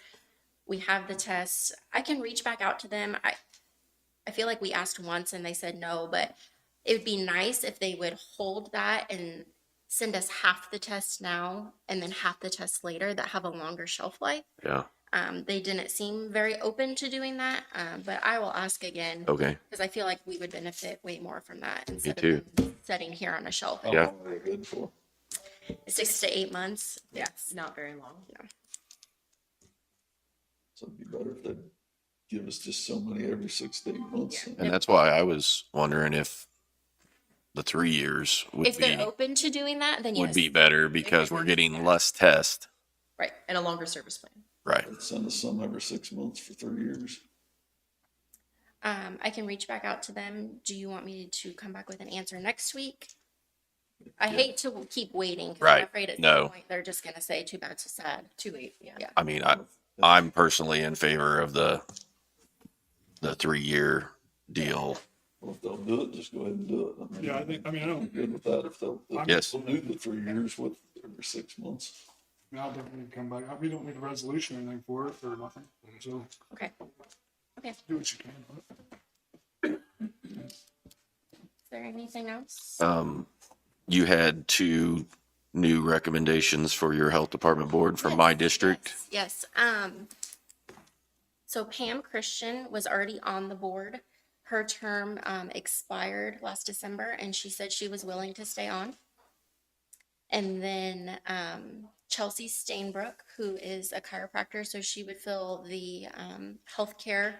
we have the tests. I can reach back out to them. I feel like we asked once and they said no, but it would be nice if they would hold that and send us half the tests now and then half the tests later that have a longer shelf life.
Yeah.
They didn't seem very open to doing that, but I will ask again.
Okay.
Because I feel like we would benefit way more from that instead
too.
of them sitting here on a shelf.
How
Yeah.
long are they good for?
6 to 8 months.
Yes, not very long.
So it'd be better if they give us just so many every 6 to 8 months.
And that's why I was wondering if the 3 years
If they're open to doing that, then yes.
would be better because we're getting less tests.
Right, and a longer service plan.
Right.
Send us some every 6 months for 3 years.
I can reach back out to them. Do you want me to come back with an answer next week? I hate to keep waiting. 'Cause
Right.
I'm afraid at
No.
some point they're just going to say too bad, so sad.
Too late, yeah.
I mean, I'm personally in favor of the 3-year deal.
Well, if they'll do it, just go ahead and do it. I mean,
Yeah, I don't.
I'm good with that if they'll
Yes.
do the 3 years with every 6 months.
I'll definitely come back. We don't need a resolution or anything for it or nothing. So
Okay. Okay.
do what you can.
Is there anything else?
you had two new recommendations for your health department board from my district.
Yes. So Pam Christian was already on the board. Her term expired last December, and she said she was willing to stay on. And then Chelsea Stainbrook, who is a chiropractor, so she would fill the healthcare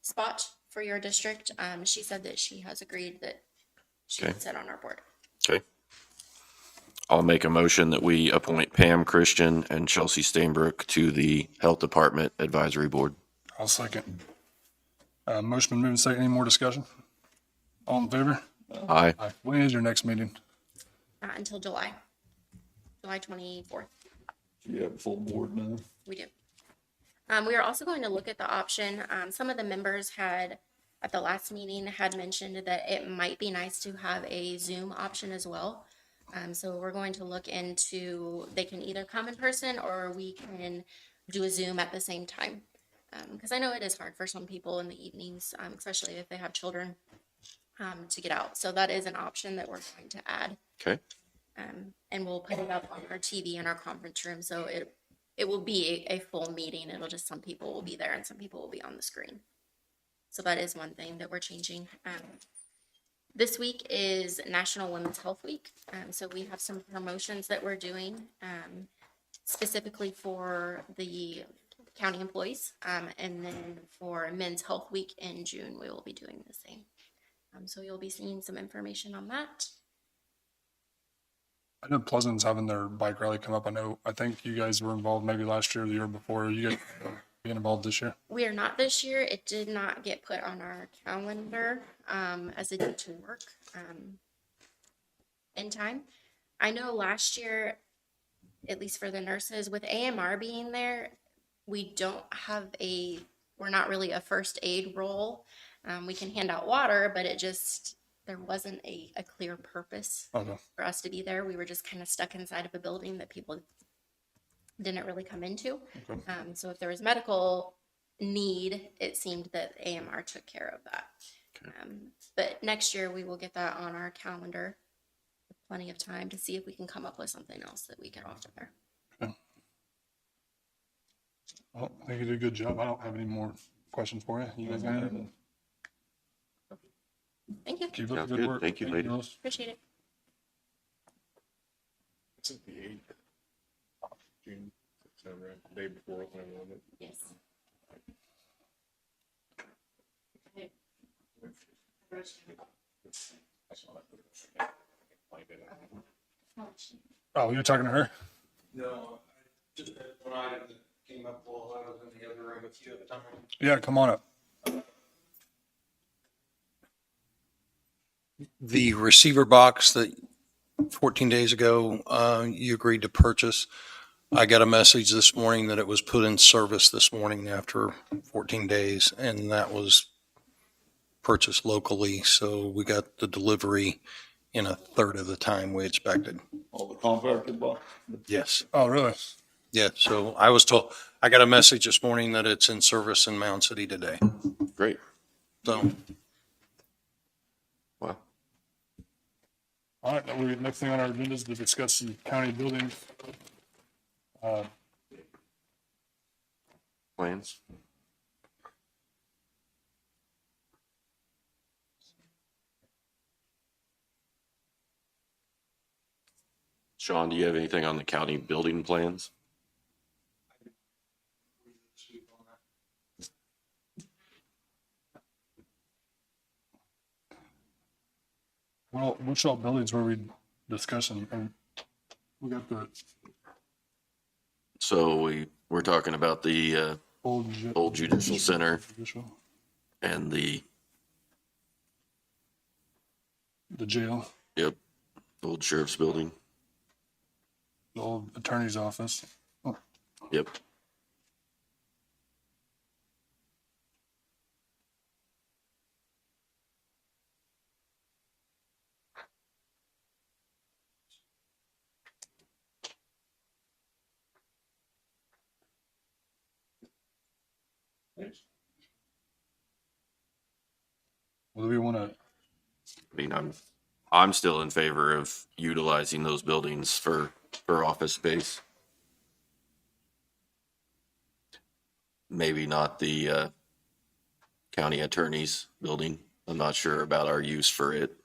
spot for your district. She said that she has agreed that she
Okay.
would sit on our board.
Okay. I'll make a motion that we appoint Pam Christian and Chelsea Stainbrook to the Health Department Advisory Board.
I'll second. Motion been moved and second. Any more discussion? All in favor?
Aye.
Aye. When is your next meeting?
Until July 24th.
You have a full board now?
We do. We are also going to look at the option. Some of the members had, at the last meeting, had mentioned that it might be nice to have a Zoom option as well. So we're going to look into, they can either come in person or we can do a Zoom at the same time. Because I know it is hard for some people in the evenings, especially if they have children, to get out. So that is an option that we're going to add.
Okay.
And we'll put it up on our TV in our conference room, so it will be a full meeting. It'll just, some people will be there and some people will be on the screen. So that is one thing that we're changing. This week is National Women's Health Week. So we have some promotions that we're doing specifically for the county employees. And then for Men's Health Week in June, we will be doing the same. So you'll be seeing some information on that.
I know Pleasant's having their bike rally come up. I think you guys were involved maybe last year or the year before. Are you guys being involved this year?
We are not this year. It did not get put on our calendar as a day to work in time. I know last year, at least for the nurses, with AMR being there, we're not really a first aid role. We can hand out water, but there wasn't a clear purpose for us to be there. We were just kind of stuck inside of a building that people didn't really come into. So if there was medical need, it seemed that AMR took care of that. But next year we will get that on our calendar with plenty of time to see if we can come up with something else that we could offer there.
Okay. Well, I think you did a good job. I don't have any more questions for you. You guys got anything?
Thank you.
Keep up
Sounds
the good
good.
work.
Thank you, ladies.
girls.
Appreciate it.
It's at the 8th of June, is that right? The day before opening enrollment.
Yes.
Oh, you're talking to her?
No, just had one item that came up while I was in the other room with you at the time.
Yeah, come on up.
The receiver box that 14 days ago, you agreed to purchase. I got a message this morning that it was put in service this morning after 14 days, and that was purchased locally. So we got the delivery in a third of the time we expected.
All the compacted box?
Yes.
Oh, really?
Yeah. So I was told, I got a message this morning that it's in service in Mound City today.
Great.
So
Wow.
All right, now next thing on our agenda is to discuss some county buildings.
Plans? Sean, do you have anything on the county building plans?
Well, which all buildings were we discussing? We got the
So we're talking about the old judicial center and the
jail,
yep, old sheriff's building.
the old attorney's office. Oh,
Yep.
Well, do we want to,
I mean, I'm still in favor of utilizing those buildings for office space. Maybe not the county attorney's building. I'm not sure about our use for it.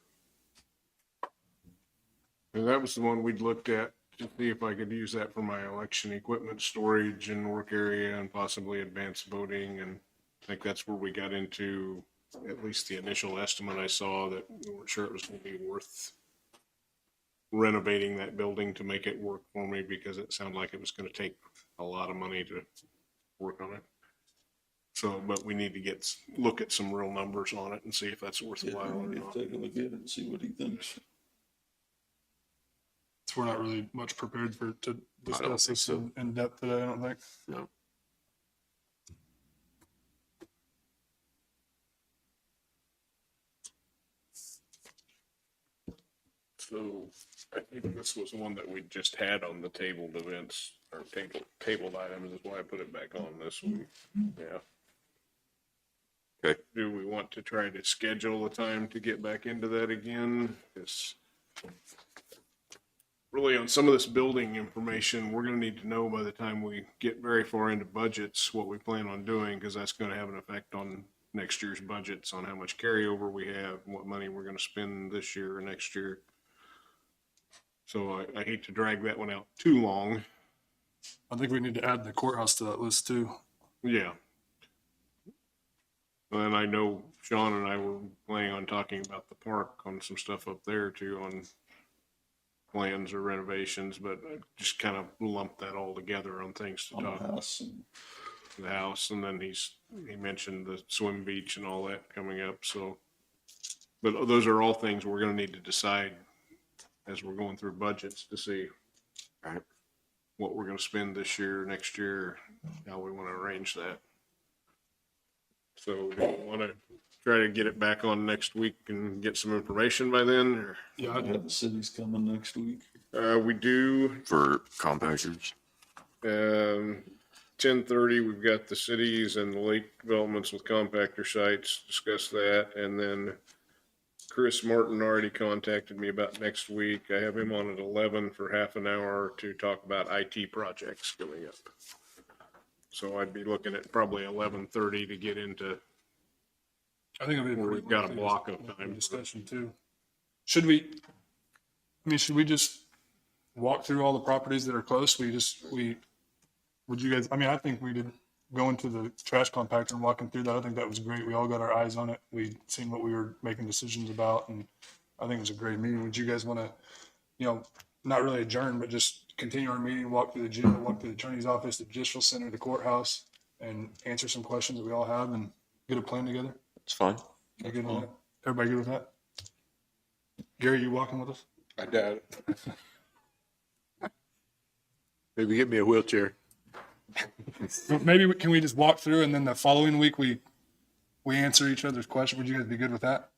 And that was the one we'd looked at to see if I could use that for my election equipment storage and work area and possibly advanced voting. And I think that's where we got into, at least the initial estimate I saw, that we weren't sure it was going to be worth renovating that building to make it work for me, because it sounded like it was going to take a lot of money to work on it. So, but we need to look at some real numbers on it and see if that's worthwhile or not.
Take a look at it and see what he thinks.
So we're not really much prepared to discuss this
so.
in depth today, I don't think.
No.
So I think this was one that we just had on the tabled events or tabled items, is why I put it back on this week. Yeah.
Okay.
Do we want to try to schedule a time to get back into that again? It's really on some of this building information, we're gonna need to know by the time we get very far into budgets, what we plan on doing, because that's gonna have an effect on next year's budgets, on how much carryover we have, what money we're gonna spend this year or next year. So I hate to drag that one out too long.
I think we need to add the courthouse to that list too.
Yeah. And I know Sean and I were planning on talking about the park on some stuff up there too, on plans or renovations, but I just kind of lumped that all together on things to talk about. The house, and then he mentioned the swim beach and all that coming up, so. But those are all things we're gonna need to decide as we're going through budgets to see what we're gonna spend this year, next year, how we wanna arrange that. So do we wanna try to get it back on next week and get some information by then, or?
Yeah,
The city's coming next week.
We do,
For compactors.
10:30, we've got the cities and the lake developments with compactor sites, discuss that, and then Chris Martin already contacted me about next week. I have him on at 11 for half an hour to talk about IT projects coming up. So I'd be looking at probably 11:30 to get into,
I think it'll be
we've got a block of time.
discussion too. Should we just walk through all the properties that are close? Would you guys, I think we did go into the trash compactor and walking through that. I think that was great. We all got our eyes on it. We seen what we were making decisions about, and I think it was a great meeting. Would you guys want to, not really adjourn, but just continue our meeting, walk through the jail, walk through the attorney's office, the judicial center, the courthouse, and answer some questions that we all have and get a plan together?
It's fine.
You good with that? Everybody good with that? Gary, you walking with us?
I doubt it. Maybe get me a wheelchair.
Maybe can we just walk through and then the following week we answer each other's question? Would you guys be good with that?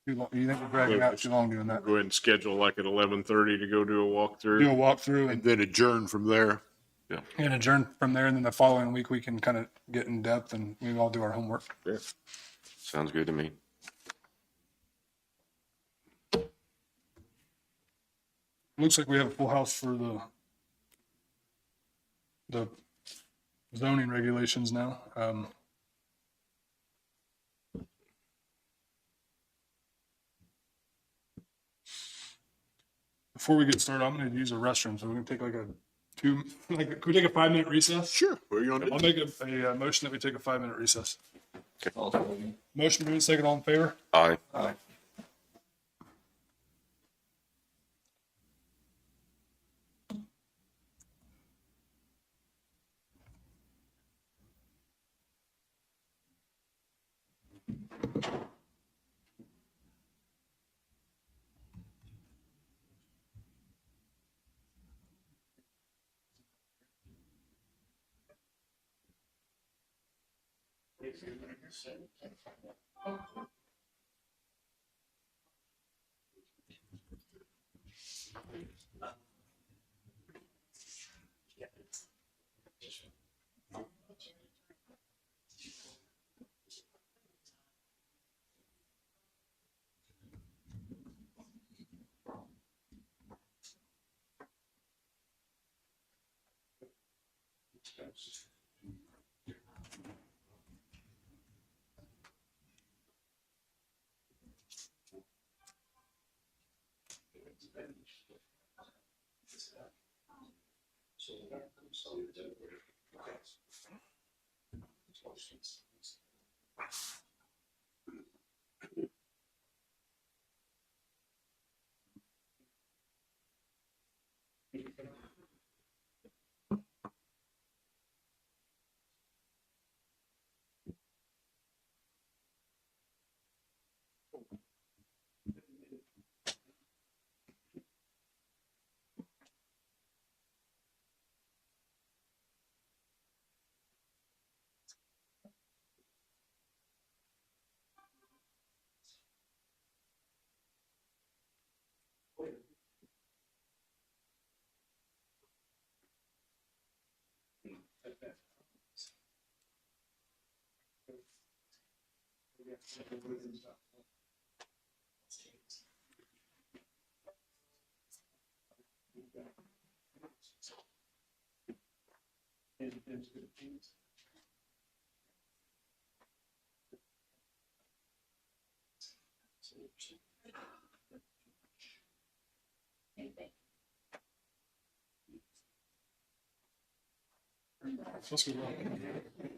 Too long? You think we're dragging out too long doing that?
Go ahead and schedule like at 11:30 to go do a walkthrough.
Do a walkthrough
And then adjourn from there.
and adjourn from there, and then the following week we can kind of get in depth and we all do our homework.
Yeah.
Sounds good to me.
Looks like we have a full house for the zoning regulations now. Before we get started, I'm going to use a restroom, so we're going to take can we take a 5-minute recess?
Sure. Where are you on
I'll make a motion that we take a 5-minute recess. Motion made, second, all in favor?
Aye.
Aye.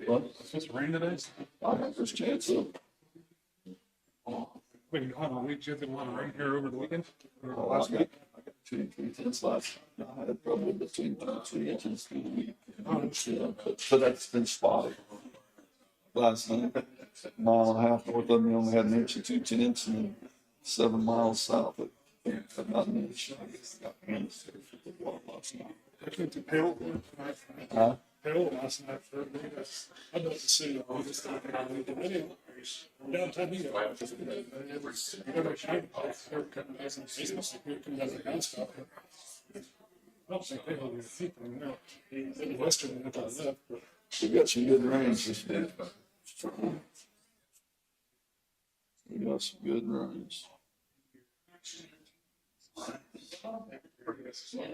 What?
It's supposed to rain today?
I think there's a chance of.
Wait, hold on, you have a lot of rain here over the weekend? Or
Oh,
last week?
I got 2 and 3 tenths last. I had probably between 2 and 3 inches through the week. Yeah, but that's been spotty. Last night, a mile and a half north of me, only had 1 inch and 2 tenths, and then 7 miles south, but not an inch. I guess I got hands there for the water last night.
I went to Pale.
Huh?
Pale last night for I'd like to see all this stuff. Downtown, you know, every business, stuff. I don't think they hold your people now. In Western, I thought that, but.
We got some good rains this week. We got some good rains.
Yeah.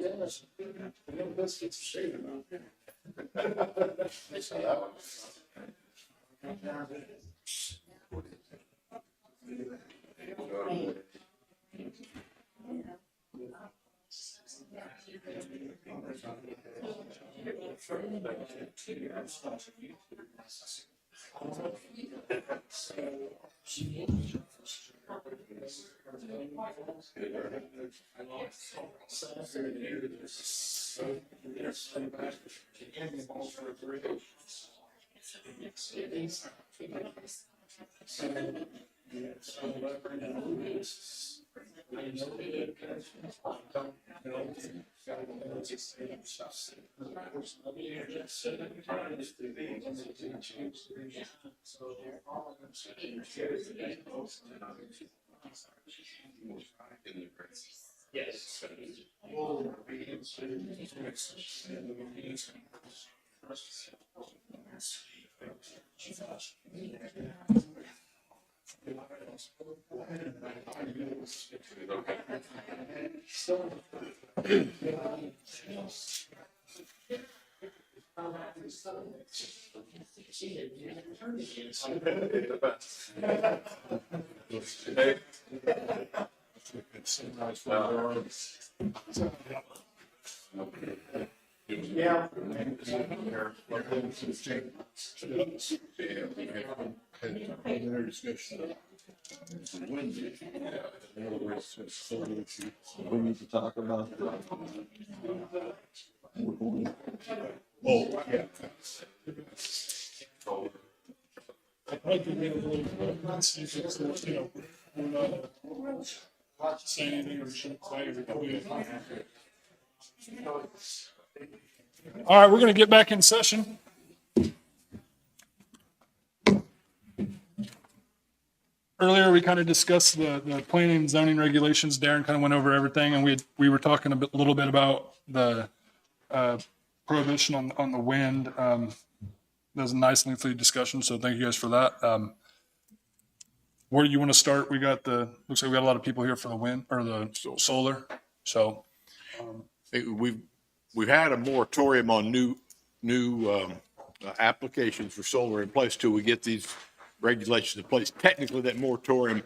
We need to talk about.
Oh, yeah.
I'd probably be a little, see if it's, you know, we're not saying anything or shouldn't say anything. All right, we're going to get back in session. Earlier, we kind of discussed the planning and zoning regulations. Darren kind of went over everything, and we were talking a little bit about the prohibition on the wind. That was a nice lengthy discussion, so thank you guys for that. Where do you want to start? Looks like we got a lot of people here for the wind or the solar. So
We've had a moratorium on new new applications for solar in place till we get these regulations in place. Technically, that moratorium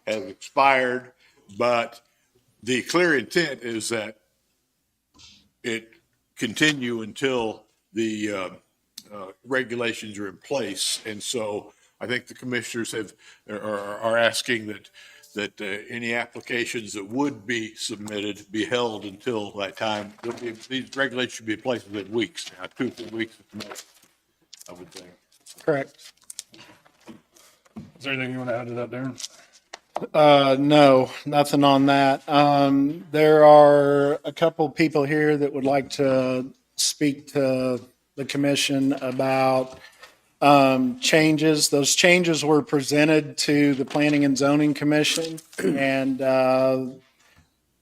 has expired, but the clear intent is that it continue until the regulations are in place. And so I think the commissioners are asking that any applications that would be submitted be held until that time. These regulations should be in place within weeks, now 2 or 3 weeks at the most, I would think.
Correct.
Is there anything you want to add to that, Darren?
No, nothing on that. There are a couple people here that would like to speak to the commission about changes. Those changes were presented to the Planning and Zoning Commission, and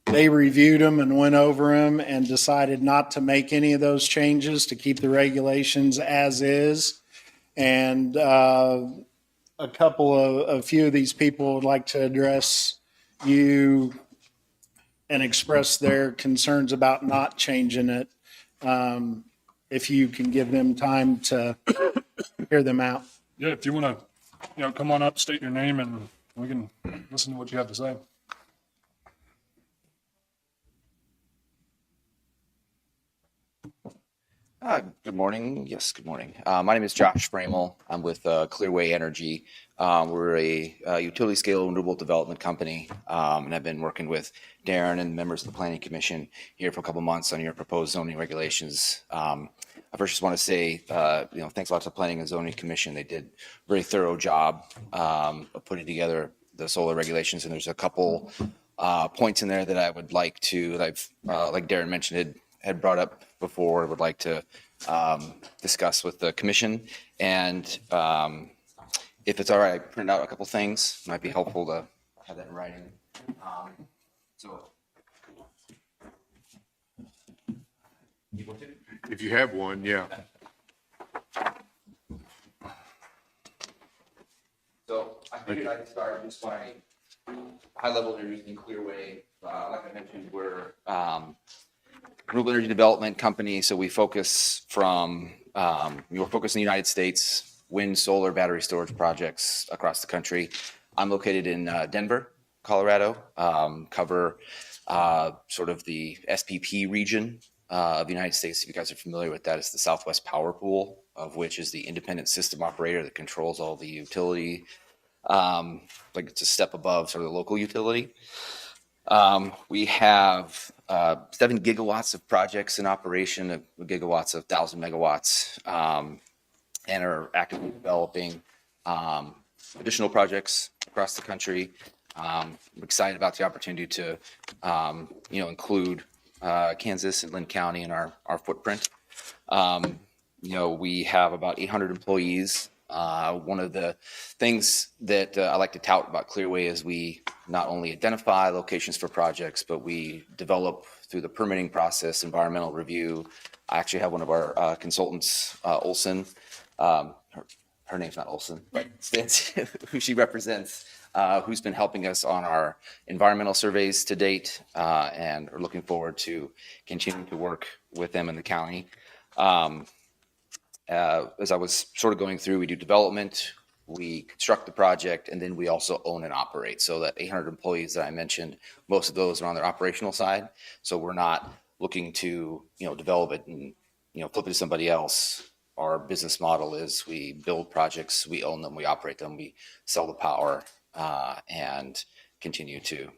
they reviewed them and went over them and decided not to make any of those changes, to keep the regulations as is. And a few of these people would like to address you and express their concerns about not changing it. If you can give them time to hear them out.
Yeah, if you want to, come on up, state your name, and we can listen to what you have to say.
Good morning. Yes, good morning. My name is Josh Bramel. I'm with Clearway Energy. We're a utility scale renewable development company, and I've been working with Darren and members of the Planning Commission here for a couple months on your proposed zoning regulations. I first just want to say, thanks a lot to the Planning and Zoning Commission. They did a very thorough job of putting together the solar regulations, and there's a couple points in there that I would like to, that I've, like Darren mentioned, had brought up before, would like to discuss with the commission. And if it's all right, I printed out a couple things. Might be helpful to have that in writing.
If you have one, yeah.
So I figured I'd start just by high level using Clearway. Like I mentioned, we're renewable energy development company, so we focus we're focused in the United States, wind, solar, battery storage projects across the country. I'm located in Denver, Colorado, cover sort of the SPP region of the United States. If you guys are familiar with that, it's the Southwest Power Pool, of which is the independent system operator that controls all the utility, like it's a step above sort of the local utility. We have 7 gigawatts of projects in operation, gigawatts of 1,000 megawatts, and are actively developing additional projects across the country. I'm excited about the opportunity to, include Kansas and Linn County in our footprint. We have about 800 employees. One of the things that I like to tout about Clearway is we not only identify locations for projects, but we develop through the permitting process, environmental review. I actually have one of our consultants, Olson. Her name's not Olson, but who she represents, who's been helping us on our environmental surveys to date, and are looking forward to continuing to work with them in the county. As I was sort of going through, we do development, we construct the project, and then we also own and operate. So that 800 employees that I mentioned, most of those are on their operational side. So we're not looking to, develop it and, flip it to somebody else. Our business model is we build projects, we own them, we operate them, we sell the power, and continue to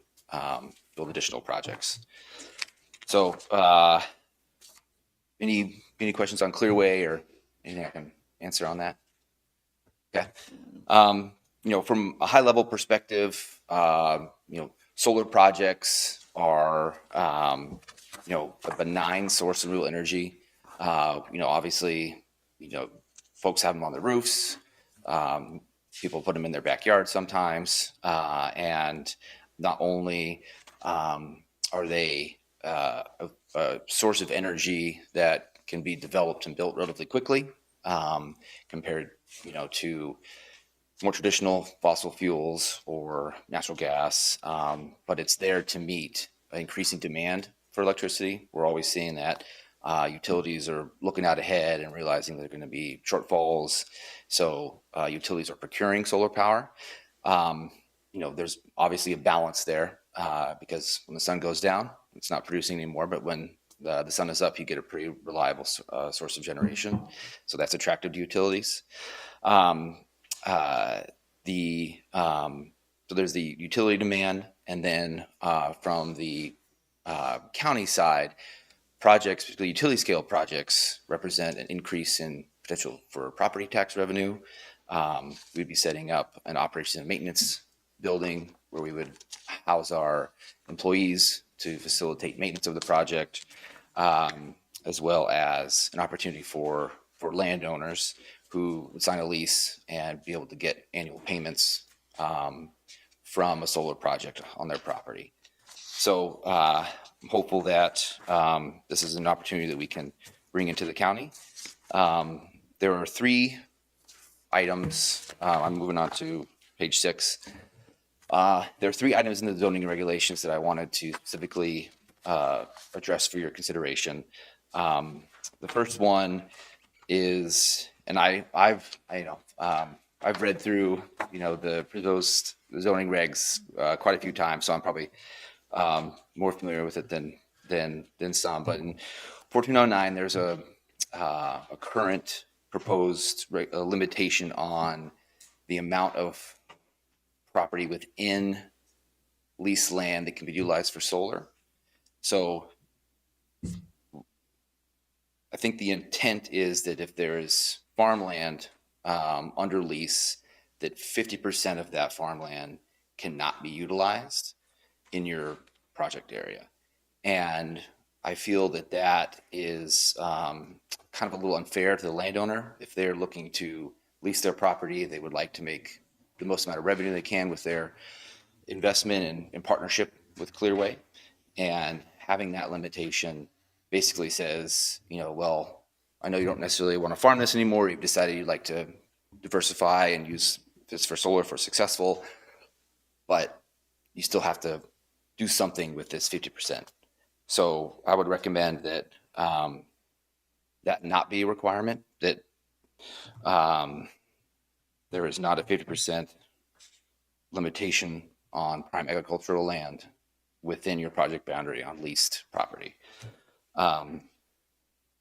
build additional projects. So any questions on Clearway or anything I can answer on that? Okay. From a high level perspective, solar projects are, a benign source of real energy. Obviously, folks have them on their roofs. People put them in their backyard sometimes. And not only are they a source of energy that can be developed and built relatively quickly, compared, to more traditional fossil fuels or natural gas, but it's there to meet increasing demand for electricity. We're always seeing that. Utilities are looking out ahead and realizing there are going to be shortfalls. So utilities are procuring solar power. There's obviously a balance there because when the sun goes down, it's not producing anymore. But when the sun is up, you get a pretty reliable source of generation. So that's attractive to utilities. So there's the utility demand, and then from the county side, projects, particularly utility scale projects, represent an increase in potential for property tax revenue. We'd be setting up an operations and maintenance building where we would house our employees to facilitate maintenance of the project, as well as an opportunity for landowners who would sign a lease and be able to get annual payments from a solar project on their property. So I'm hopeful that this is an opportunity that we can bring into the county. There are 3 items. I'm moving on to page 6. There are 3 items in the zoning regulations that I wanted to specifically address for your consideration. The first one is, and I've read through those zoning regs quite a few times, so I'm probably more familiar with it than some. But in 1409, there's a current proposed limitation on the amount of property within leased land that can be utilized for solar. So I think the intent is that if there is farmland under lease, that 50% of that farmland cannot be utilized in your project area. And I feel that that is kind of a little unfair to the landowner. If they're looking to lease their property, they would like to make the most amount of revenue they can with their investment in partnership with Clearway. And having that limitation basically says, well, I know you don't necessarily want to farm this anymore. You've decided you'd like to diversify and use this for solar for successful, but you still have to do something with this 50%. So I would recommend that that not be a requirement, that there is not a 50% limitation on prime agricultural land within your project boundary on leased property. One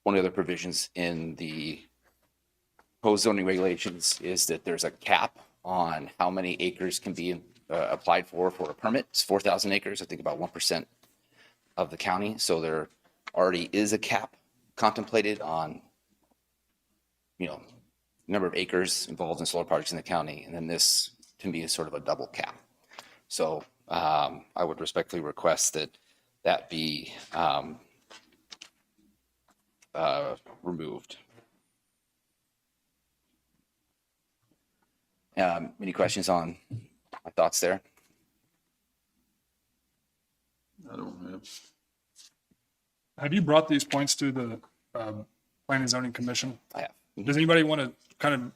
of the other provisions in the proposed zoning regulations is that there's a cap on how many acres can be applied for a permit. It's 4,000 acres, I think about 1% of the county. So there already is a cap contemplated on, number of acres involved in solar projects in the county. And then this can be a sort of a double cap. So I would respectfully request that that be removed. Any questions on my thoughts there?
I don't have.
Have you brought these points to the Planning and Zoning Commission?
I have.
Does anybody want to kind of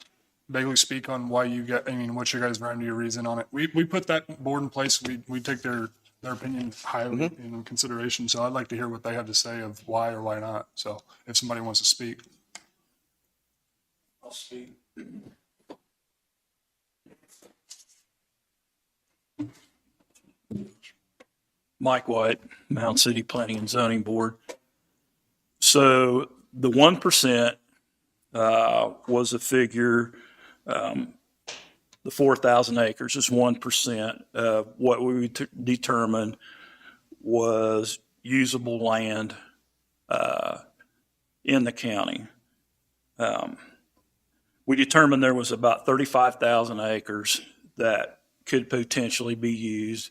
vaguely speak on why you got, what's your guys' your reason on it? We put that board in place. We take their opinion highly in consideration. So I'd like to hear what they have to say of why or why not. So if somebody wants to speak.
I'll speak. Mike White, Mound City Planning and Zoning Board. So the 1% was a figure, the 4,000 acres is 1% of what we determined was usable land in the county. We determined there was about 35,000 acres that could potentially be used.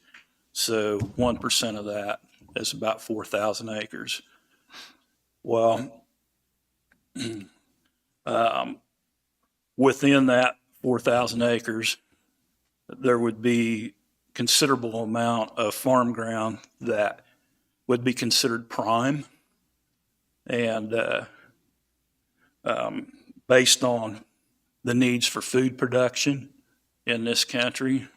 So 1% of that is about 4,000 acres. Well, within that 4,000 acres, there would be considerable amount of farm ground that would be considered prime. And based on the needs for food production in this country,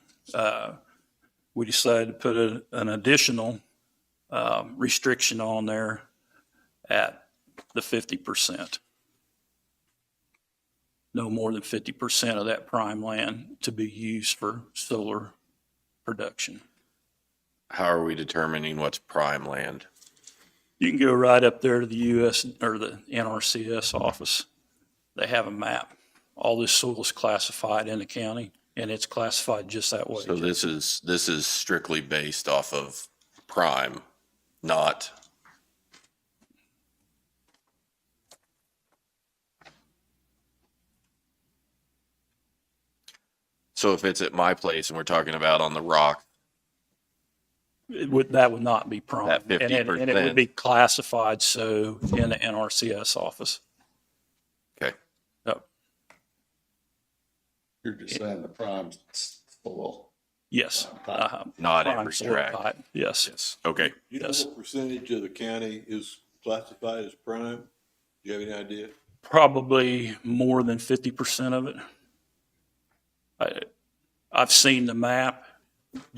we decided to put an additional restriction on there at the 50%. No more than 50% of that prime land to be used for solar production.
How are we determining what's prime land?
You can go right up there to the US or the NRCS office. They have a map. All this soil is classified in the county, and it's classified just that way.
So this is strictly based off of prime, not. So if it's at my place and we're talking about on the rock,
That would not be prime.
That
And it would
50%.
be classified so in the NRCS office.
Okay.
Yep.
You're just saying the prime soil.
Yes.
not
Prime
every
soil
tract.
type. Yes.
Yes. Okay.
You know
Yes.
what percentage of the county is classified as prime? Do you have any idea?
Probably more than 50% of it. I've seen the map,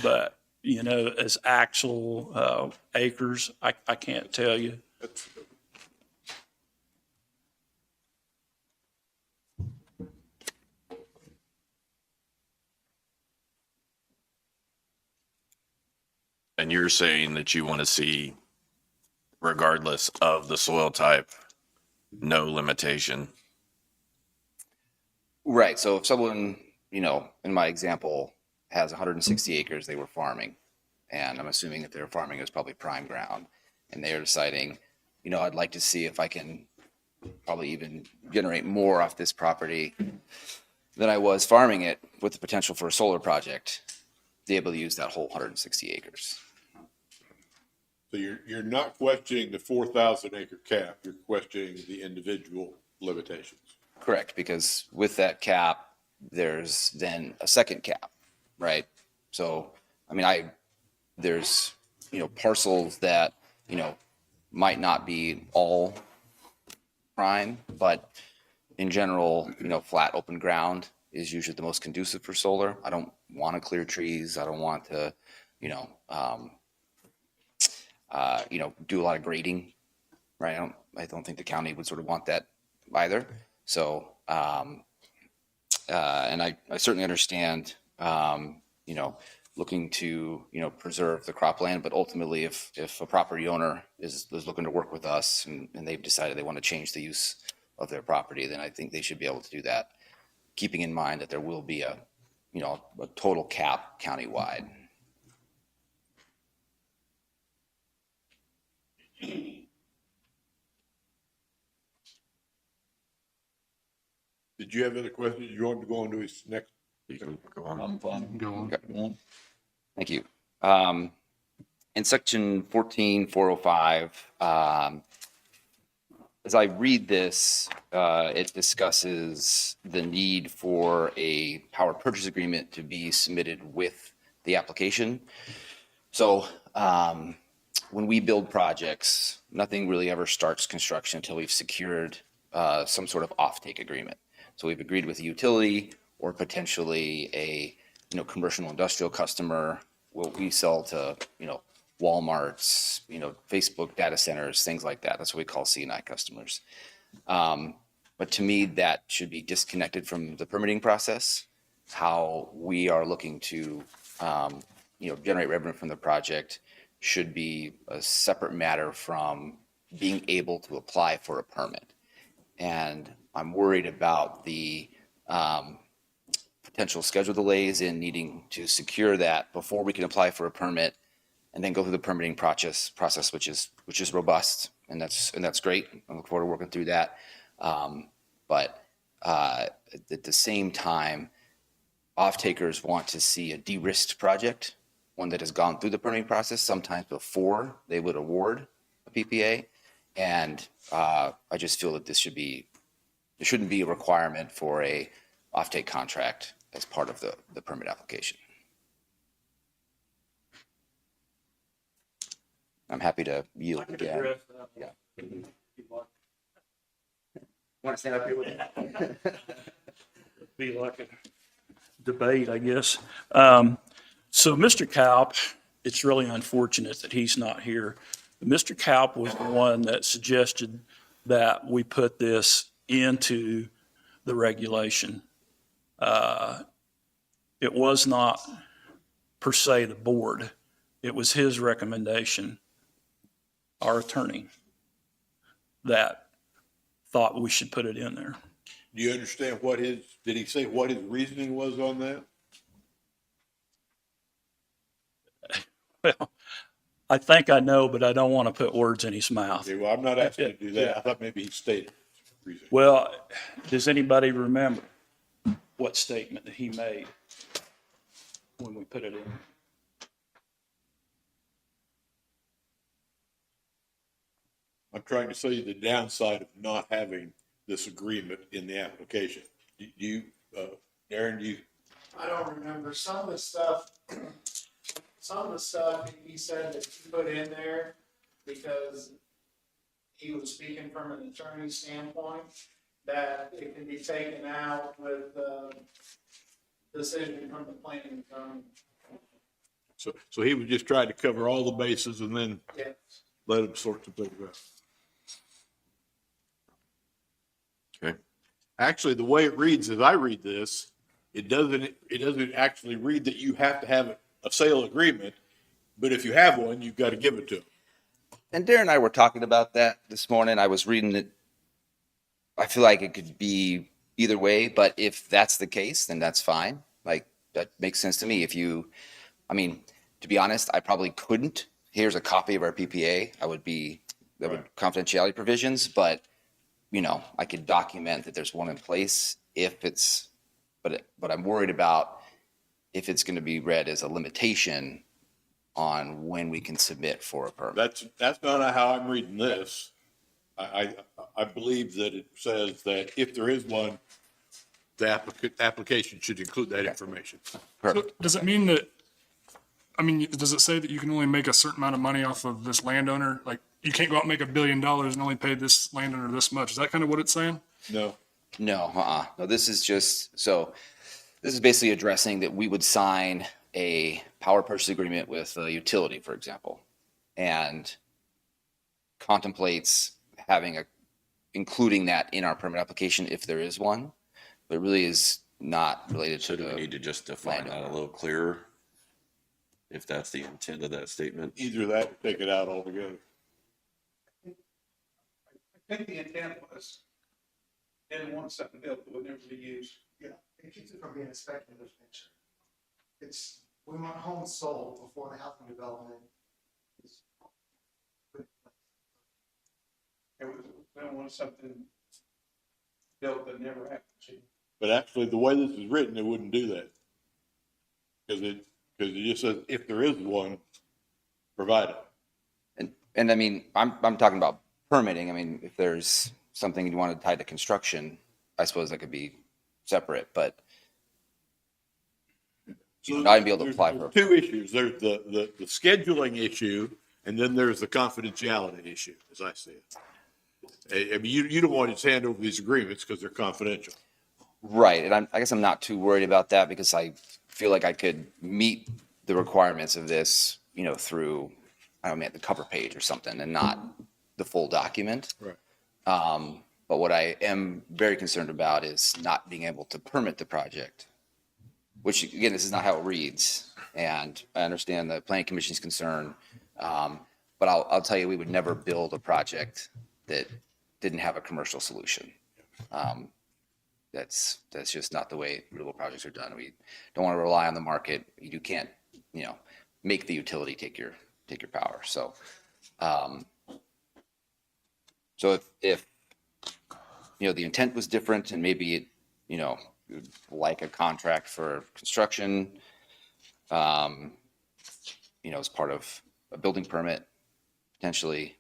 but as actual acres, I can't tell you.
And you're saying that you want to see, regardless of the soil type, no limitation.
Right. So if someone, in my example, has 160 acres they were farming, and I'm assuming that their farming is probably prime ground, and they are deciding, I'd like to see if I can probably even generate more off this property than I was farming it with the potential for a solar project, be able to use that whole 160 acres.
So you're not questioning the 4,000 acre cap, you're questioning the individual limitations.
Correct, because with that cap, there's then a second cap, right? So, there's, parcels that, might not be all prime, but in general, flat open ground is usually the most conducive for solar. I don't want to clear trees. I don't want to, do a lot of grading, right? I don't think the county would sort of want that either. So, and I certainly understand, looking to, preserve the cropland, but ultimately if a property owner is looking to work with us and they've decided they want to change the use of their property, then I think they should be able to do that, keeping in mind that there will be a total cap countywide.
Did you have other questions? You want to go on to his next?
You can go on.
I'm fine.
Go on.
Okay. Thank you. In section 14,405, as I read this, it discusses the need for a power purchase agreement to be submitted with the application. So when we build projects, nothing really ever starts construction until we've secured some sort of offtake agreement. So we've agreed with a utility or potentially a commercial industrial customer. What we sell to Walmart's, Facebook data centers, things like that. That's what we call C&I customers. But to me, that should be disconnected from the permitting process. How we are looking to, generate revenue from the project should be a separate matter from being able to apply for a permit. And I'm worried about the potential schedule delays in needing to secure that before we can apply for a permit and then go through the permitting process, which is robust, and that's great. I look forward to working through that. But at the same time, off-takers want to see a de-risked project, one that has gone through the permitting process sometimes before they would award a PPA. And I just feel that there shouldn't be a requirement for a off-take contract as part of the permit application. I'm happy to yield again. Yeah. Want to stand up here with me?
Be like a debate, I guess. So Mr. Kalp, it's really unfortunate that he's not here. Mr. Kalp was the one that suggested that we put this into the regulation. It was not per se the board. It was his recommendation, our attorney, that thought we should put it in there.
Do you understand did he say what his reasoning was on that?
Well, I think I know, but I don't want to put words in his mouth.
Okay, well, I'm not asking you to do that. I thought maybe he stated his reasoning.
Well, does anybody remember what statement that he made when we put it in?
I'm trying to show you the downside of not having this agreement in the application. Do you, Darren,
I don't remember some of the stuff he said that he put in there because he was speaking from an attorney standpoint, that it can be taken out with decision from the planning zone.
so he was just trying to cover all the bases and then
Yes.
let him sort the things out.
Okay.
Actually, the way it reads, as I read this, it doesn't actually read that you have to have a sale agreement, but if you have one, you've got to give it to them.
And Darren and I were talking about that this morning. I was reading it. I feel like it could be either way, but if that's the case, then that's fine. Like, that makes sense to me. To be honest, I probably couldn't. Here's a copy of our PPA. There would confidentiality provisions, but I could document that there's one in place but I'm worried about if it's going to be read as a limitation on when we can submit for a permit.
That's not how I'm reading this. I believe that it says that if there is one, the application should include that information.
So does it mean that, does it say that you can only make a certain amount of money off of this landowner? Like, you can't go out and make $1 billion and only pay this landowner this much? Is that kind of what it's saying?
No.
No, no, this is basically addressing that we would sign a power purchase agreement with a utility, for example, and contemplates including that in our permit application if there is one, but it really is not related to
So do we need to just define that a little clearer? If that's the intent of that statement?
Either that or take it out altogether.
I think the intent was, didn't want something built that would never be used.
Yeah, it keeps it from being a speculative nature. We want homes sold before the housing development is.
We don't want something built that never happened.
But actually, the way this is written, it wouldn't do that. Because it just says, if there is one, provide it.
And I'm talking about permitting. If there's something you want to tie to construction, I suppose that could be separate, but you'd not be able to apply for.
There's two issues. There's the scheduling issue, and then there's the confidentiality issue, as I see it. You don't want to just hand over these agreements because they're confidential.
Right, and I guess I'm not too worried about that because I feel like I could meet the requirements of this, through, the cover page or something and not the full document.
Right.
But what I am very concerned about is not being able to permit the project, which again, this is not how it reads. And I understand the planning commission's concern. But I'll tell you, we would never build a project that didn't have a commercial solution. That's just not the way renewable projects are done. We don't want to rely on the market. You can't, make the utility take your power. So, if the intent was different and maybe it, like a contract for construction, as part of a building permit, potentially,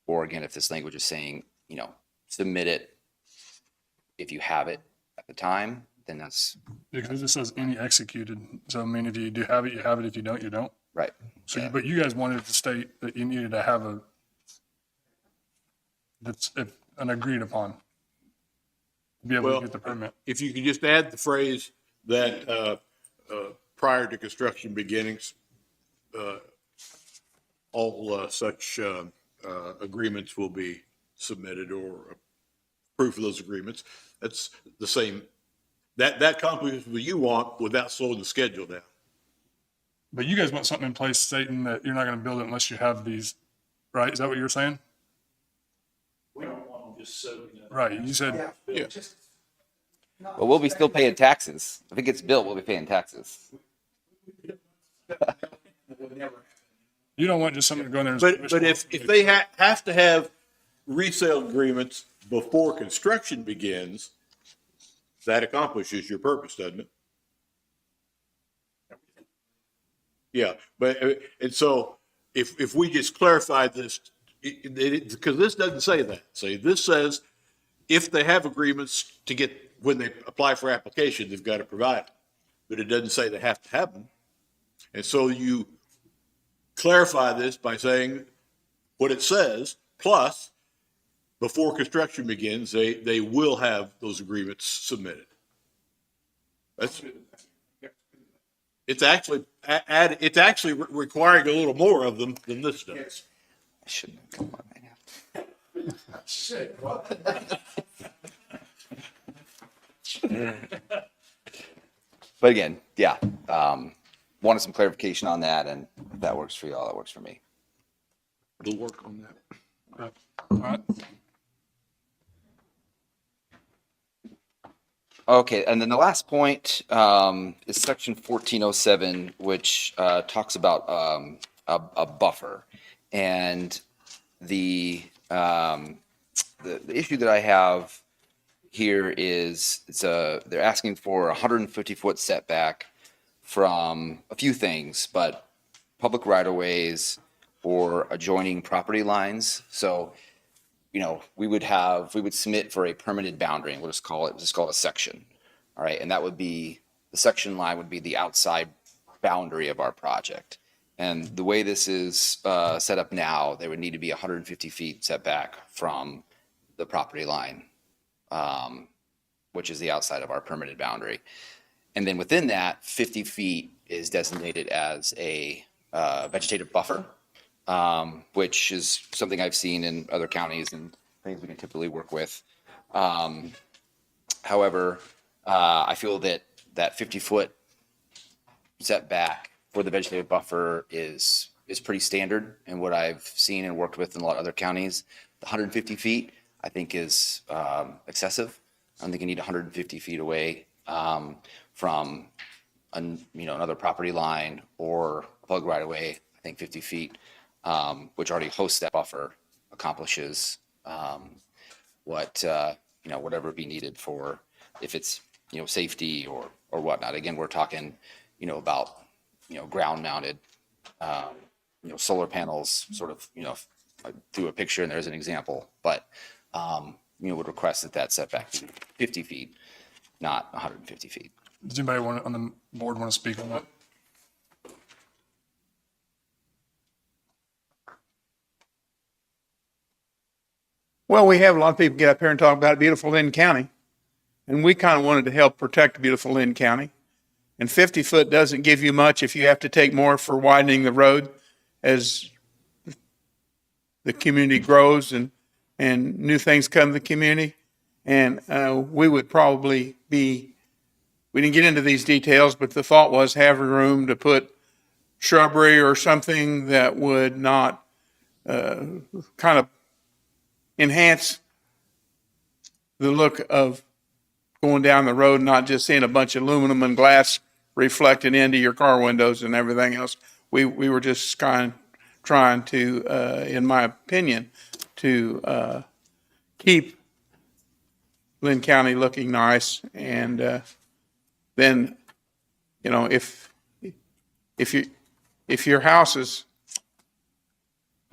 or again, if this language is saying, submit it if you have it at the time, then that's.
Because it says any executed. So, if you do have it, you have it. If you don't, you don't.
Right.
So, but you guys wanted to state that you needed to have that's an agreed upon to be able to get the permit.
If you could just add the phrase that prior to construction beginnings, all such agreements will be submitted or proof of those agreements. That's the same, that accomplishes what you want without slowing the schedule down.
But you guys want something in place stating that you're not going to build it unless you have these, right? Is that what you're saying?
We don't want them just soaking up.
Right, you said,
Yeah.
Well, we'll be still paying taxes. If it gets built, we'll be paying taxes.
you don't want just someone to go in there and.
But if they have to have resale agreements before construction begins, that accomplishes your purpose, doesn't it? Yeah, but, and so if we just clarify this, because this doesn't say that. See, this says if they have agreements to get, when they apply for application, they've got to provide them. But it doesn't say they have to have them. And so you clarify this by saying what it says, plus before construction begins, they will have those agreements submitted. That's, it's actually requiring a little more of them than this does.
I shouldn't have come on right now.
Shit.
But again, yeah, wanted some clarification on that, and if that works for y'all, that works for me.
We'll work on that.
All right.
Okay, and then the last point is section 1407, which talks about a buffer. And the issue that I have here is they're asking for a 150-foot setback from a few things, but public right-of-ways or adjoining property lines. So, you know, we would submit for a permitted boundary, and we'll just call it a section. All right, and that would be, the section line would be the outside boundary of our project. And the way this is set up now, there would need to be 150 feet setback from the property line, which is the outside of our permitted boundary. And then within that, 50 feet is designated as a vegetative buffer, which is something I've seen in other counties and things we can typically work with. However, I feel that 50-foot setback for the vegetative buffer is pretty standard in what I've seen and worked with in a lot of other counties. The 150 feet, I think, is excessive. I think you need 150 feet away from another property line or a public right of way. I think 50 feet, which already hosts that buffer, accomplishes whatever be needed for, if it's safety or whatnot. Again, we're talking about ground mounted solar panels, sort of through a picture, and there's an example, but would request that setback be 50 feet, not 150 feet.
Does anybody on the board want to speak on that?
Well, we have a lot of people get up here and talk about beautiful Linn County, and we kind of wanted to help protect beautiful Linn County. And 50 foot doesn't give you much if you have to take more for widening the road as the community grows and new things come to the community. And we would probably we didn't get into these details, but the thought was having room to put shrubbery or something that would not kind of enhance the look of going down the road, not just seeing a bunch of aluminum and glass reflected into your car windows and everything else. We were just kind of trying to, in my opinion, to keep Linn County looking nice. And then, if your house is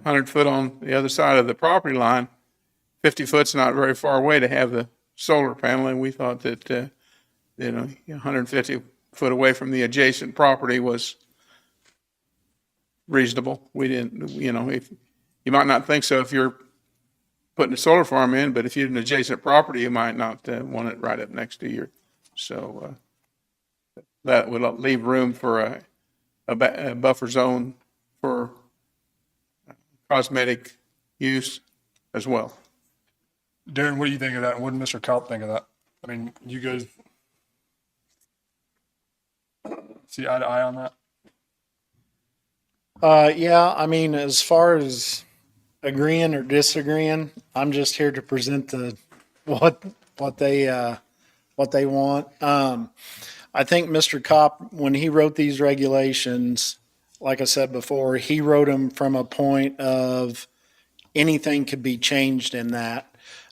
100 foot on the other side of the property line, 50 foot's not very far away to have the solar panel, and we thought that 150 foot away from the adjacent property was reasonable. We didn't, if you might not think so if you're putting a solar farm in, but if you're an adjacent property, you might not want it right up next to you. So that would leave room for a buffer zone for cosmetic use as well.
Darren, what do you think of that? And what did Mr. Kalp think of that? I mean, you guys see eye to eye on that?
Yeah, I mean, as far as agreeing or disagreeing, I'm just here to present what, what they, what they want. I think Mr. Kopp, when he wrote these regulations, like I said before, he wrote them from a point of anything could be changed in that.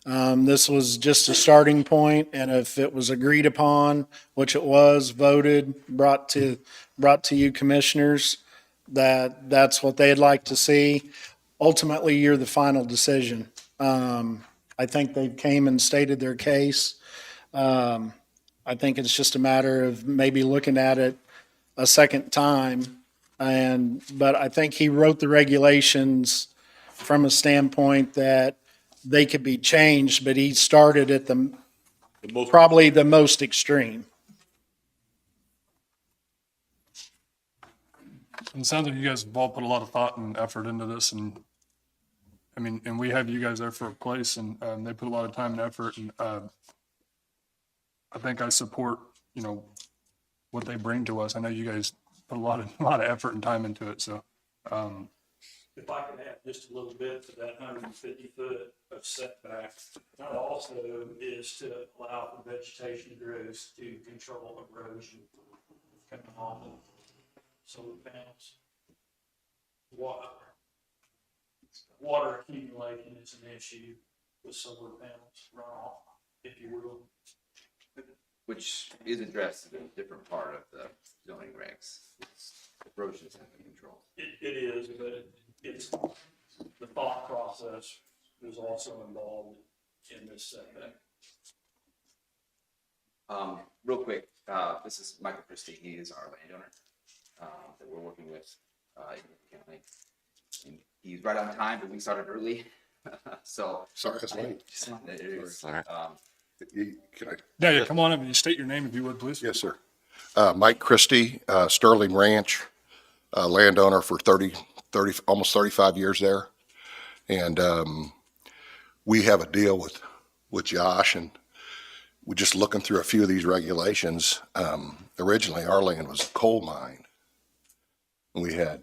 This was just a starting point, and if it was agreed upon, which it was, voted, brought to you commissioners, that's what they'd like to see. Ultimately, you're the final decision. I think they came and stated their case. I think it's just a matter of maybe looking at it a second time. But I think he wrote the regulations from a standpoint that they could be changed, but he started at probably the most extreme.
And it sounds like you guys have all put a lot of thought and effort into this, and I mean, and we have you guys there for a place, and they put a lot of time and effort, and I think I support, you know, what they bring to us. I know you guys put a lot of effort and time into it, so.
If I could add just a little bit to that 150-foot of setback, that also is to allow for vegetation growth to control erosion coming off of solar panels. Water accumulation is an issue with solar panels runoff, if you will.
Which is addressed in a different part of the zoning regs. Erosion is under control.
It is, but it's, the thought process is also involved in this setback.
Real quick, this is Michael Christie. He is our landowner that we're working with in the county. And he's right on time, but we started early. So
sorry, that's late.
Sorry.
Can I?
Yeah, come on up and you state your name if you would, please.
Yes, sir. Mike Christie, Sterling Ranch, landowner for 30, almost 35 years there. And we have a deal with Josh, and we're just looking through a few of these regulations. Originally, our land was a coal mine. And we had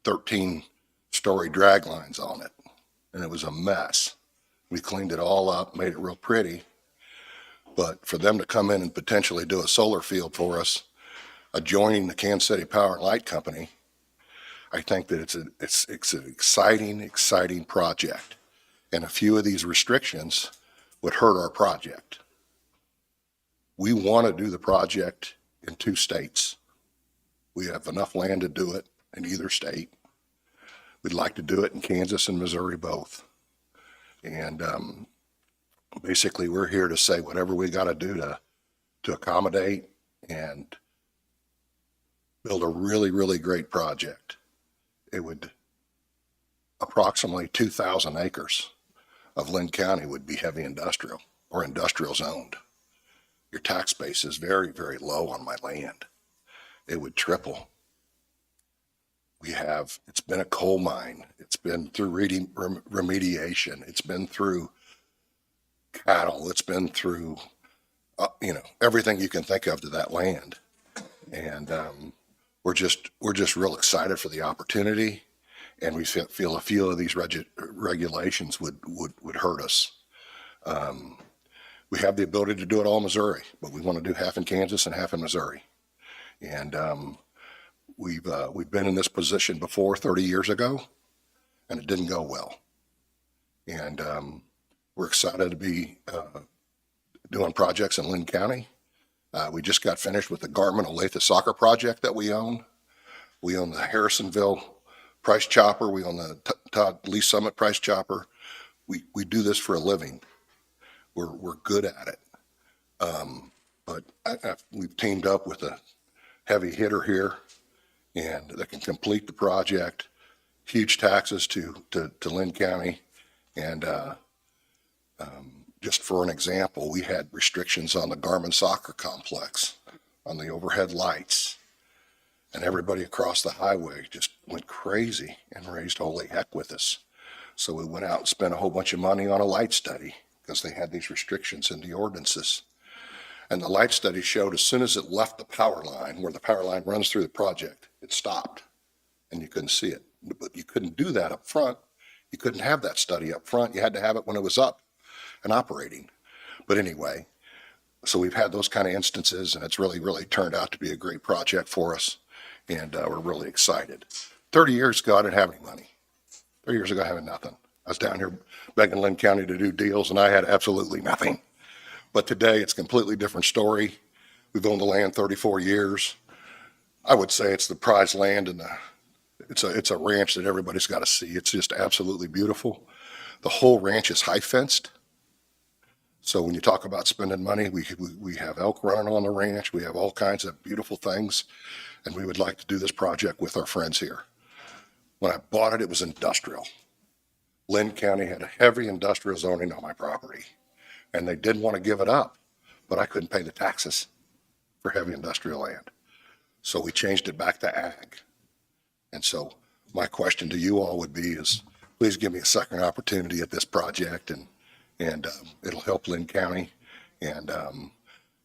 13-story drag lines on it, and it was a mess. We cleaned it all up, made it real pretty. But for them to come in and potentially do a solar field for us, adjoining the Kansas City Power and Light Company, I think that it's an exciting project. And a few of these restrictions would hurt our project. We want to do the project in 2 states. We have enough land to do it in either state. We'd like to do it in Kansas and Missouri both. And basically, we're here to say whatever we got to do to accommodate and build a really, really great project. It would, approximately 2,000 acres of Linn County would be heavy industrial or industrial zoned. Your tax base is very, very low on my land. It would triple. It's been a coal mine. It's been through remediation. It's been through cattle. It's been through, everything you can think of to that land. And we're just real excited for the opportunity. And we feel a few of these regulations would hurt us. We have the ability to do it all in Missouri, but we want to do half in Kansas and half in Missouri. And we've been in this position before 30 years ago, and it didn't go well. And we're excited to be doing projects in Linn County. We just got finished with the Garmin-Olathe soccer project that we own. We own the Harrisonville price chopper. We own the Todd Lee Summit price chopper. We do this for a living. We're good at it. But we've teamed up with a heavy hitter here, and that can complete the project. Huge taxes to Linn County. And just for an example, we had restrictions on the Garmin soccer complex, on the overhead lights, and everybody across the highway just went crazy and raised holy heck with us. So we went out and spent a whole bunch of money on a light study, because they had these restrictions in the ordinances. And the light study showed as soon as it left the power line, where the power line runs through the project, it stopped and you couldn't see it. But you couldn't do that up front. You couldn't have that study up front. You had to have it when it was up and operating. But anyway, so we've had those kind of instances, and it's really, really turned out to be a great project for us. And we're really excited. 30 years ago, I didn't have any money. 30 years ago, I had nothing. I was down here begging Linn County to do deals, and I had absolutely nothing. But today, it's a completely different story. We've owned the land 34 years. I would say it's the prized land, and it's a ranch that everybody's got to see. It's just absolutely beautiful. The whole ranch is high fenced. So when you talk about spending money, we have elk running on the ranch. We have all kinds of beautiful things, and we would like to do this project with our friends here. When I bought it, it was industrial. Linn County had a heavy industrial zoning on my property, and they didn't want to give it up, but I couldn't pay the taxes for heavy industrial land. So we changed it back to ag. And so my question to you all would be is, please give me a second opportunity at this project, and it'll help Linn County. And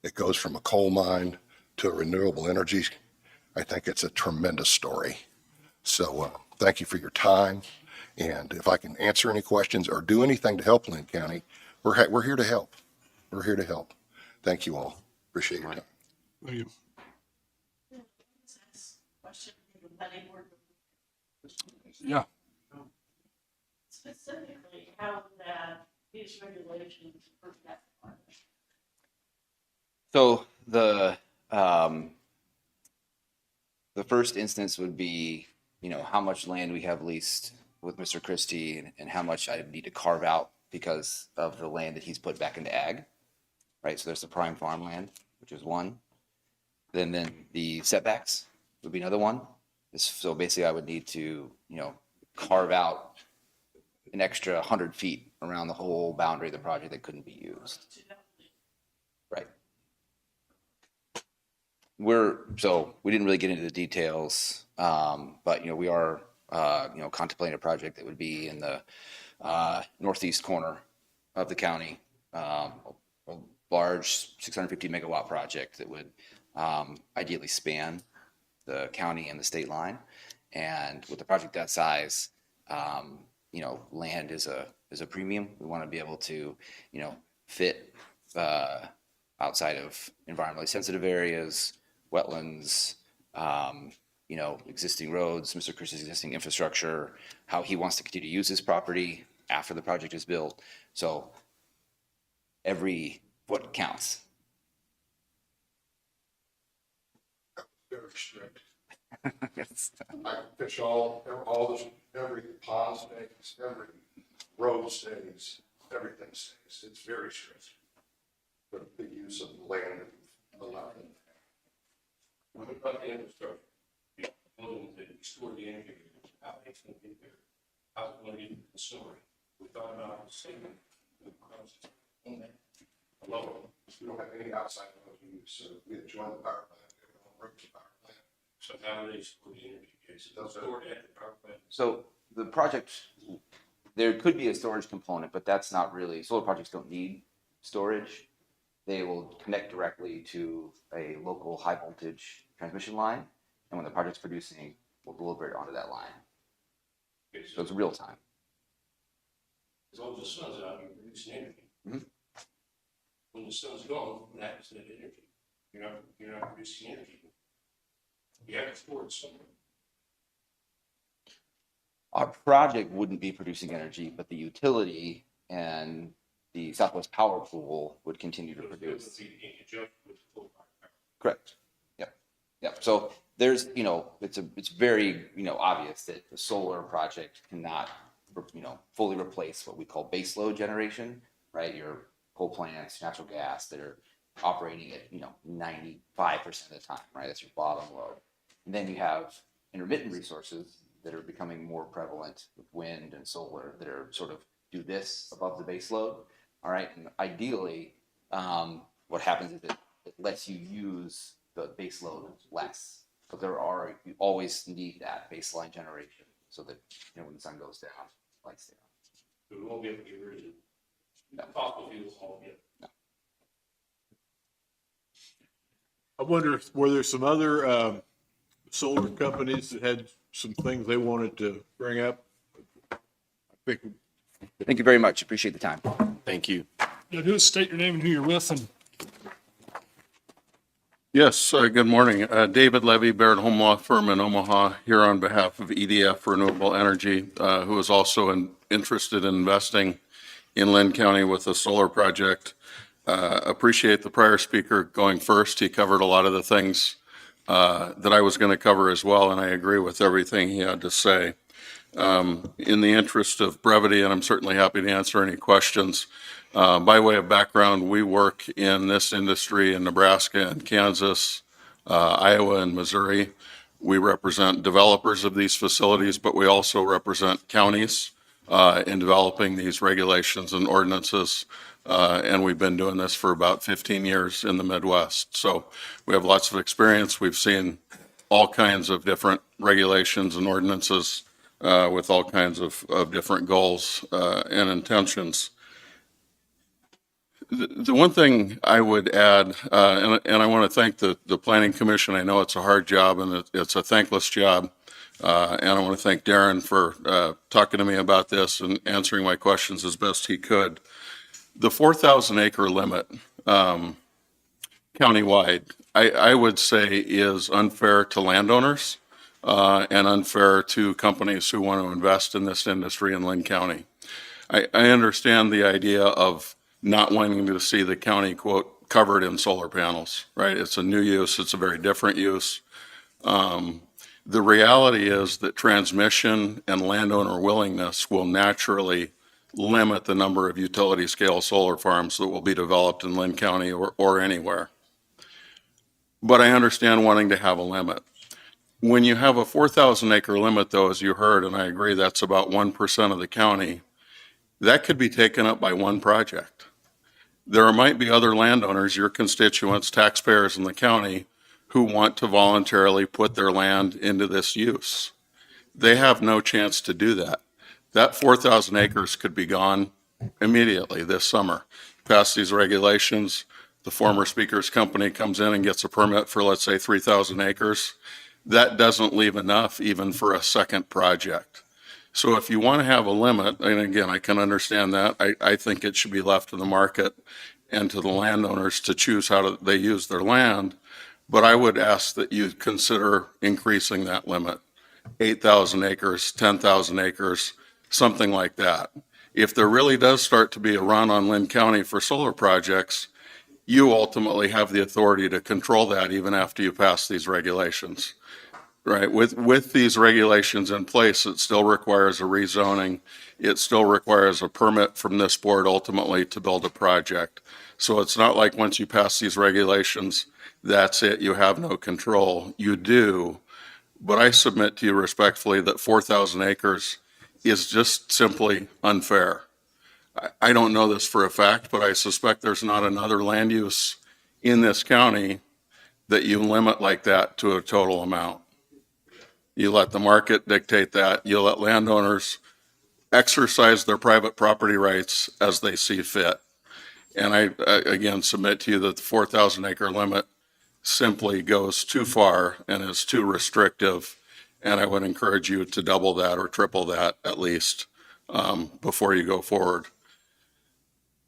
it goes from a coal mine to a renewable energy. I think it's a tremendous story. So thank you for your time. And if I can answer any questions or do anything to help Linn County, we're here to help. We're here to help. Thank you all. Appreciate your time.
Thank you. Yeah.
Specifically, how that these regulations for that.
So the first instance would be, how much land we have leased with Mr. Christie and how much I need to carve out because of the land that he's put back into ag, right? So there's the prime farmland, which is one. Then the setbacks would be another one. So basically I would need to, carve out an extra 100 feet around the whole boundary of the project that couldn't be used. Right. So we didn't really get into the details, but, we are, contemplating a project that would be in the northeast corner of the county, a large 650 megawatt project that would ideally span the county and the state line. And with a project that size, land is a premium. We want to be able to, fit outside of environmentally sensitive areas, wetlands, existing roads, Mr. Christie's existing infrastructure, how he wants to continue to use his property after the project is built. So every foot counts.
Very strict. I fish every pond stays, every road stays, everything stays. It's very strict. But the use of the land allowed.
What about the infrastructure? Store the energy, how it's going to get there, how it's going to get to the consumer. We thought about saving the cost.
Alone, we don't have any outside use, so we enjoy the power plant. We don't work the power plant.
So how do they store the energy? Stored at the power plant.
So the project, there could be a storage component, but that's not really, solar projects don't need storage. They will connect directly to a local high voltage transmission line. And when the project's producing, we'll deliver it onto that line.
Okay,
So it's real time.
as long as the sun's out, you're producing energy.
Mhm.
When the sun's gone, that's that energy. You're not producing energy. You have to store it somewhere.
Our project wouldn't be producing energy, but the utility and the Southwest Power Pool would continue to produce.
In conjunction with the full power.
Correct. Yep. So there's, it's very, obvious that the solar project cannot, fully replace what we call base load generation, right? Your coal plants, natural gas that are operating at, 95% of the time, right? That's your bottom load. And then you have intermittent resources that are becoming more prevalent with wind and solar that are sort of do this above the base load. All right. And ideally, what happens is it lets you use the base load less. But you always need that baseline generation so that, when the sun goes down, lights down.
So we won't be able to get rid of
Fossil fuels altogether.
I wonder if, were there some other, solar companies that had some things they wanted to bring up? I think
Thank you very much. Appreciate the time.
Thank you.
Yeah, do state your name and who you're with and.
Yes, good morning. David Levy, Barrett Home Law Firm in Omaha, here on behalf of EDF Renewable Energy, who is also interested in investing in Linn County with a solar project. Appreciate the prior speaker going first. He covered a lot of the things that I was going to cover as well, and I agree with everything he had to say. In the interest of brevity, and I'm certainly happy to answer any questions, by way of background, we work in this industry in Nebraska and Kansas, Iowa and Missouri. We represent developers of these facilities, but we also represent counties in developing these regulations and ordinances. And we've been doing this for about 15 years in the Midwest. So we have lots of experience. We've seen all kinds of different regulations and ordinances with all kinds of different goals and intentions. The one thing I would add, and I want to thank the Planning Commission. I know it's a hard job and it's a thankless job. And I want to thank Darren for talking to me about this and answering my questions as best he could. The 4,000 acre limit countywide, I would say is unfair to landowners and unfair to companies who want to invest in this industry in Linn County. I understand the idea of not wanting to see the county, quote, covered in solar panels, right? It's a new use. It's a very different use. The reality is that transmission and landowner willingness will naturally limit the number of utility scale solar farms that will be developed in Linn County or anywhere. But I understand wanting to have a limit. When you have a 4,000 acre limit, though, as you heard, and I agree that's about 1% of the county, that could be taken up by one project. There might be other landowners, your constituents, taxpayers in the county, who want to voluntarily put their land into this use. They have no chance to do that. That 4,000 acres could be gone immediately this summer. Pass these regulations, the former speaker's company comes in and gets a permit for, let's say, 3,000 acres. That doesn't leave enough even for a second project. So if you want to have a limit, and again, I can understand that, I think it should be left to the market and to the landowners to choose how they use their land. But I would ask that you consider increasing that limit, 8,000 acres, 10,000 acres, something like that. If there really does start to be a run on Linn County for solar projects, you ultimately have the authority to control that even after you pass these regulations. Right, with these regulations in place, it still requires a rezoning. It still requires a permit from this board ultimately to build a project. So it's not like once you pass these regulations, that's it, you have no control. You do, but I submit to you respectfully that 4,000 acres is just simply unfair. I don't know this for a fact, but I suspect there's not another land use in this county that you limit like that to a total amount. You let the market dictate that. You let landowners exercise their private property rights as they see fit. And I, again, submit to you that the 4,000 acre limit simply goes too far and is too restrictive. And I would encourage you to double that or triple that at least before you go forward.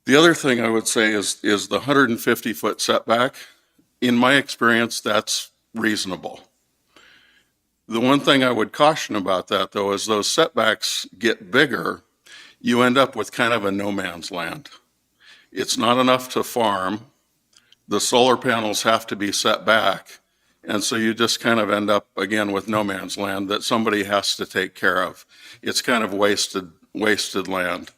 The other thing I would say is the 150-foot setback. In my experience, that's reasonable. The one thing I would caution about that, though, is those setbacks get bigger, you end up with kind of a no man's land. It's not enough to farm. The solar panels have to be set back. And so you just kind of end up, again, with no man's land that somebody has to take care of. It's kind of wasted land.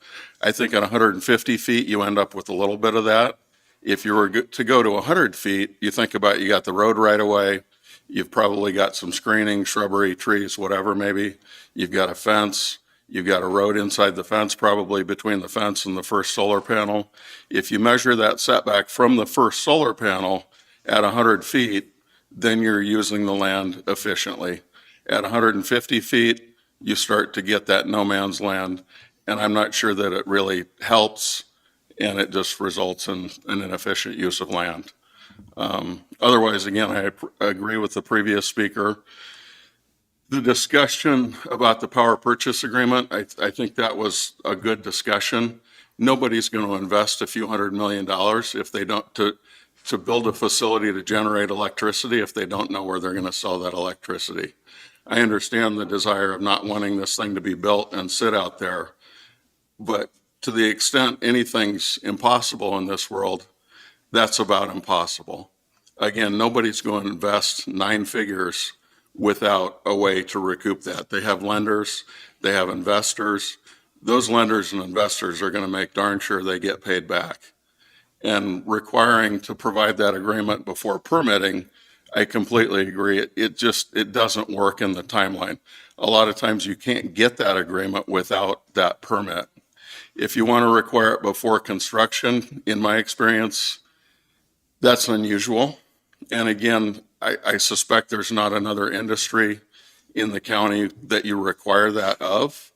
I think at 150 feet, you end up with a little bit of that. If you were to go to 100 feet, you think about you got the road right away. You've probably got some screening, shrubbery, trees, whatever maybe. You've got a fence. You've got a road inside the fence, probably between the fence and the first solar panel. If you measure that setback from the first solar panel at 100 feet, then you're using the land efficiently. At 150 feet, you start to get that no man's land. And I'm not sure that it really helps
and it just results in an inefficient use of land. Otherwise, again, I agree with the previous speaker. The discussion about the power purchase agreement, I think that was a good discussion. Nobody's going to invest a few $100 million if they don't, to build a facility to generate electricity if they don't know where they're going to sell that electricity. I understand the desire of not wanting this thing to be built and sit out there, but to the extent anything's impossible in this world, that's about impossible. Again, nobody's going to invest 9 figures without a way to recoup that. They have lenders, they have investors. Those lenders and investors are going to make darn sure they get paid back. And requiring to provide that agreement before permitting, I completely agree. It doesn't work in the timeline. A lot of times you can't get that agreement without that permit. If you want to require it before construction, in my experience, that's unusual. And again, I suspect there's not another industry in the county that you require that of,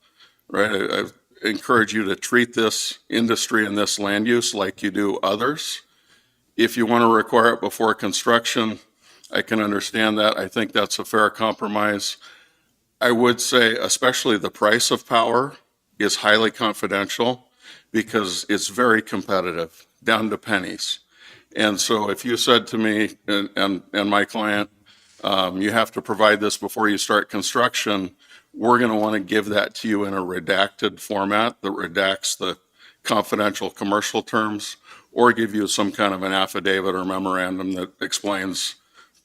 right? I encourage you to treat this industry and this land use like you do others. If you want to require it before construction, I can understand that. I think that's a fair compromise. I would say, especially the price of power is highly confidential because it's very competitive, down to pennies. And so if you said to me and my client, you have to provide this before you start construction, we're going to want to give that to you in a redacted format that redacts the confidential commercial terms, or give you some kind of an affidavit or memorandum that explains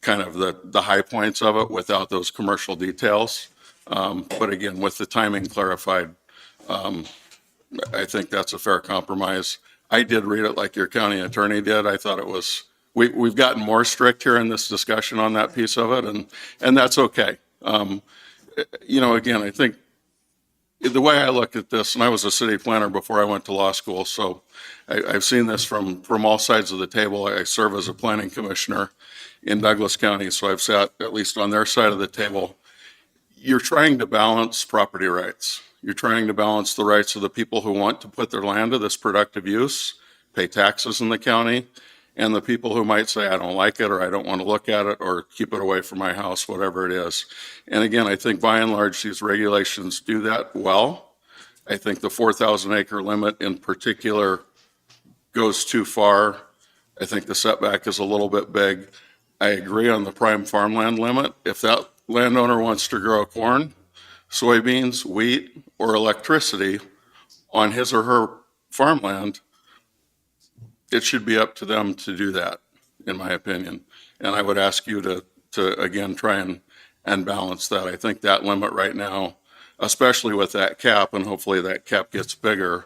kind of the high points of it without those commercial details. But again, with the timing clarified, I think that's a fair compromise. I did read it like your county attorney did. I thought it was, we've gotten more strict here in this discussion on that piece of it, and that's okay. You know, again, I think the way I look at this, and I was a city planner before I went to law school, so I've seen this from all sides of the table. I serve as a planning commissioner in Douglas County, so I've sat at least on their side of the table. You're trying to balance property rights. You're trying to balance the rights of the people who want to put their land to this productive use, pay taxes in the county, and the people who might say, I don't like it, or I don't want to look at it, or keep it away from my house, whatever it is. And again, I think by and large, these regulations do that well. I think the 4,000 acre limit in particular goes too far. I think the setback is a little bit big. I agree on the prime farmland limit. If that landowner wants to grow corn, soybeans, wheat, or electricity on his or her farmland, it should be up to them to do that, in my opinion. And I would ask you to again, try and balance that. I think that limit right now, especially with that cap, and hopefully that cap gets bigger,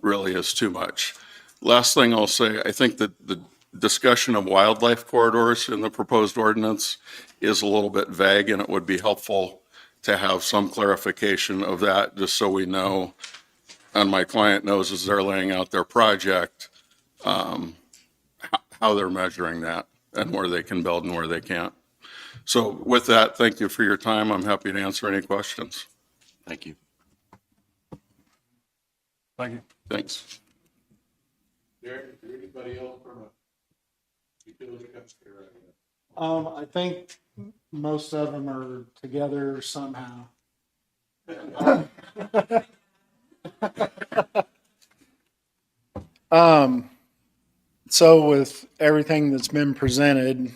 really is too much. Last thing I'll say, I think that the discussion of wildlife corridors in the proposed ordinance is a little bit vague, and it would be helpful to have some clarification of that, just so we know, and my client knows as they're laying out their project, how they're measuring that and where they can build and where they can't. So with that, thank you for your time. I'm happy to answer any questions.
Thank you.
Thank you.
Thanks.
Derek, is there anybody else from a utility company?
I think most of them are together somehow. So with everything that's been presented,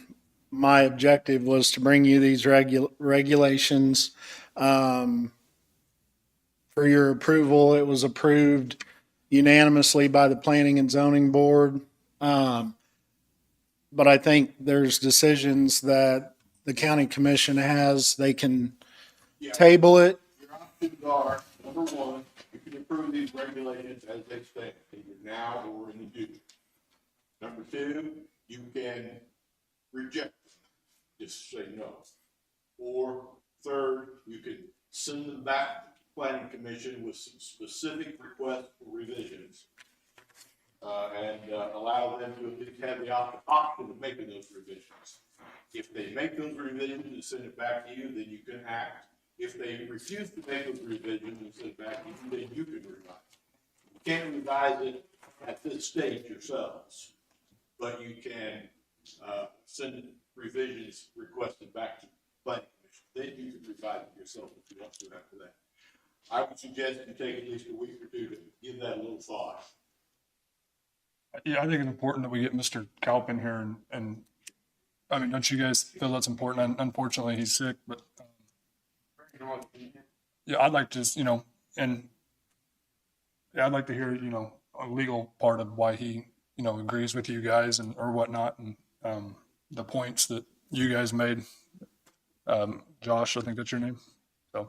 my objective was to bring you these regulations for your approval. It was approved unanimously by the Planning and Zoning Board. But I think there's decisions that the county commission has. They can table it.
Your options are, number one, you can approve these regulations as they stand, either now or in the future. Number two, you can reject them, just say no. Or third, you can send them back to the planning commission with some specific requests for revisions. And allow them to at least have the option of making those revisions. If they make those revisions and send it back to you, then you can act. If they refuse to make those revisions and send it back to you, then you can revise. You can't revise it at this stage yourselves, but you can, send revisions requested back to the planning commission. Then you can revise it yourself if you want to after that. I would suggest you take at least a week or two to give that a little thought.
Yeah, I think it's important that we get Mr. Kalp in here and I mean, don't you guys feel that's important? And unfortunately, he's sick, but yeah, I'd like to, and yeah, I'd like to hear, a legal part of why he, agrees with you guys and or whatnot, and the points that you guys made. Josh, I think that's your name. So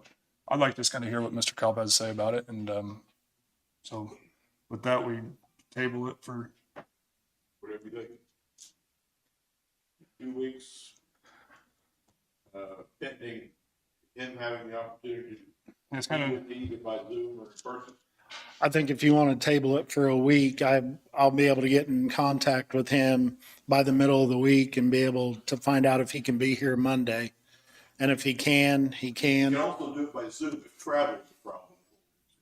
I'd like to just kind of hear what Mr. Kalp has to say about it, and so with that, we table it for
Whatever you think. 2 weeks, pending him having the opportunity
it's
to
kind
meet
of,
with me either by Zoom or in person.
I think if you want to table it for a week, I'll be able to get in contact with him by the middle of the week and be able to find out if he can be here Monday. And if he can, he
You
can.
can also do it by Zoom if travel is a problem.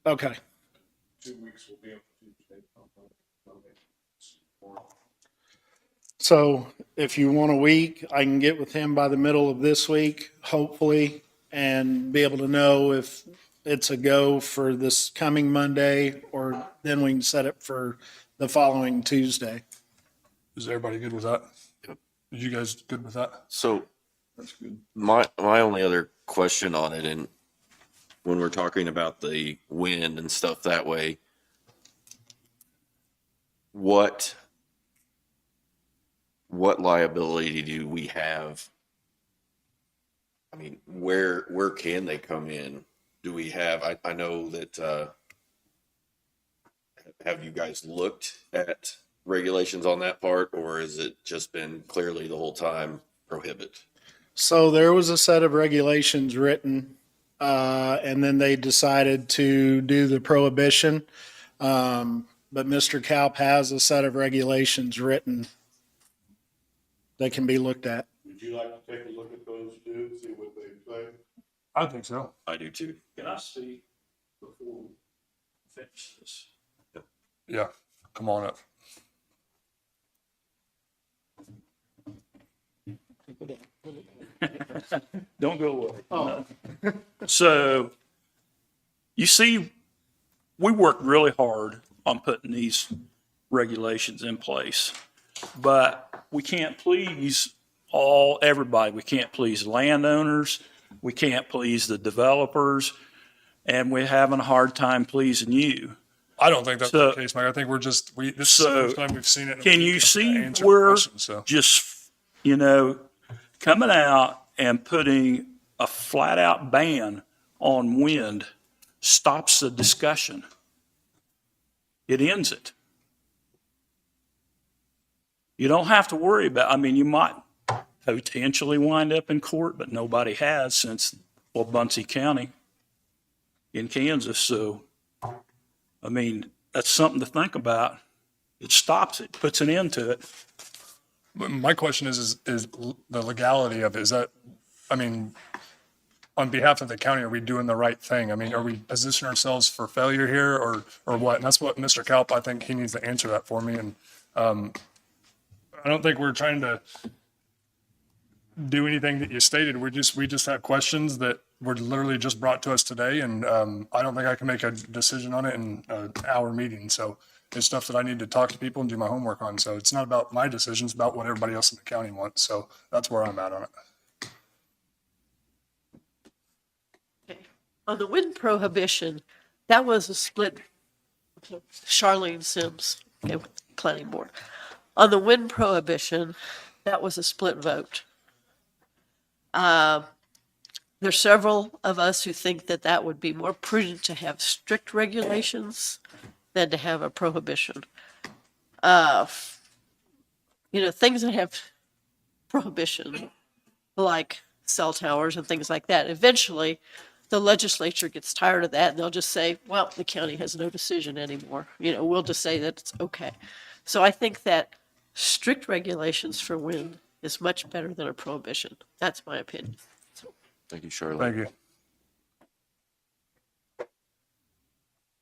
Okay.
2 weeks will be on Tuesday.
So if you want a week, I can get with him by the middle of this week, hopefully, and be able to know if it's a go for this coming Monday, or then we can set it for the following Tuesday.
is everybody good with that? Is you guys good with that?
So
That's good.
my only other question on it, and when we're talking about the wind and stuff that way, what liability do we have? I mean, where can they come in? Do we have, I know that, have you guys looked at regulations on that part, or has it just been clearly the whole time prohibit?
So there was a set of regulations written, and then they decided to do the prohibition. But Mr. Kalp has a set of regulations written that can be looked at.
Would you like to take a look at those too, see what they say?
I think so.
I do too.
Can I speak before we finish this?
Yeah, come on up.
Don't go away. No. So, you see, we worked really hard on putting these regulations in place, but we can't please everybody. We can't please landowners. We can't please the developers, and we're having a hard time pleasing you.
I don't think that's
So-
the case, Mike. I think this is the first time we've seen it.
Can you see
Answer
where
questions, so.
just, coming out and putting a flat out ban on wind stops the discussion? It ends it. You don't have to worry about, you might potentially wind up in court, but nobody has since, Buncie County in Kansas. So, that's something to think about. It stops it, puts an end to it.
But my question is the legality of it. Is that, on behalf of the county, are we doing the right thing? Are we positioning ourselves for failure here or what? And that's what Mr. Kalp, I think he needs to answer that for me. And, I don't think we're trying to do anything that you stated. We just have questions that were literally just brought to us today. And, I don't think I can make a decision on it in an hour meeting. So it's stuff that I need to talk to people and do my homework on. So it's not about my decisions, it's about what everybody else in the county wants. So that's where I'm at on it.
On the wind prohibition, that was a split. Charlene Sims, okay, with the planning board. On the wind prohibition, that was a split vote. There's several of us who think that that would be more prudent to have strict regulations than to have a prohibition. Things that have prohibition, like cell towers and things like that, eventually the legislature gets tired of that and they'll just say, well, the county has no decision anymore. We'll just say that it's okay. So I think that strict regulations for wind is much better than a prohibition. That's my opinion.
Thank you, Charlotte.
Thank you.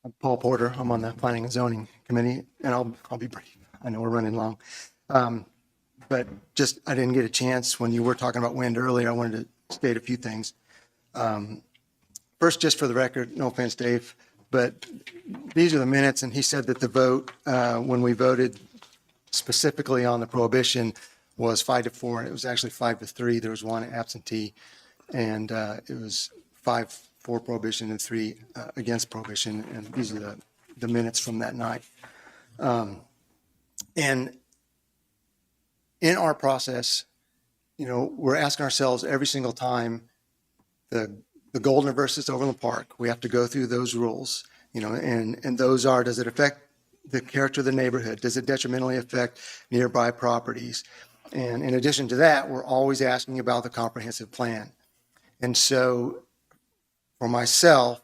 I'm Paul Porter. I'm on the Planning and Zoning Committee, and I'll be brief. I know we're running long. But just, I didn't get a chance when you were talking about wind earlier. I wanted to state a few things. First, just for the record, no offense, Dave, but these are the minutes, and he said that the vote, when we voted specifically on the prohibition, was 5-4, and it was actually 5-3. There was one absentee, and it was 5 for prohibition and 3 against prohibition, and these are the minutes from that night. And in our process, you know, we're asking ourselves every single time, the Goldner versus Overland Park, we have to go through those rules, you know, and those are, does it affect the character of the neighborhood? Does it detrimentally affect nearby properties? And in addition to that, we're always asking about the comprehensive plan. And so for myself,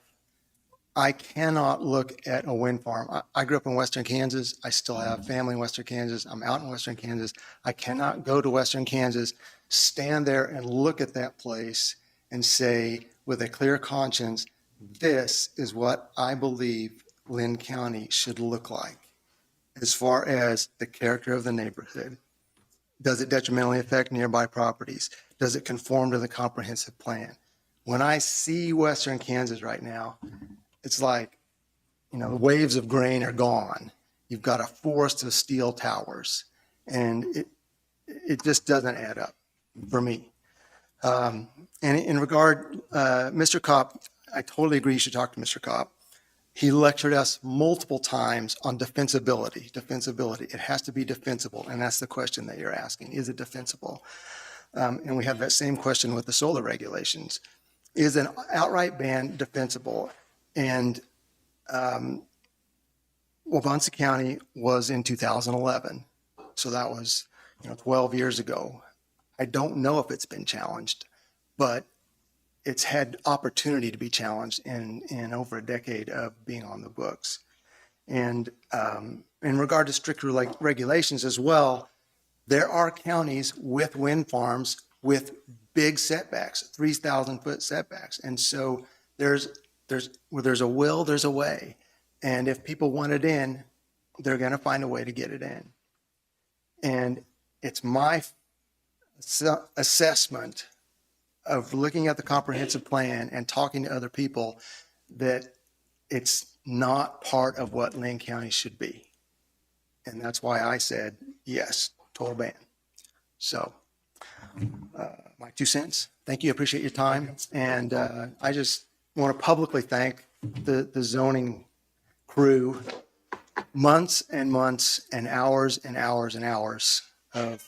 I cannot look at a wind farm. I grew up in Western Kansas. I still have family in Western Kansas. I'm out in Western Kansas. I cannot go to Western Kansas, stand there and look at that place and say with a clear conscience, this is what I believe Linn County should look like as far as the character of the neighborhood. Does it detrimentally affect nearby properties? Does it conform to the comprehensive plan? When I see Western Kansas right now, it's like, you know, the waves of grain are gone. You've got a forest of steel towers, and it just doesn't add up for me. And in regard, Mr. Kopp, I totally agree you should talk to Mr. Kopp. He lectured us multiple times on defensibility. Defensibility. It has to be defensible, and that's the question that you're asking. Is it defensible? And we have that same question with the solar regulations. Is an outright ban defensible? And Wabunsee County was in 2011, so that was 12 years ago. I don't know if it's been challenged, but it's had opportunity to be challenged in over a decade of being on the books. And in regard to stricter regulations as well, there are counties with wind farms with big setbacks, 3,000-foot setbacks. And so where there's a will, there's a way. And if people want it in, they're going to find a way to get it in. And it's my assessment of looking at the comprehensive plan and talking to other people that it's not part of what Linn County should be. And that's why I said, yes, total ban. So my 2 cents. Thank you. I appreciate your time. And I just want to publicly thank the zoning crew. Months and months and hours and hours and hours of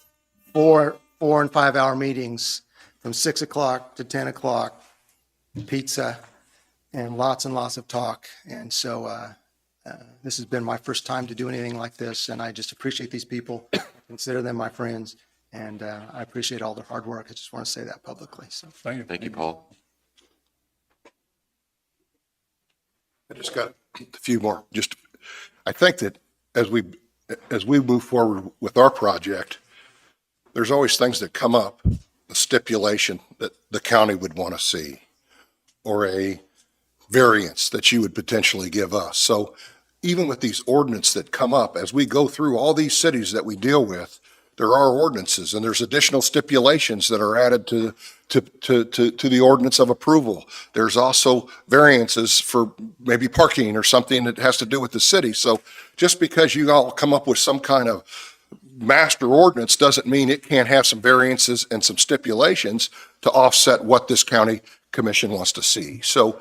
4 and 5 hour meetings from 6 o'clock to 10 o'clock, pizza, and lots of talk. And so this has been my first time to do anything like this, and I just appreciate these people, consider them my friends, and I appreciate all their hard work. I just want to say that publicly. So
Thank you.
Thank you, Paul.
I just got a few more. I think that as we move forward with our project, there's always things that come up, a stipulation that the county would want to see, or a variance that you would potentially give us. So even with these ordinances that come up, as we go through all these cities that we deal with, there are ordinances and there's additional stipulations that are added to the ordinance of approval. There's also variances for maybe parking or something that has to do with the city. So just because you all come up with some kind of master ordinance doesn't mean it can't have some variances and some stipulations to offset what this county commission wants to see. So,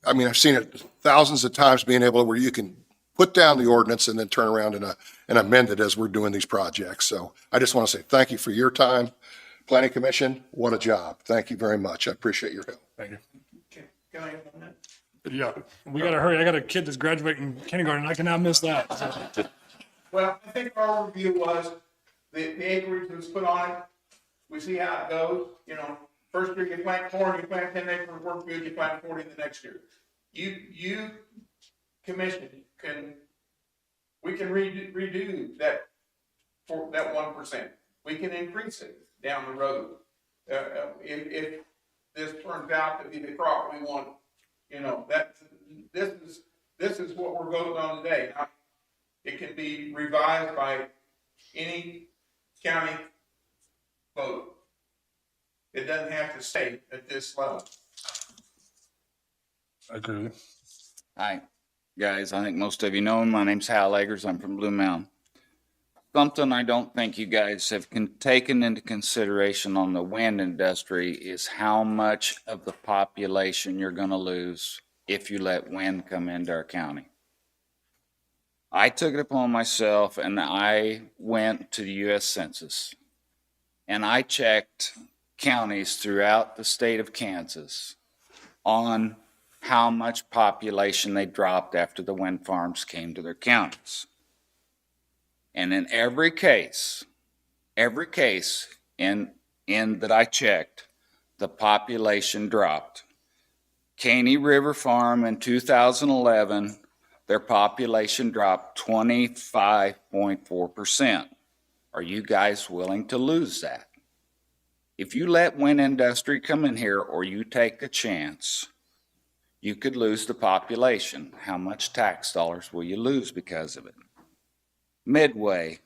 I mean, I've seen it thousands of times being able to where you can put down the ordinance and then turn around and amend it as we're doing these projects. So I just want to say thank you for your time. Planning Commission, what a job. Thank you very much. I appreciate your help.
Thank you.
Can I have a minute?
Yeah, we got to hurry. I got a kid that's graduating kindergarten. I cannot miss that. So.
Well, I think our review was the acreage that was put on it. We see how it goes. You know, first year you plant corn, you plant 10 acres, work good, you plant 40 the next year. You commission we can redo that for that 1%. We can increase it down the road. If this turns out to be the crop we want, you know, this is this is what we're voting on today. Now, it can be revised by any county vote. It doesn't have to stay at this level.
I agree.
Hi, guys. I think most of you know, my name's Hal Eggers. I'm from Blue Mountain. Something I don't think you guys have taken into consideration on the wind industry is how much of the population you're going to lose if you let wind come into our county. I took it upon myself and I went to the U.S. Census and I checked counties throughout the state of Kansas on how much population they dropped after the wind farms came to their counties. And in every case in that I checked, the population dropped. Caney River Farm in 2011, their population dropped 25.4%. Are you guys willing to lose that? If you let wind industry come in here or you take a chance, you could lose the population. How much tax dollars will you lose because of it? Midway,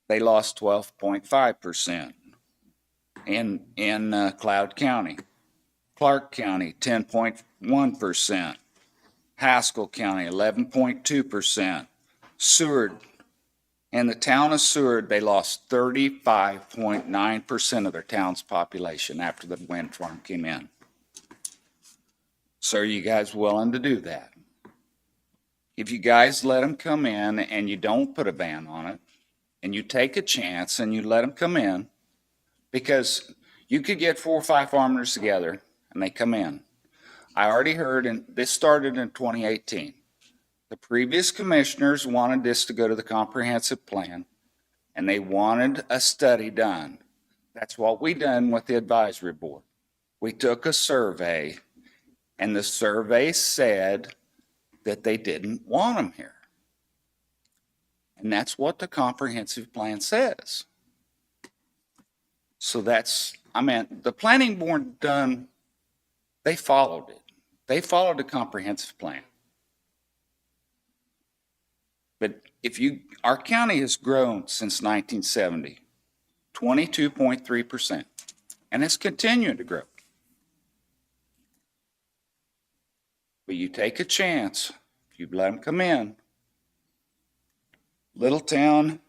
they lost 12.5% in Cloud County. Clark County, 10.1%. Haskell County, 11.2%. Seward, in the town of Seward, they lost 35.9% of their town's population after the wind farm came in. So are you guys willing to do that? If you guys let them come in and you don't put a ban on it, and you take a chance and you let them come in, because you could get 4 or 5 farmers together and they come in. I already heard, and this started in 2018. The previous commissioners wanted this to go to the comprehensive plan, and they wanted a study done. That's what we done with the advisory board. We took a survey, and the survey said that they didn't want them here. And that's what the comprehensive plan says. So that's, the planning board done, they followed it. They followed the comprehensive plan. But our county has grown since 1970, 22.3%, and it's continuing to grow. But you take a chance, if you let them come in. Little town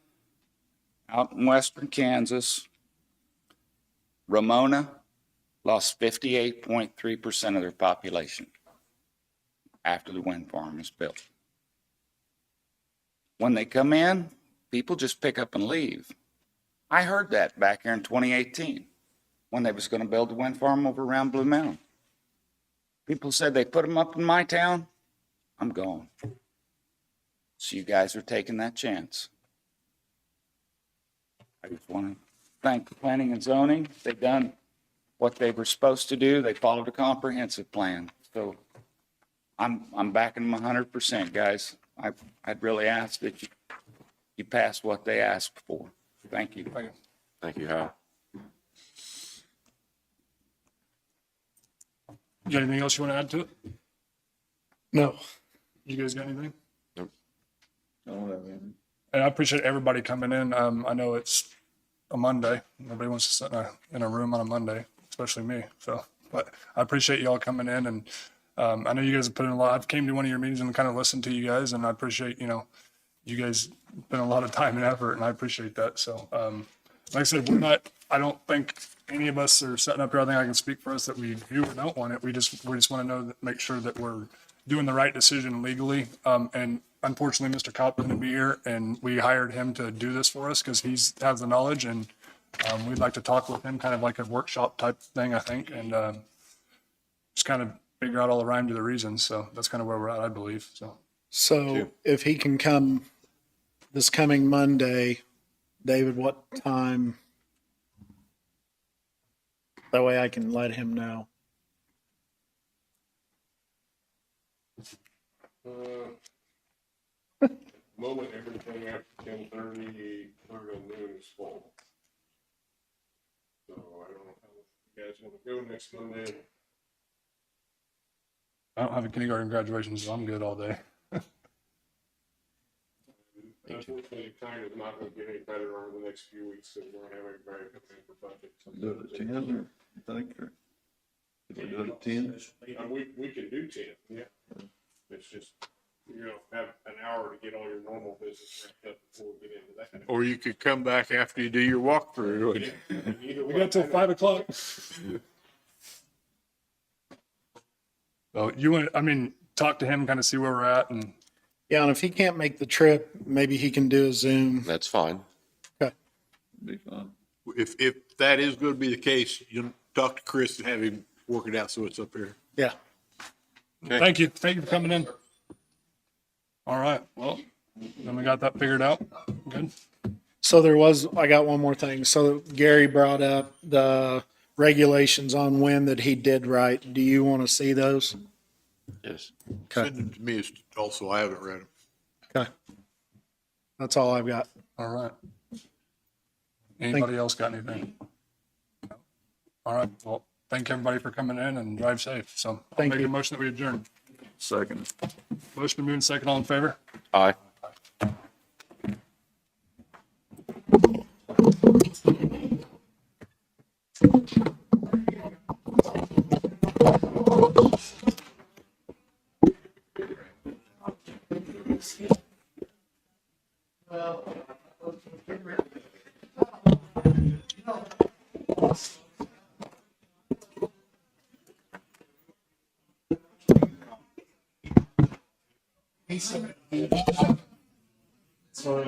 out in western Kansas, Ramona lost 58.3% of their population after the wind farm was built. When they come in, people just pick up and leave. I heard that back here in 2018 when they was going to build the wind farm over around Blue Mountain. People said they put them up in my town. I'm gone. So you guys are taking that chance. I just want to thank the planning and zoning. They've done what they were supposed to do. They followed a comprehensive plan. So I'm backing them 100%, guys. I'd really ask that you pass what they asked for. Thank you.
Thank you, Hal.
You got anything else you want to add to it?
No.
You guys got anything?
Nope.
And I appreciate everybody coming in. I know it's a Monday. Nobody wants to sit in a room on a Monday, especially me. So, but I appreciate you all coming in, and I know you guys have put in a lot. I've came to one of your meetings and kind of listened to you guys, and I appreciate, you guys put in a lot of time and effort, and I appreciate that. So, like I said, I don't think any of us are setting up here. I think I can speak for us that we do or don't want it. We just want to know make sure that we're doing the right decision legally. And unfortunately, Mr. Cobb couldn't be here, and we hired him to do this for us because he has the knowledge, and we'd like to talk with him, kind of like a workshop type thing, I think, and just kind of figure out all the rhyme to the reason. So that's kind of where we're at, I believe.
So if he can come this coming Monday, David, what time? That way I can let him know.
Moment, everything after 10:30 through noon is full. So I don't know how you guys want to go next Monday.
I don't have a kindergarten graduation, so I'm good all day.
Unfortunately, the time is not going to get any better over the next few weeks, so we're going to have everybody come in for budget.
Do it at 10 or you think, or could we do it at 10?
We can do 10, yeah. It's just, you're going to have an hour to get all your normal business wrapped up before we get into that.
Or you could come back after you do your walkthrough.
Either
We
way,
got till 5 o'clock. Well, you want, I mean, talk to him, kind of see where we're at and.
Yeah, and if he can't make the trip, maybe he can do a Zoom.
That's fine.
Okay.
Be fine.
If that is going to be the case, you'll talk to Chris and have him work it out so it's up here.
Yeah.
Thank you. Thank you for coming in. All right. Well, then we got that figured out. Good.
So I got one more thing. So Gary brought up the regulations on when that he did right. Do you want to see those?
Yes.
Okay.
Send them to me also. I haven't read them.
Okay. That's all I've got.
All right. Anybody else got anything? All right. Well, thank everybody for coming in and drive safe. So I'll make a motion that we adjourn.
Second.
Motion to move in second. All in favor?
Aye.
Sorry.